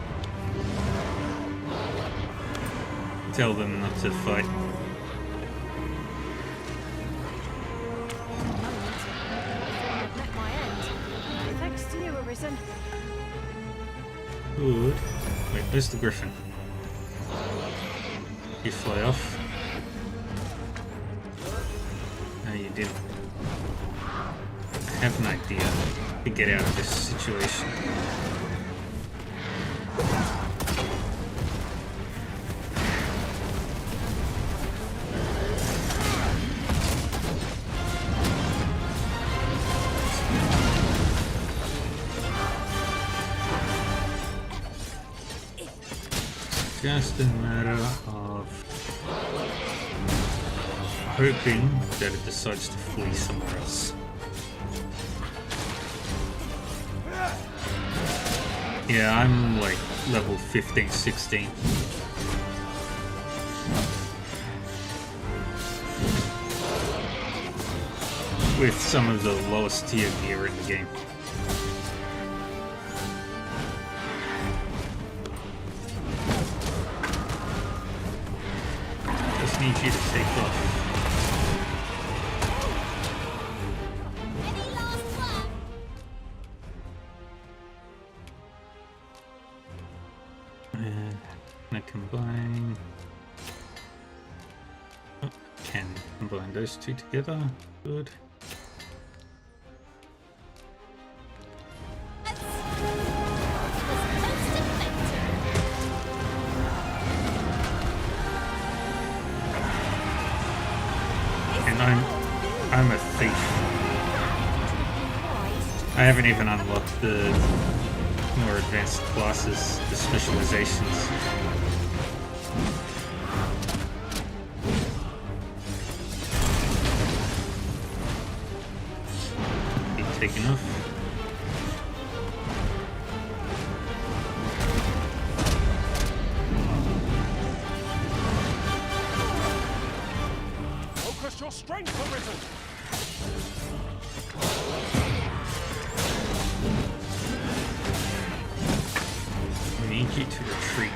tell them not to fight. Met my end. Thanks to you, Arisen. Good. Wait, where's the griffin? You fly off? No, you didn't. I have an idea to get out of this situation. Just a matter of hoping that it decides to flee somewhere else. Yeah, I'm like level 15, 16. With some of the lowest tier gear in the game. Just need you to take off. Gonna combine. Oh, can combine those two together. Good. And I'm a thief. I haven't even unlocked the more advanced classes, the specializations. Be taken off. Focus your strength, Arisen. I need you to retreat.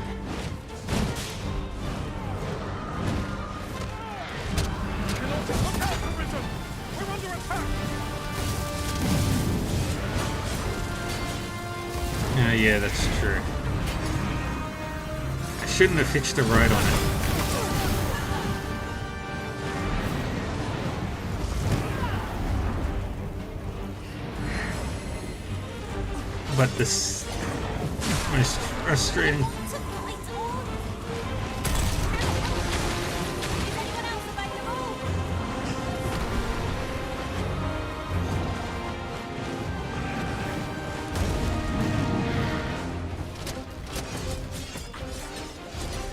Yeah, that's true. I shouldn't have hitched a ride on it. But this is frustrating.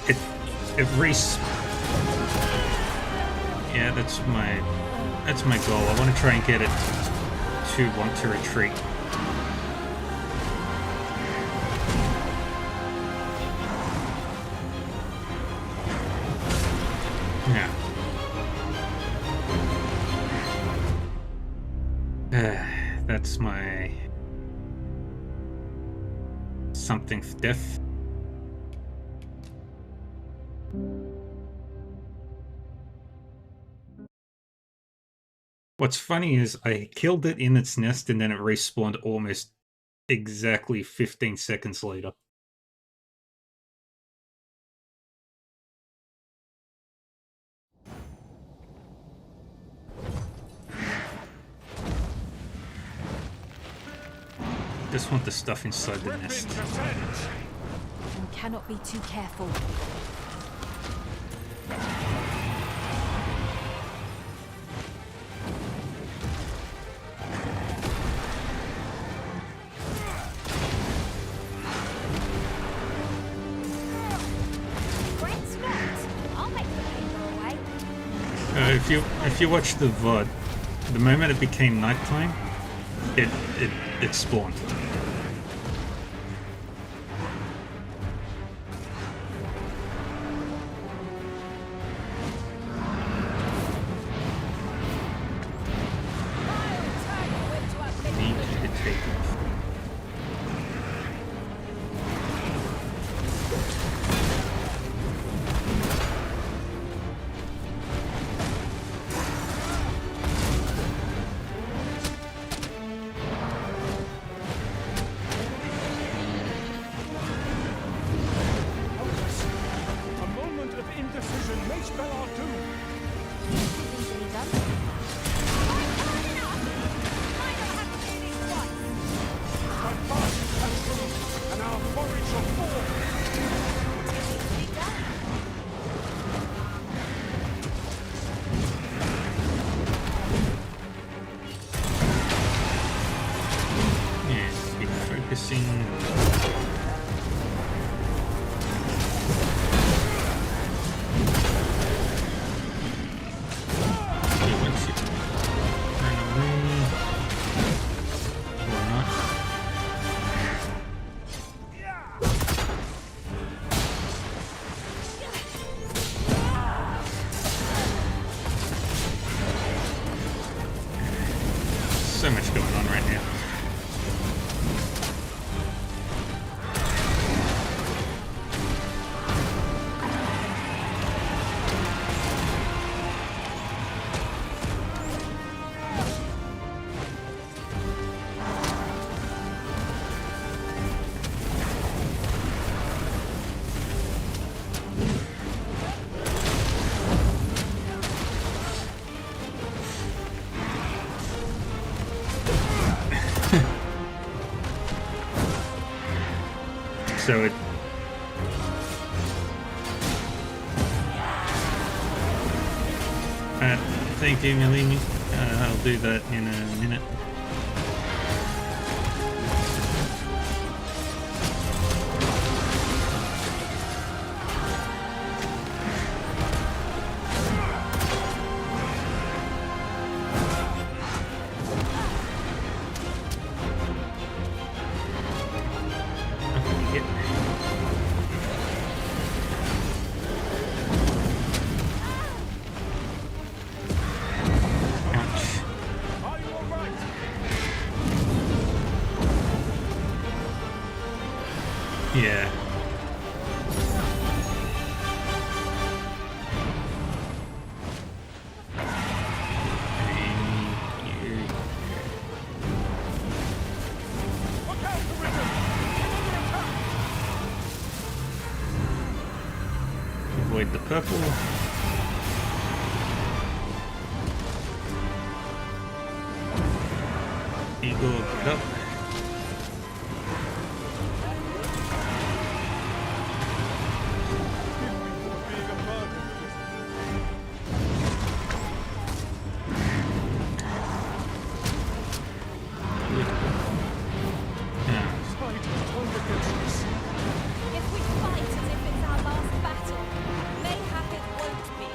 It yeah, that's my goal. I want to try and get it to want to retreat. Yeah. That's my something death. What's funny is I killed it in its nest and then it respawned almost exactly 15 seconds later. Just want the stuff inside the nest. One cannot be too careful. Fret's not. I'll make the pain go away. If you watch the VOD, the moment it became nighttime, it spawned. Need to take off. A moment of indecision may spell our doom. Easily done. My fast has come, and our quarry shall fall. Yes, keep focusing. So much going on right now. So it thank you, Millie. I'll do that in a minute. Yeah. Avoid the purple. Eagle, get up. If we fight as if it's our last battle, mayhap it won't be.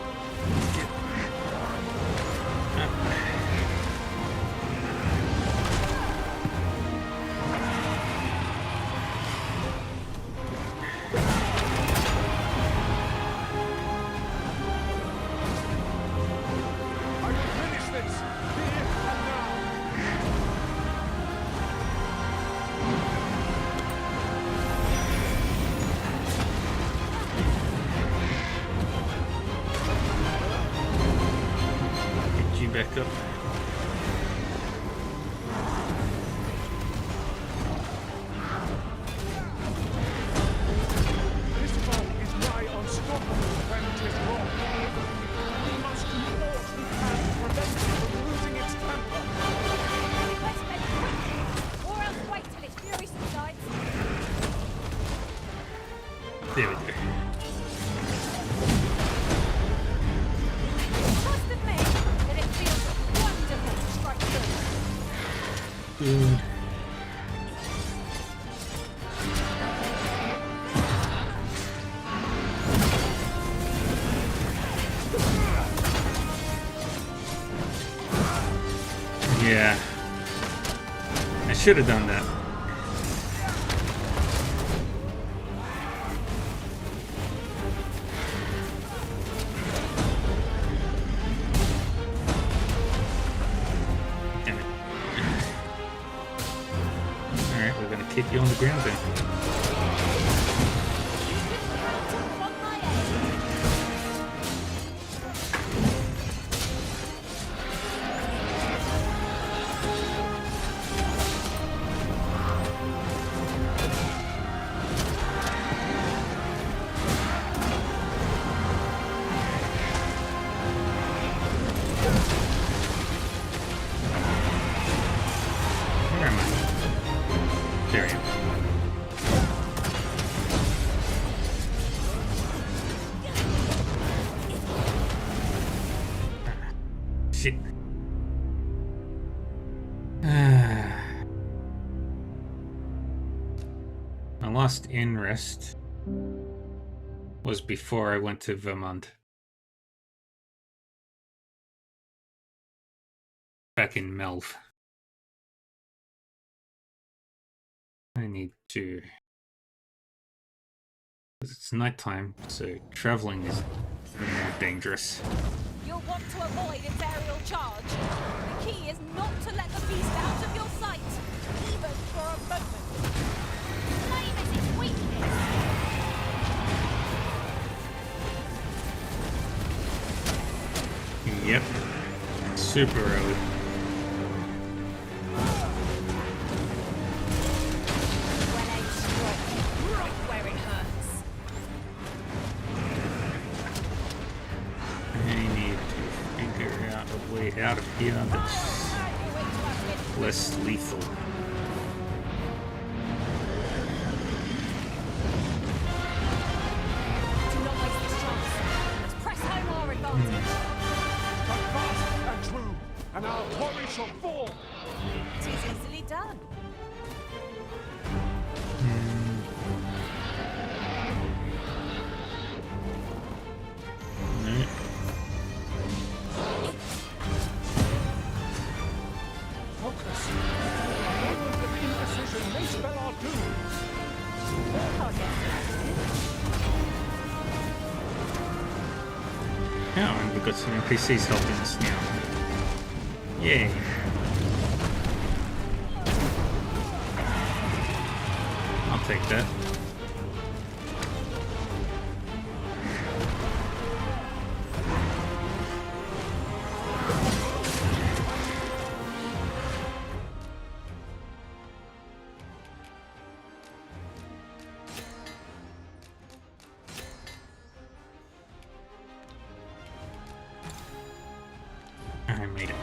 back up. This foe is nigh unstoppable when it is wrong. We must do all we can to prevent it from losing its temper. Let's make it quick, or else wait till its fury subsides. There we go. Must admit that it feels wonderful to strike through. Good. Yeah. I should have done that. Damn it. Alright, we're gonna keep you on the ground then. Where am I? There I am. Shit. My last inn rest was before I went to Vermont. Back in Melv. I need to... It's nighttime, so traveling is more dangerous. You'll want to avoid its aerial charge. The key is not to let the beast out of your sight, even for a moment. Flame is its weakness. Yep. Super early. Well-aimed strike, right where it hurts. I need to figure out a way out of here that's less lethal. Do not waste this chance. Let's press home our advantage. Stand fast and true, and our quarry shall fall. It is easily done. Alright. Focus. A moment of indecision may spell our doom. Oh, and we've got some NPCs helping us now. Yay. I'll take that. I made it.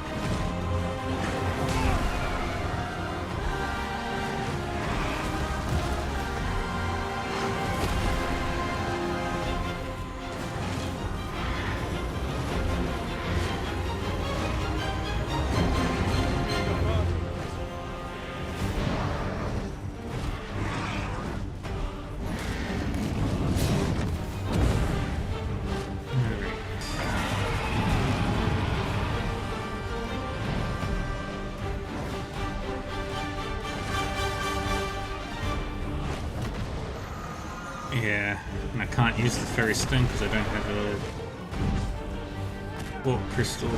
Yeah, and I can't use the fairy stone because I don't have a warp crystal.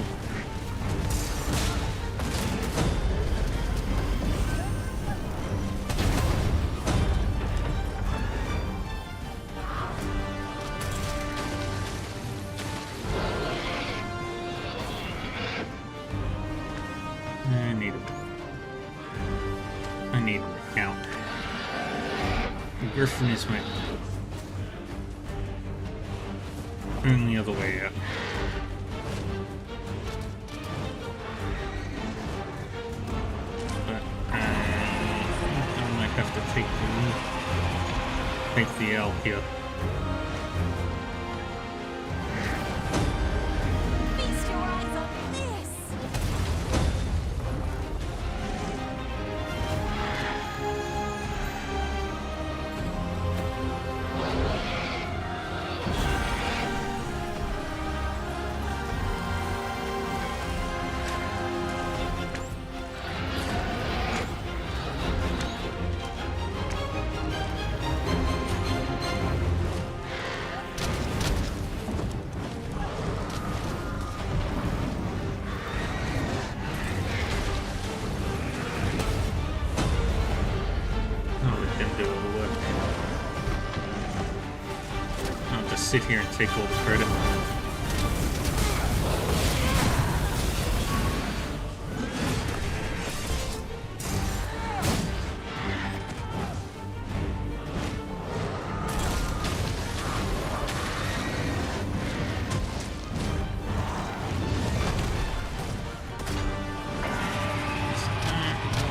Griffin is my only other way out. But I might have to take the L here. Feast your eyes on this! Sit here and take all the credit. I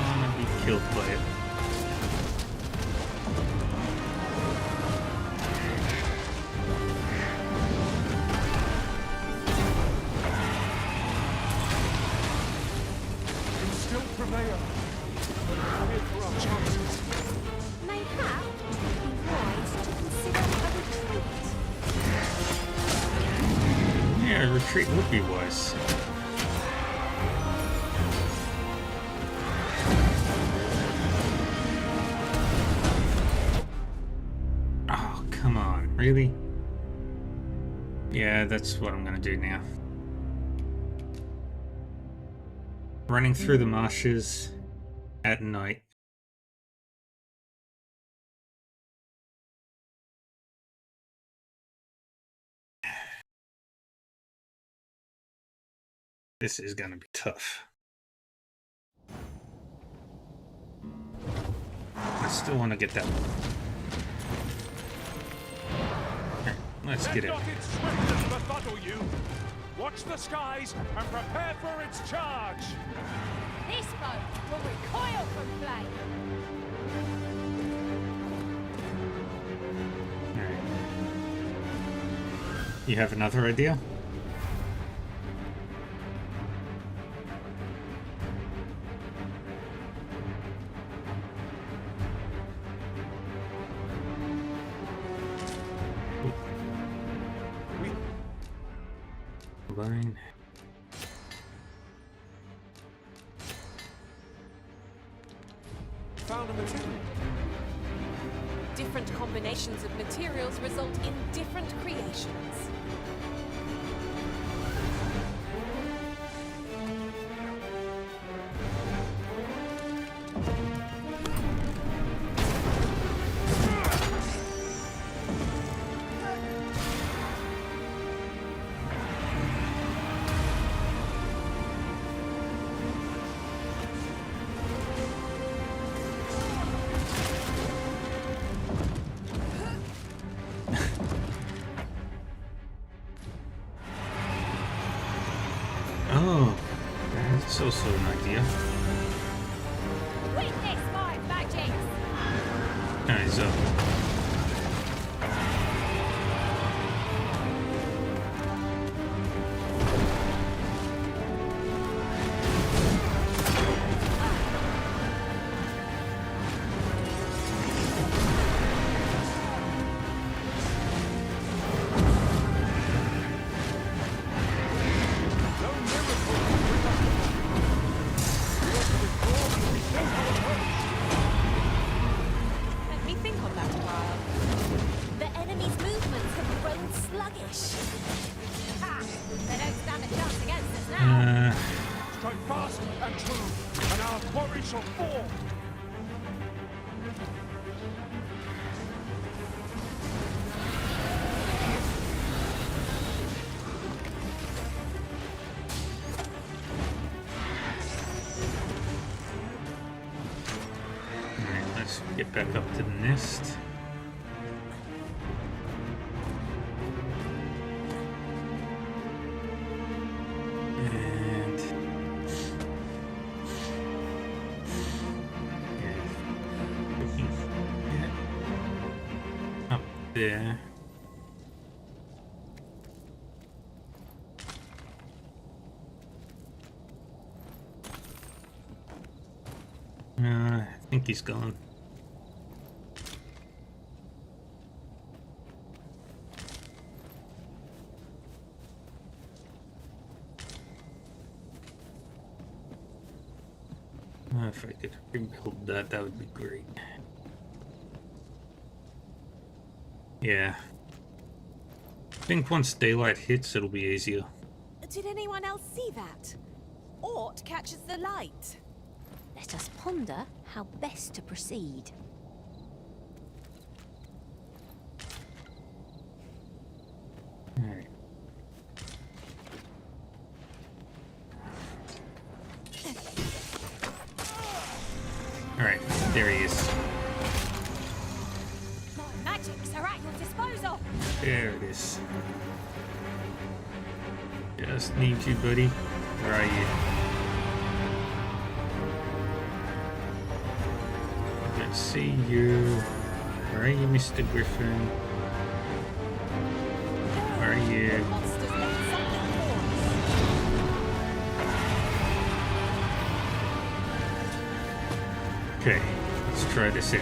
want to be killed by it. Retreat would be wise. Oh, come on. Really? Yeah, that's what I'm gonna do now. Running through the marshes at night. This is gonna be tough. I still want to get that one. Okay, let's get it. Let not its swiftness befuddle you. Watch the skies and prepare for its charge. This boat will recoil from flame. Alright. You have another idea? Combine. Found a material. Different combinations of materials result in different creations. Oh, that's also an idea. Witness my magic! Alright, so Let me think on that a while. The enemy's movements have grown sluggish. Ha! They don't stand a chance against us now. Strike fast and true, and our quarry shall fall. Alright, let's get back up to the nest. there. I think he's gone. If I could rebuild that, that would be great. Yeah. I think once daylight hits, it'll be easier. Did anyone else see that? Ort catches the light. Let us ponder how best to proceed. Alright. Alright, there he is. My magics are at your disposal. There it is. Just need you, buddy. Where are you? Let's see you. Where are you, Mr. Griffin? Where are you? Okay, let's try this out.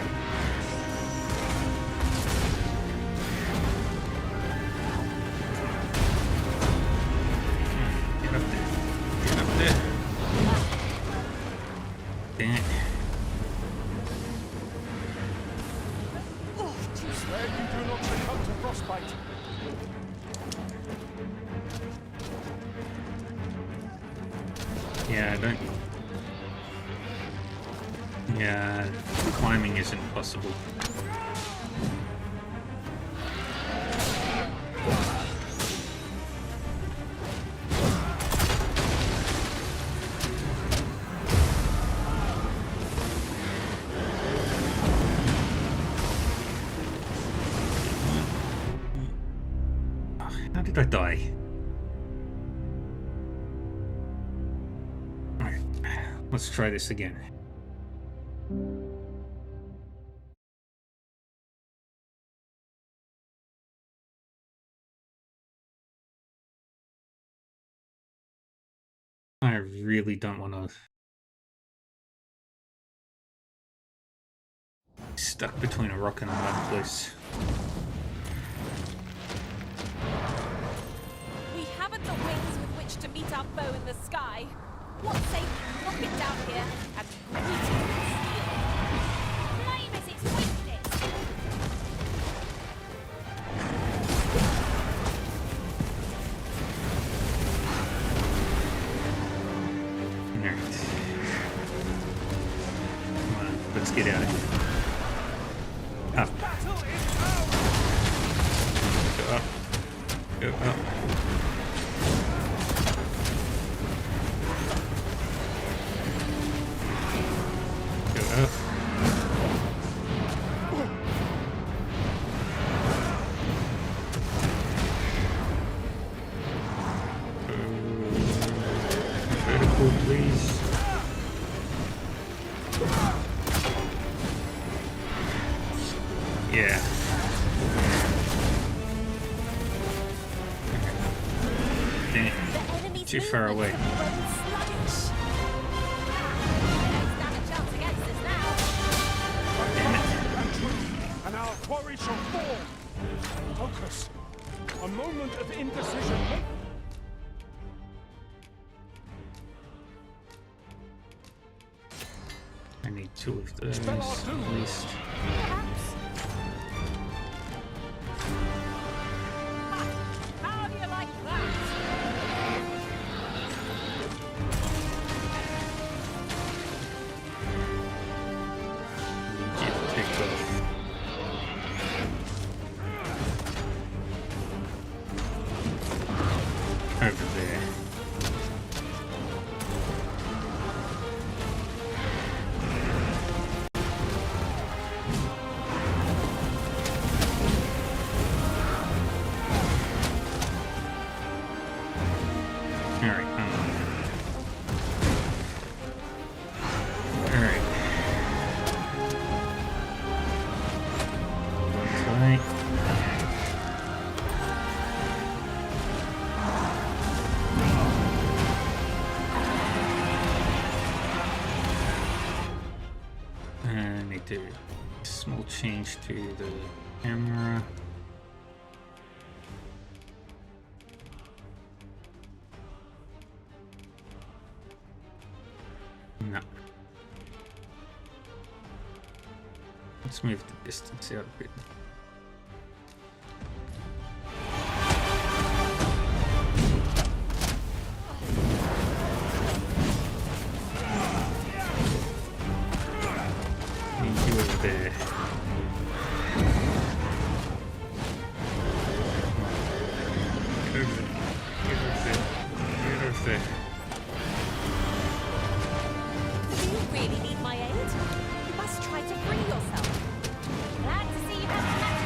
Get up there. Get up there. Dang it. Swear you do not succumb to frostbite. Yeah, I don't... Yeah, climbing isn't possible. How did I die? Alright, let's try this again. I really don't want to... Stuck between a rock and a hard place. We haven't the wings with which to meet our foe in the sky. What say we knock it down here and greet it with steel? Flame is its weakness. Alright. Come on, let's get out of here. Up. Go up. Go up. Go up. Vertical, please. Yeah. Dang it. Too far away. And our quarry shall fall. Focus. A moment of indecision. I need two of those at least. How do you like that? Need you to take off. Over there. do a small change to the camera. No. Let's move the distance out a bit. There. Do you really need my aid? You must try to free yourself. Glad to see you have a match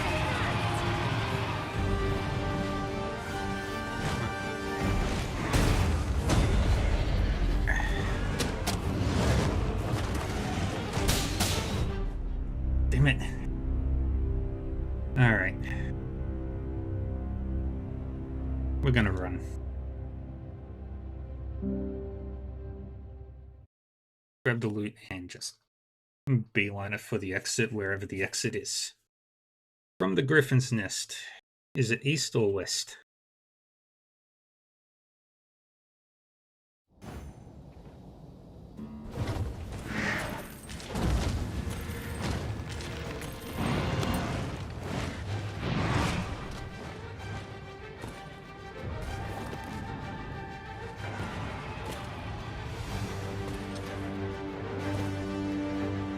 Damn it. Alright. We're gonna run. Grab the loot and just beeline it for the exit, wherever the exit is. From the Griffin's Nest, is it east or west?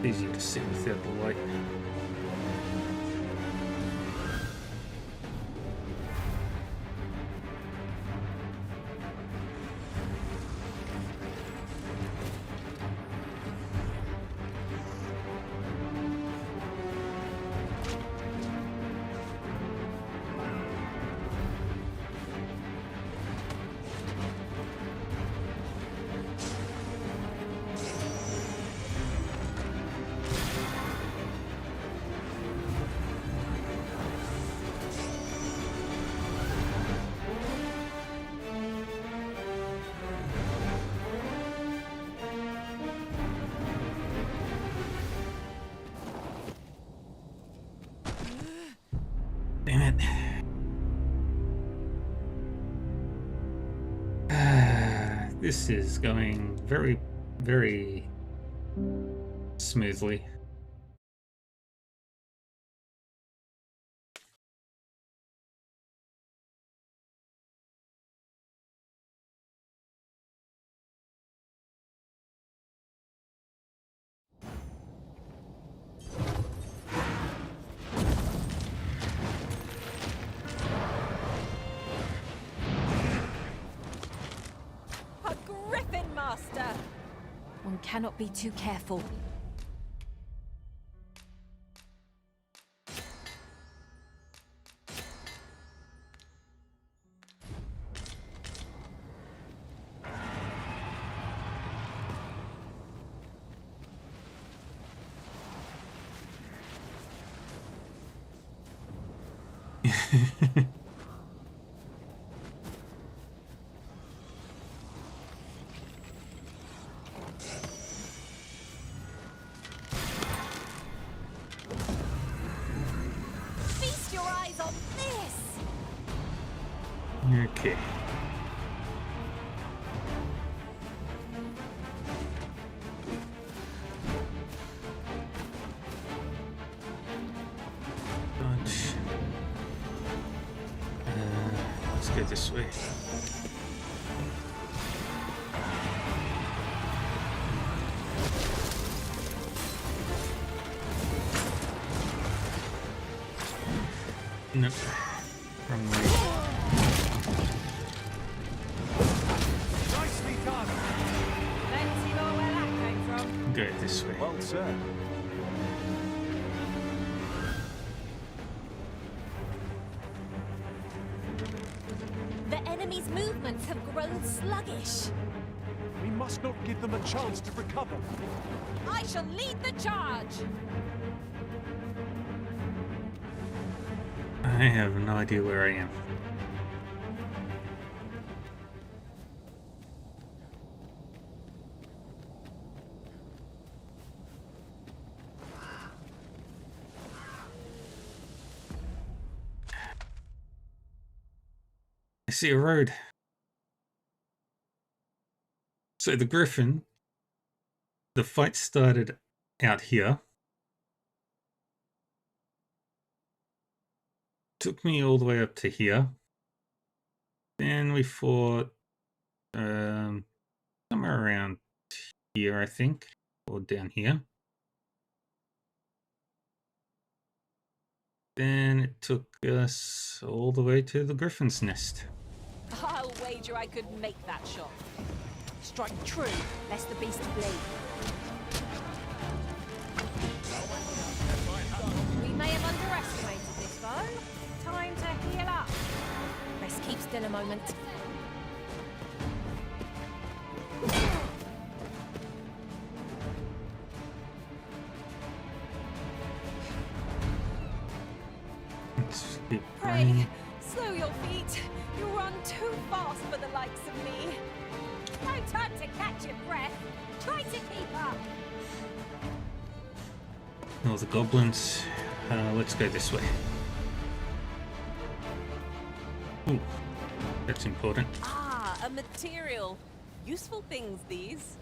Easy to see without the light. Damn it. This is going very, very smoothly. A Griffin Master! One cannot be too careful. Feast your eyes on this! Okay. Dodge. Let's go this way. Nope. Wrong way. Nicely done. Let's see where that came from. Go this way. Well said. The enemy's movements have grown sluggish. We must not give them a chance to recover. I shall lead the charge! I have no idea where I am. I see a road. So the Griffin, the fight started out here. Took me all the way up to here. Then we fought somewhere around here, I think, or down here. Then it took us all the way to the Griffin's nest. I'll wager I could make that shot. Strike true, lest the beast bleed. We may have underestimated this foe. Time to heal up. Let's keep still a moment. Let's keep Pray, running. slow your feet. You run too fast for the likes of me. No time to catch your breath. Try to keep up. Oh, the goblins. Let's go this way. Ooh, that's important. Ah, a material. Useful things, these.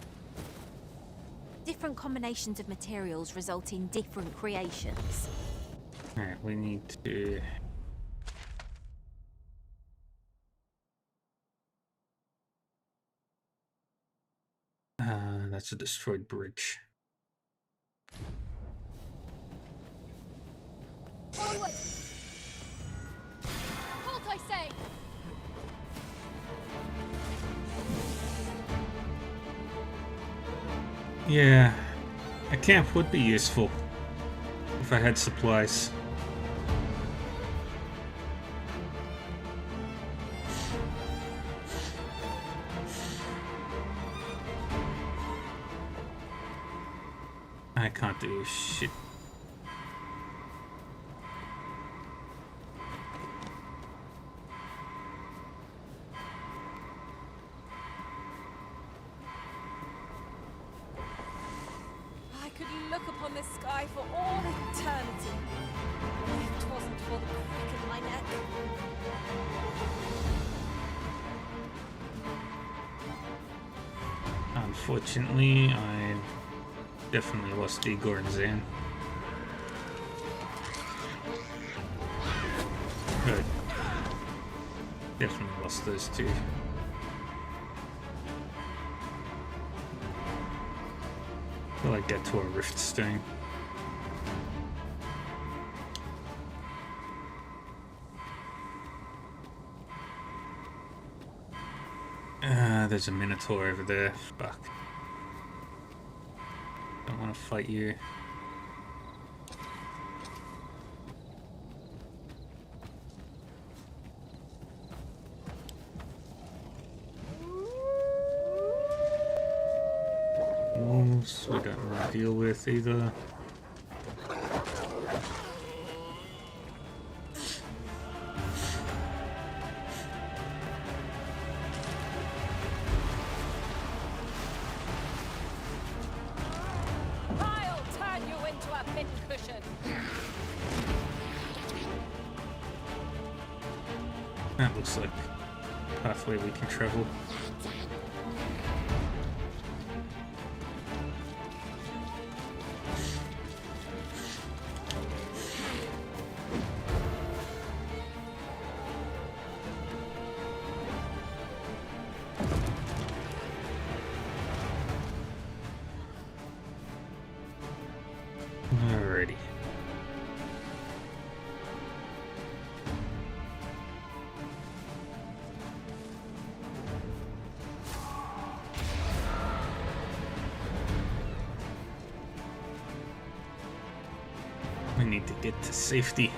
Different combinations of materials result in different creations. Alright, we need to... that's a destroyed bridge. Onward! Halt, I say! Yeah, a camp would be useful if I had supplies. I can't do shit. I could look upon this sky for all eternity. If 'twasn't for the crick in my neck. Unfortunately, I definitely lost Igor and Zan. Good. Definitely lost those two. Till I get to a rift stone. There's a Minotaur over there. Fuck. Don't want to fight you. Wolves we don't want to deal with either. I'll turn you into a pincushion. That looks like a pathway we can travel. Alrighty. We need to get to safety.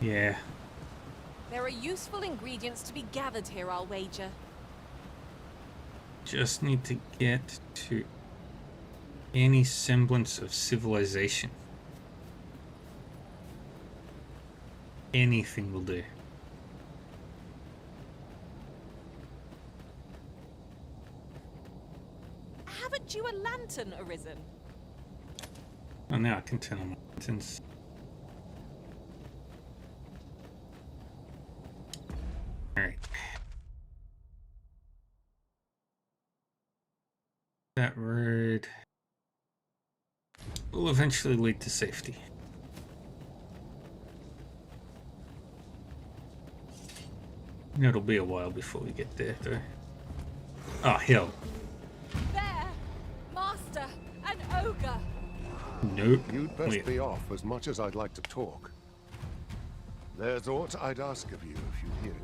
Yeah. There are useful ingredients to be gathered here, I'll wager. Just need to get to any semblance of civilization. Anything will do. haven't you a lantern arisen? Oh, now I can turn on my lanterns. Alright. That road will eventually lead to safety. It'll be a while before we get there, though. Oh, hell. There! Master! An ogre! Nope. You'd best be off, as much as I'd like to talk. There's aught I'd ask of you if you hear it.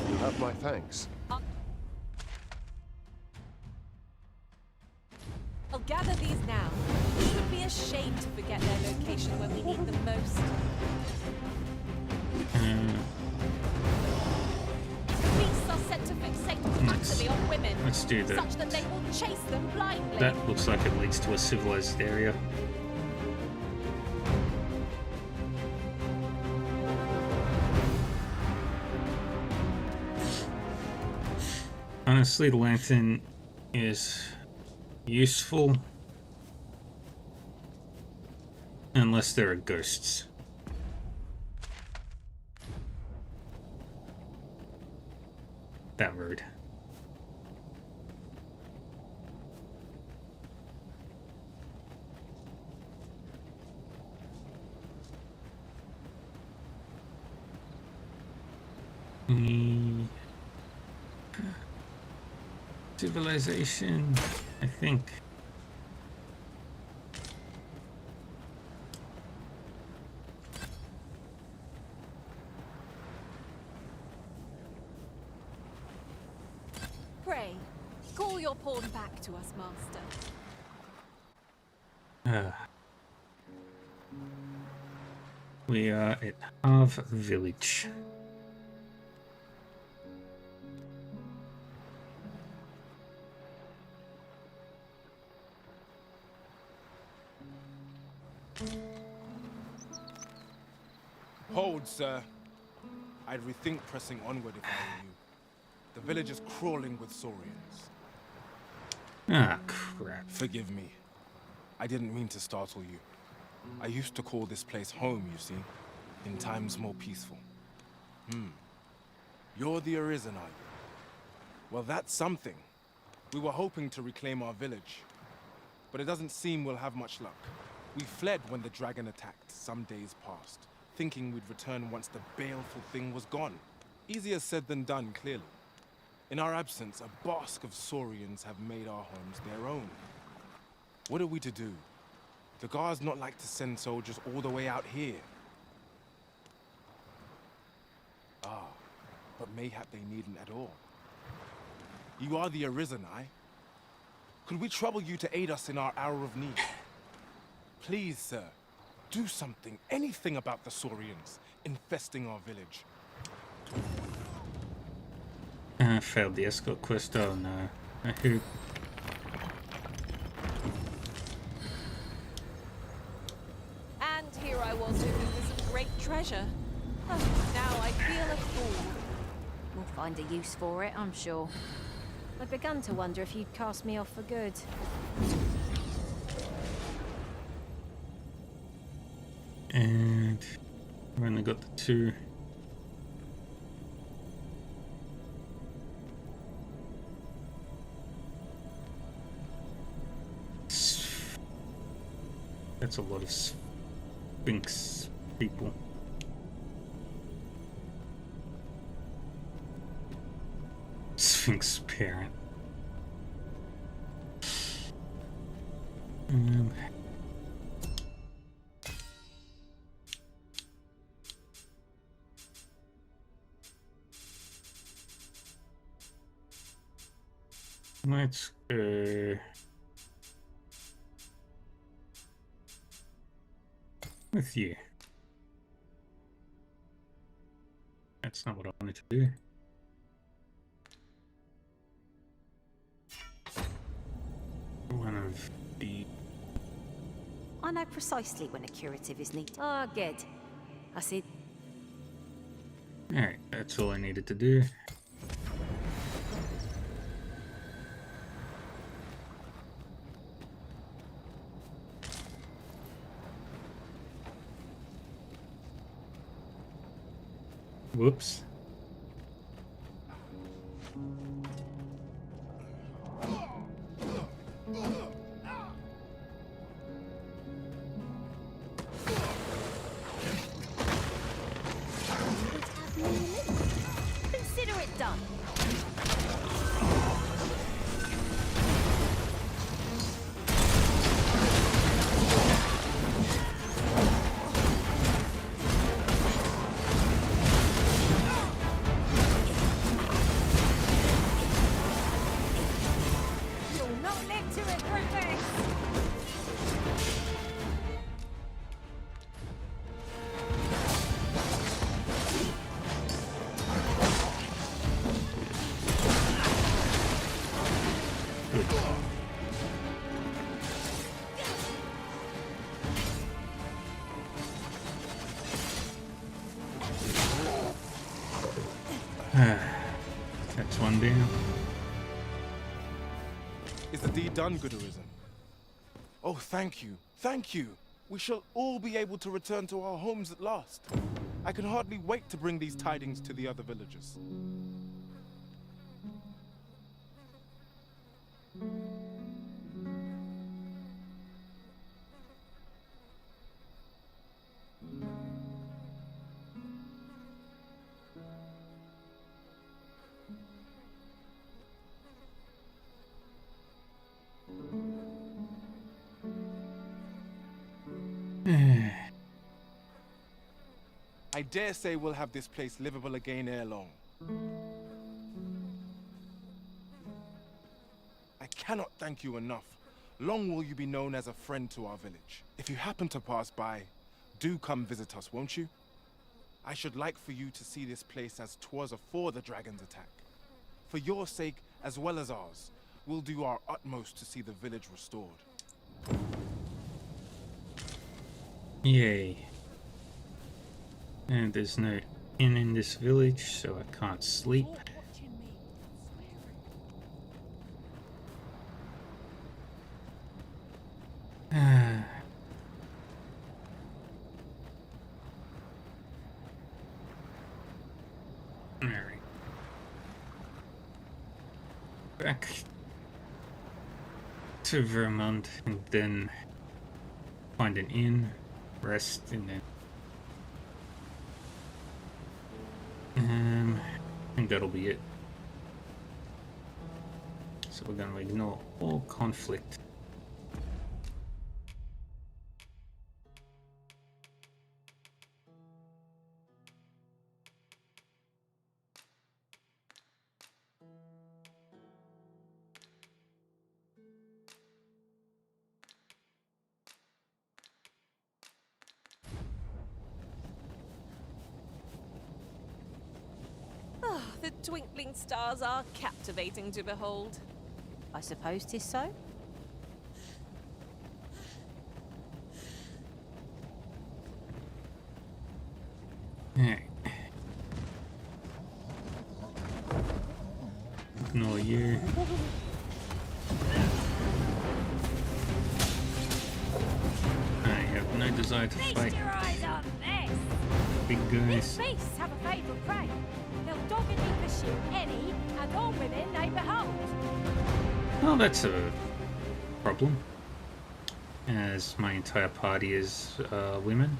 You have my thanks. I'll gather these now. We would be ashamed to forget their location when we need them most. Beasts are said to fixate utterly on women, let's do that. such that they will chase them blindly. That looks like it leads to a civilized area. Honestly, the lantern is useful unless there are ghosts. That road. Civilization, I think. Pray, call your pawn back to us, Master. We are at Harv Village. Hold, sir. I'd rethink pressing onward if I were you. The village is crawling with saurians. Ah, crap. Forgive me. I didn't mean to startle you. I used to call this place home, you see, in times more peaceful. You're the Arisen, are you? Well, that's something. We were hoping to reclaim our village, but it doesn't seem we'll have much luck. We fled when the dragon attacked some days past, thinking we'd return once the baleful thing was gone. Easier said than done, clearly. In our absence, a bask of saurians have made our homes their own. What are we to do? The guards not like to send soldiers all the way out here. Ah, but mayhap they needn't at all. You are the Arisen, could we trouble you to aid us in our hour of need? Please, sir, do something, anything about the saurians infesting our village. I failed the escort quest. Oh no. Who? And here I was hoping for some great treasure. Oh, now I feel a fool. We'll find a use for it, I'm sure. I've begun to wonder if you'd cast me off for good. And I've only got the two. That's a lot of Sphinx people. Sphinx parent. Let's go with you. That's not what I wanted to do. One of the... I know precisely when a curative is needed. Ah, good. I see. Alright, that's all I needed to do. Whoops. Consider it done. You'll not live to regret this. That's one down. Is the deed done, good Arisen? Oh, thank you. Thank you. We shall all be able to return to our homes at last. I can hardly wait to bring these tidings to the other villagers. I dare say we'll have this place livable again ere long. I cannot thank you enough. Long will you be known as a friend to our village. If you happen to pass by, do come visit us, won't you? I should like for you to see this place as 'twas afore the dragon's attack. For your sake, as well as ours, we'll do our utmost to see the village restored. Yay. And there's no inn in this village, so I can't sleep. Alright. Back to Vermont and then find an inn, rest, and then I think that'll be it. So we're going to ignore all conflict. The twinkling stars are captivating to behold. I suppose 'tis so. Alright. Ignore you. I have no desire to fight Feast your eyes on this. big These guys. beasts have a favourite prey. They'll doggedly pursue any and all women they behold. Well, that's a problem, as my entire party is women.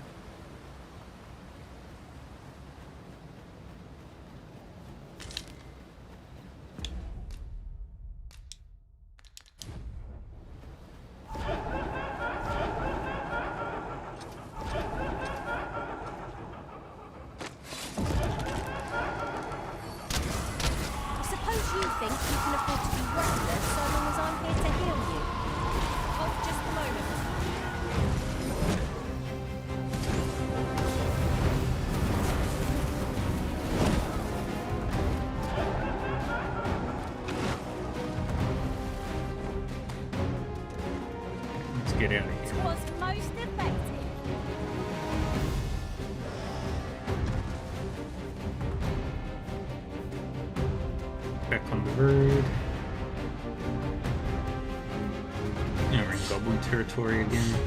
Think you can afford to be restless so long as I'm here to heal you? Oh, just a moment. get out of It here. was most effective. Back on the road. Yeah, we're in goblin territory again.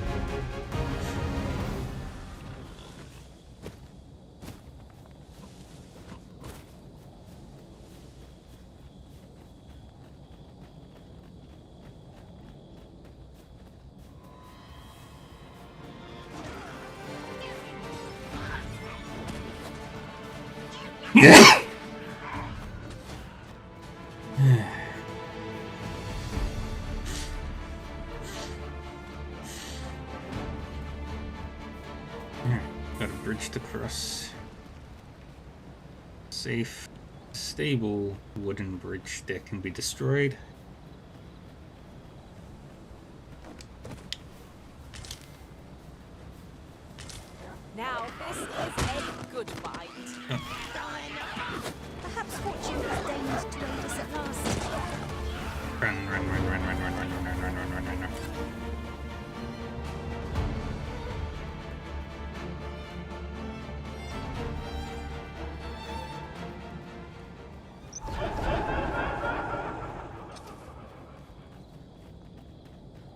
Got a bridge to cross. Safe, stable wooden bridge that can be destroyed. Now, this is a good find. Perhaps fortune has deigned to aid us at last. Run, run, run, run, run, run, run, run, run, run, run, run, run.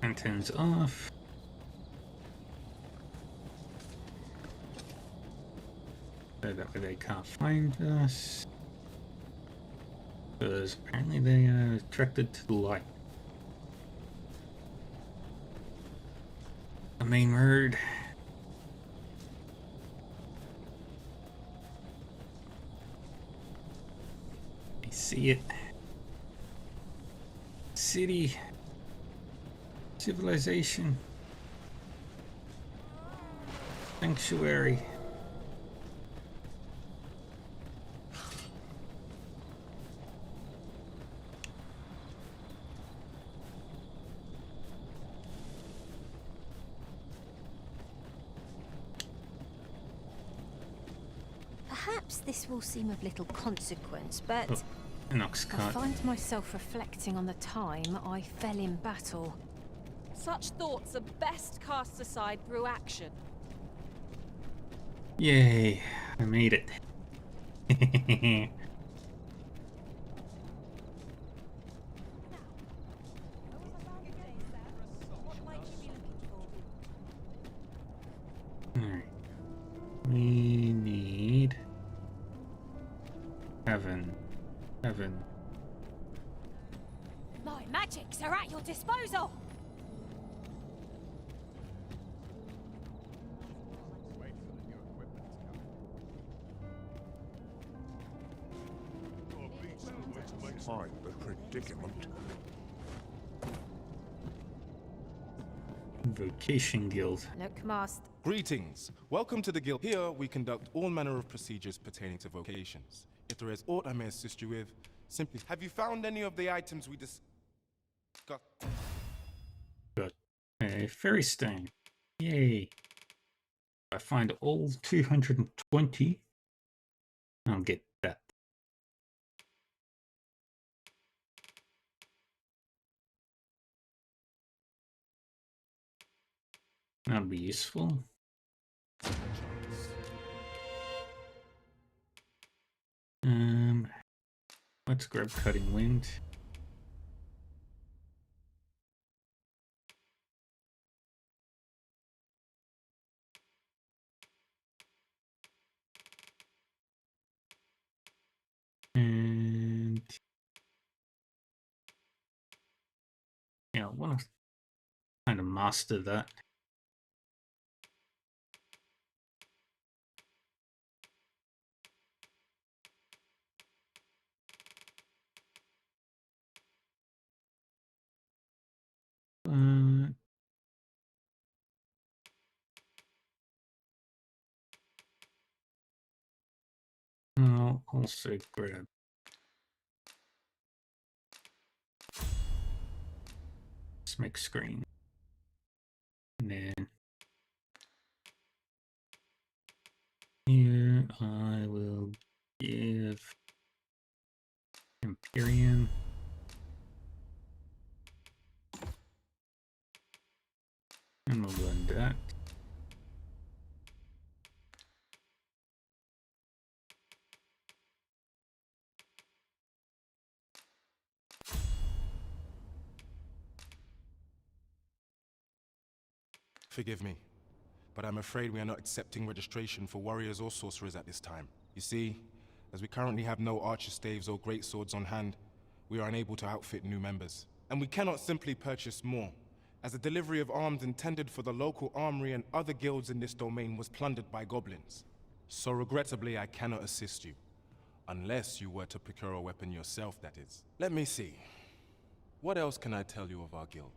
Antennas off. So that way they can't find us. Because apparently they are attracted to the light. The main road. I see it. City. Civilization. Sanctuary. Perhaps this will seem of little consequence, but An ox I cart. find myself reflecting on the time I fell in battle. Such thoughts are best cast aside through action. Yay, I made it. Alright. We need heaven. Heaven. My magics are at your disposal. Quite the predicament. Vocation Guild. Look, Master. Greetings. Welcome to the guild. Here we conduct all manner of procedures pertaining to vocations. If there is aught I may assist you with, simply have you found any of the items we discussed? Good. A fairy stone. Yay. If I find all 220, I'll get that. That'll be useful. Let's grab Cutting Wind. And yeah, I want to kind of master that. I'll also grab make screen, and then here I will give Empyrean. And we'll learn that. Forgive me, but I'm afraid we are not accepting registration for warriors or sorcerers at this time. You see, as we currently have no archer staves or greatswords on hand, we are unable to outfit new members. And we cannot simply purchase more, as the delivery of arms intended for the local armory and other guilds in this domain was plundered by goblins. So regrettably, I cannot assist you. Unless you were to procure a weapon yourself, that is. Let me see. What else can I tell you of our guild?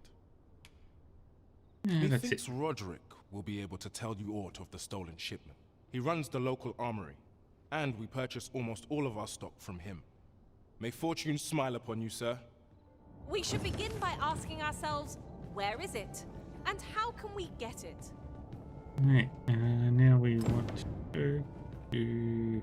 Methinks Roderick will be able to tell you aught of the stolen shipment. He runs the local armory, and we purchase almost all of our stock from him. May fortune smile upon you, sir. We should begin by asking ourselves, where is it? And how can we get it? Right, now we want to do...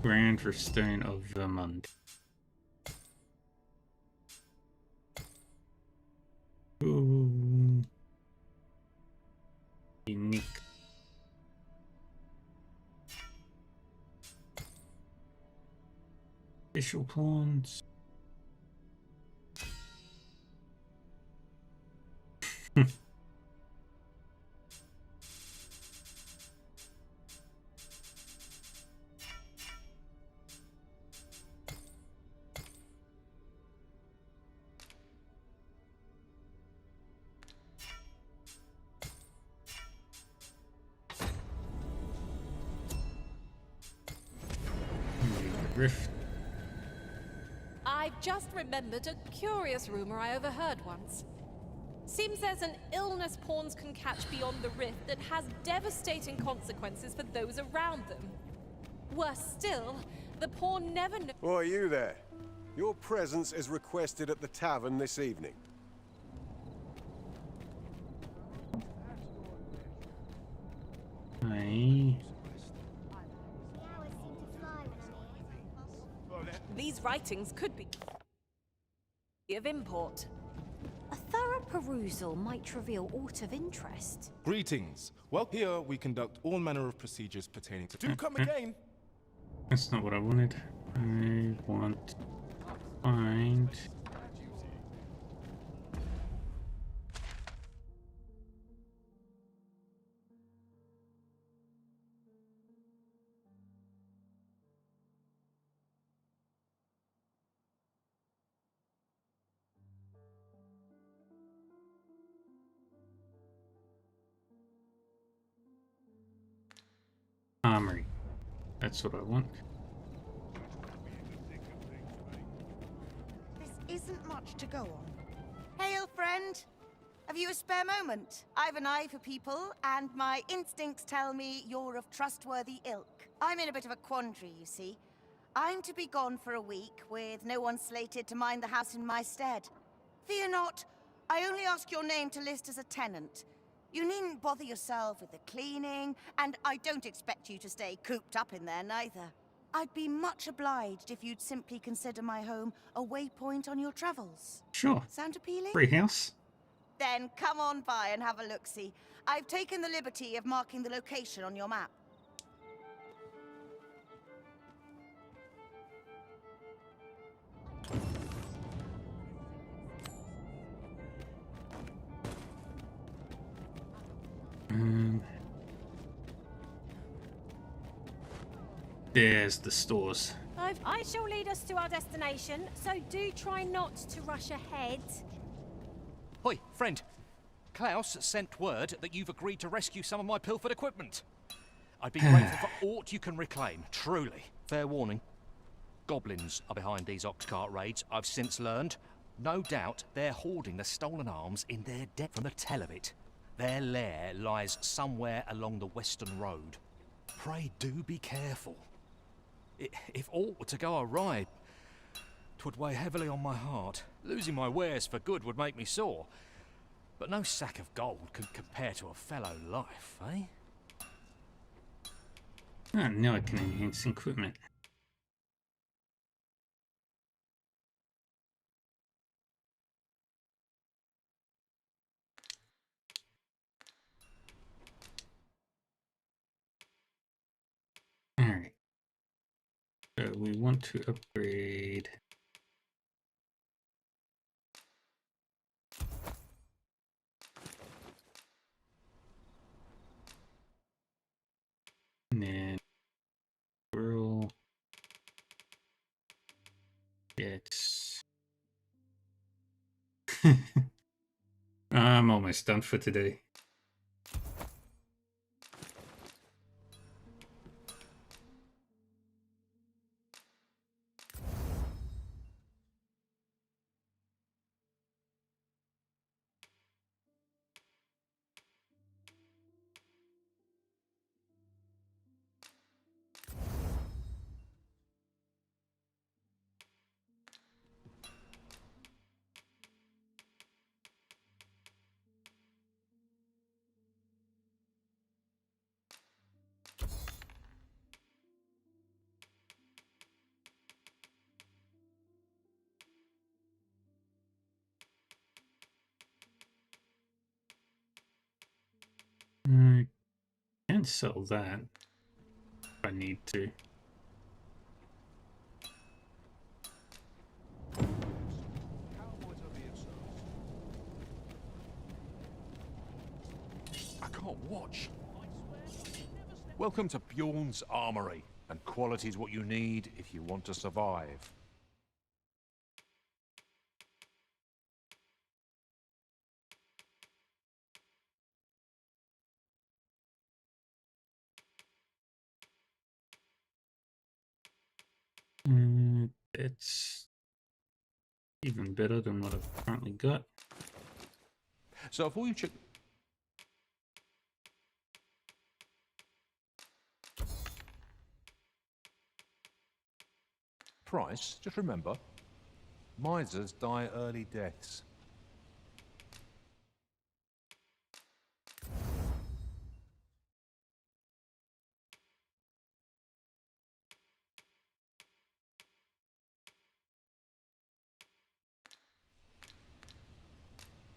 Grand for Stone of Vermont. Ooh. Unique. Official pawns. Rift. I've just remembered a curious rumor I overheard once. Seems there's an illness pawns can catch beyond the rift that has devastating consequences for those around them. Worse still, the pawn never knew. Oh, are you there? Your presence is requested at the tavern this evening. Aye. These writings could be of import. A thorough perusal might reveal aught of interest. Greetings. Well, here we conduct all manner of procedures pertaining to... Do come again! That's not what I wanted. I want to find... Armory. That's what I want. This isn't much to go on. Hail, friend! Have you a spare moment? I've an eye for people, and my instincts tell me you're of trustworthy ilk. I'm in a bit of a quandary, you see. I'm to be gone for a week, with no one slated to mind the house in my stead. Fear not, I only ask your name to list as a tenant. You needn't bother yourself with the cleaning, and I don't expect you to stay cooped up in there neither. I'd be much obliged if you'd simply consider my home a waypoint on your travels. Sure. Sound appealing? Free house. Then come on by and have a look-see. I've taken the liberty of marking the location on your map. There's the stores. I shall lead us to our destination, so do try not to rush ahead. Hoi, friend. Klaus sent word that you've agreed to rescue some of my pilfered equipment. I'd be grateful for aught you can reclaim, truly. Fair warning. Goblins are behind these ox cart raids, I've since learned. No doubt they're hoarding the stolen arms in their debt from the tell of it. Their lair lies somewhere along the western road. pray do be careful. If aught were to go awry, 'twould weigh heavily on my heart. Losing my wares for good would make me sore. But no sack of gold can compare to a fellow life, eh? Ah, now I can enhance equipment. Alright. So we want to upgrade. And then we'll get. I'm almost done for today. I can sell that if I need to. I can't watch. Welcome to Bjorn's Armory, and quality's what you need if you want to survive. It's even better than what I've currently got. So before you check... price, just remember, misers die early deaths.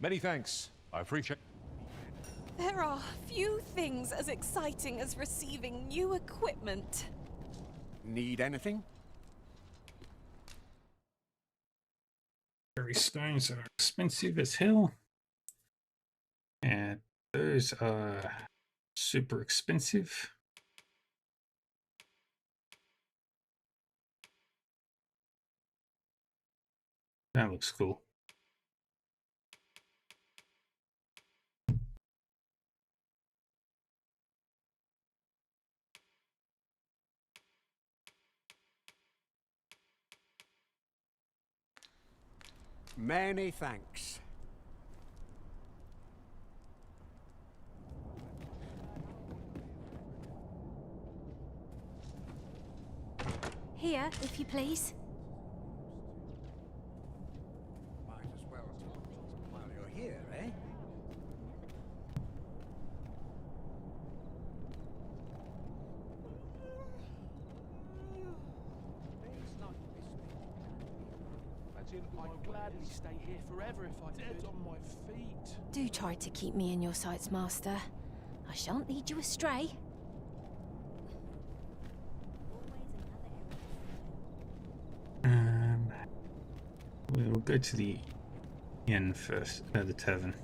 Many thanks. I appreciate... There are few things as exciting as receiving new equipment. Need anything? Fairy stones are expensive as hell. And those are super expensive. That looks cool. Many thanks. Here, if you please. Might as well talk while you're here, eh? I'd gladly stay here forever if I could. On my feet. Do try to keep me in your sights, Master. I shan't lead you astray. We'll go to the inn first, the tavern.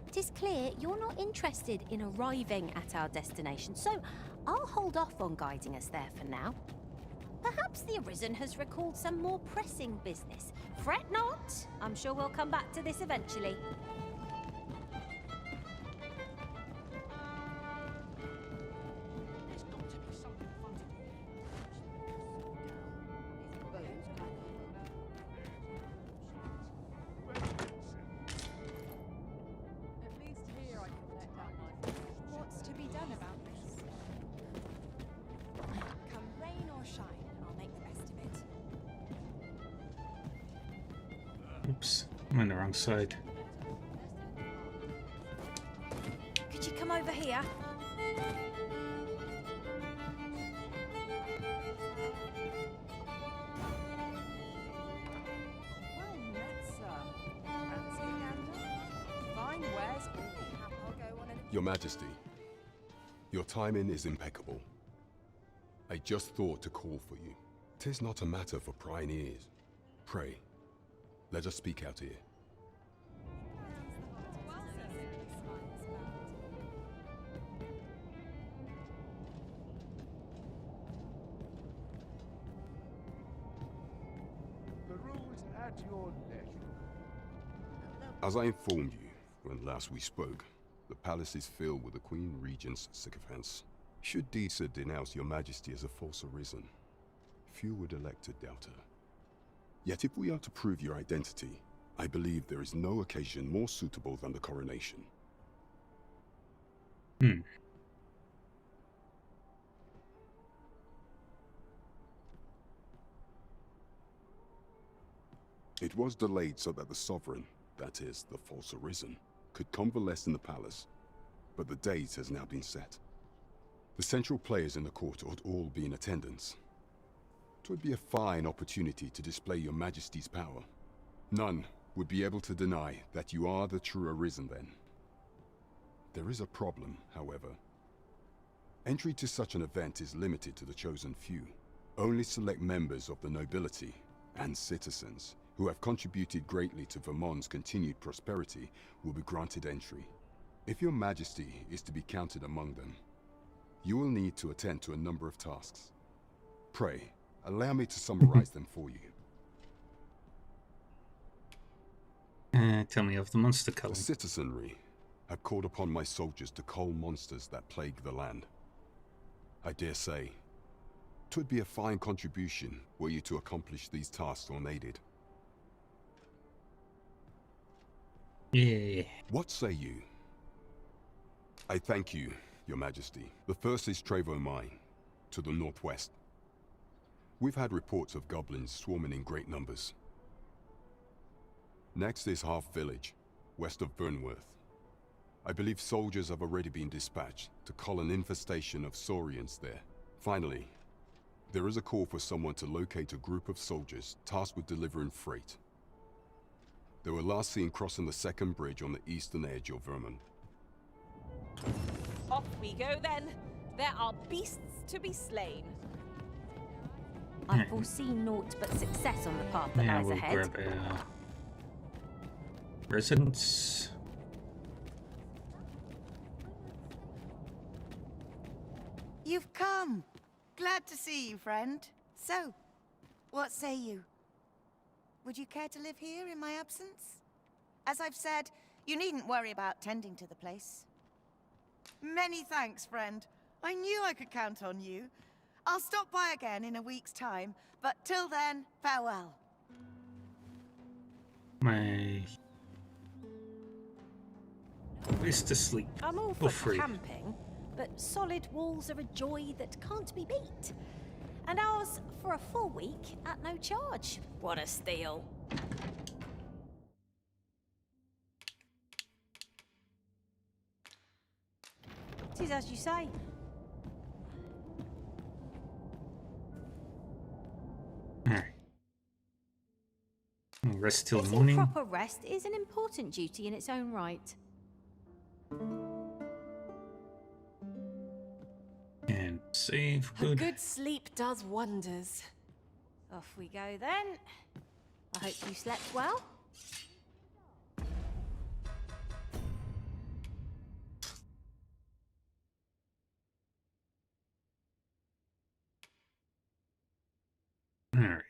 It is clear you're not interested in arriving at our destination, so I'll hold off on guiding us there for now. Perhaps the Arisen has recalled some more pressing business. Fret not. I'm sure we'll come back to this eventually. Oops, I'm on the wrong side. Could you come over here? Well met, sir. Fancy a gander? Fine wares. I'll go on an... Your Majesty, your timing is impeccable. I just thought to call for you. 'Tis not a matter for prying ears. Pray, let us speak out here. The rules at your leisure. As I informed you when last we spoke, the palace is filled with the Queen Regent's sycophants. Should Disa denounce your Majesty as a false arisen, few would elect to doubt her. Yet if we are to prove your identity, I believe there is no occasion more suitable than the coronation. It was delayed so that the sovereign, that is, the false arisen, could convalesce in the palace, but the date has now been set. The central players in the court ought all be in attendance. It would be a fine opportunity to display your Majesty's power. None would be able to deny that you are the true arisen then. There is a problem, however. Entry to such an event is limited to the chosen few. Only select members of the nobility and citizens who have contributed greatly to Vermont's continued prosperity will be granted entry. If your Majesty is to be counted among them, you will need to attend to a number of tasks. Pray, allow me to summarize them for you. Tell me of the monster culling. The citizenry have called upon my soldiers to cull monsters that plague the land. I dare say, 'twould be a fine contribution were you to accomplish these tasks unaided. Yeah. What say you? I thank you, your Majesty. The first is Trevo Mine, to the northwest. We've had reports of goblins swarming in great numbers. Next is Half Village, west of Burnworth. I believe soldiers have already been dispatched to cull an infestation of saurians there. Finally, there is a call for someone to locate a group of soldiers tasked with delivering freight. They were last seen crossing the second bridge on the eastern edge of Vermont. Off we go then. There are beasts to be slain. I foresee naught but success on the path that Now lies we'll ahead. grab our residence. You've come. Glad to see you, friend. So, what say you? Would you care to live here in my absence? As I've said, you needn't worry about tending to the place. Many thanks, friend. I knew I could count on you. I'll stop by again in a week's time, but till then, farewell. My place to sleep. I'm all For for free. camping, but solid walls are a joy that can't be beat. And ours for a full week at no charge. What a steal. Tis as you say. Rest till Getting morning. proper rest is an important duty in its own right. And save. A Good. good sleep does wonders. Off we go then. I hope you slept well. Alright.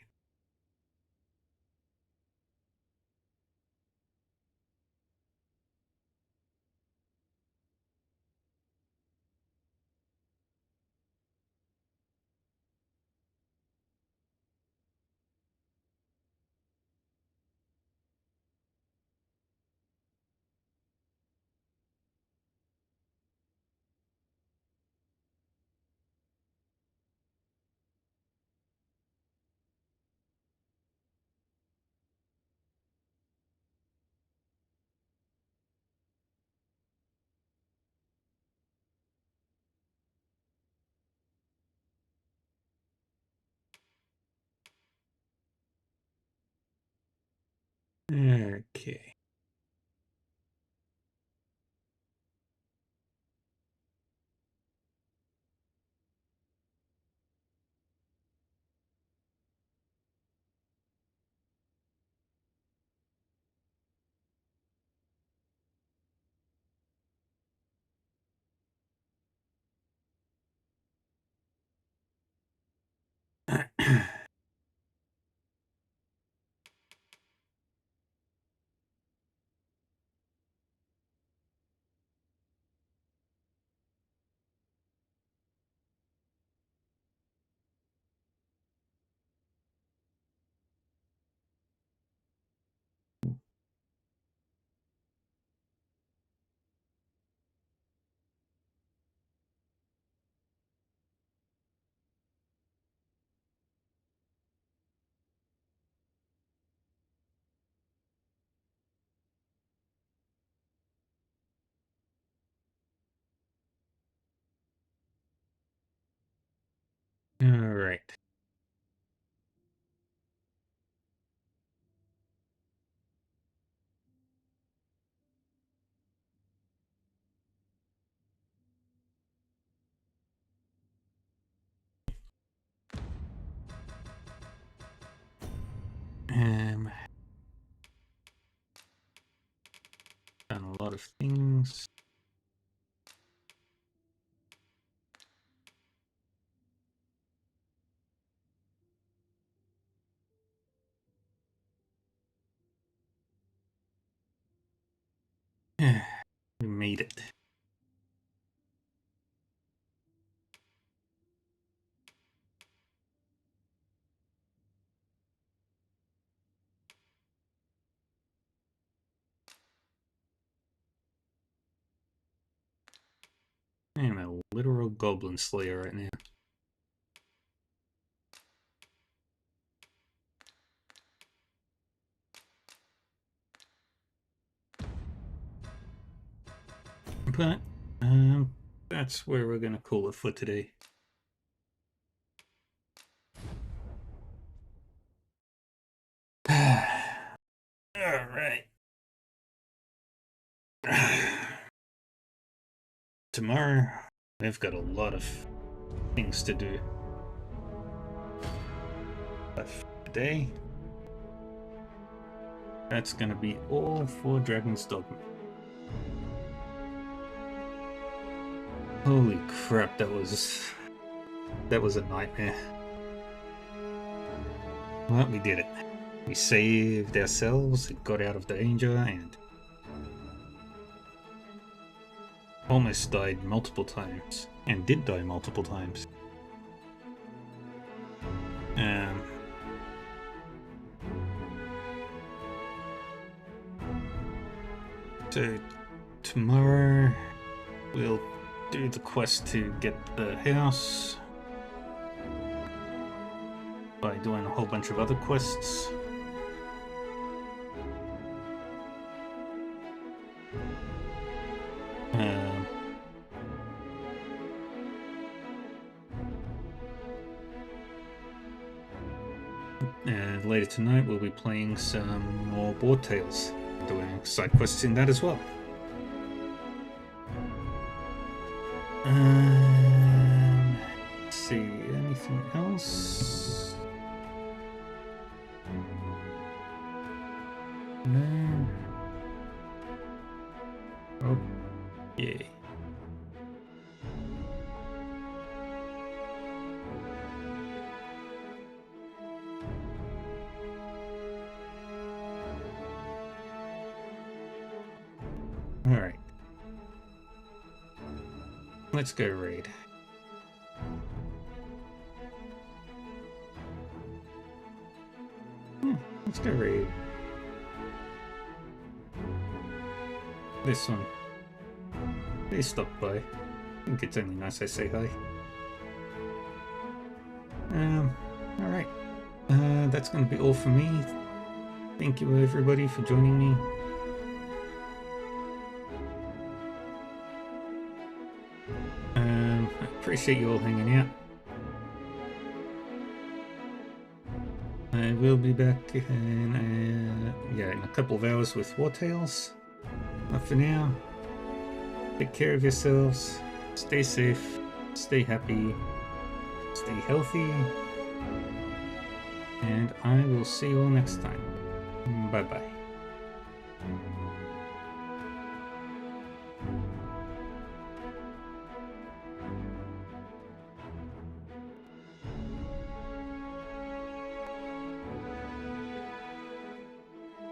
Okay. All right. Done a lot of things. We made it. I am a literal goblin slayer right now. But that's where we're gonna call it for today. All right. Tomorrow, I've got a lot of things to do. But for today, that's gonna be all for Dragon's Dogma. Holy crap, that was a nightmare. Well, we did it. We saved ourselves, got out of danger, and almost died multiple times. And did die multiple times. So tomorrow we'll do the quest to get the house by doing a whole bunch of other quests. And later tonight we'll be playing some more Board Tales, doing side quests in that as well. Let's see, anything else? No. Oh, yeah. Alright. Let's go raid. Let's go raid. This one. They stopped by. I think it's only nice I say hi. Alright. That's gonna be all for me. Thank you everybody for joining me. I appreciate you all hanging out. I will be back in, in a couple of hours with War Tales. But for now, take care of yourselves, stay safe, stay happy, stay healthy, and I will see you all next time. Bye-bye.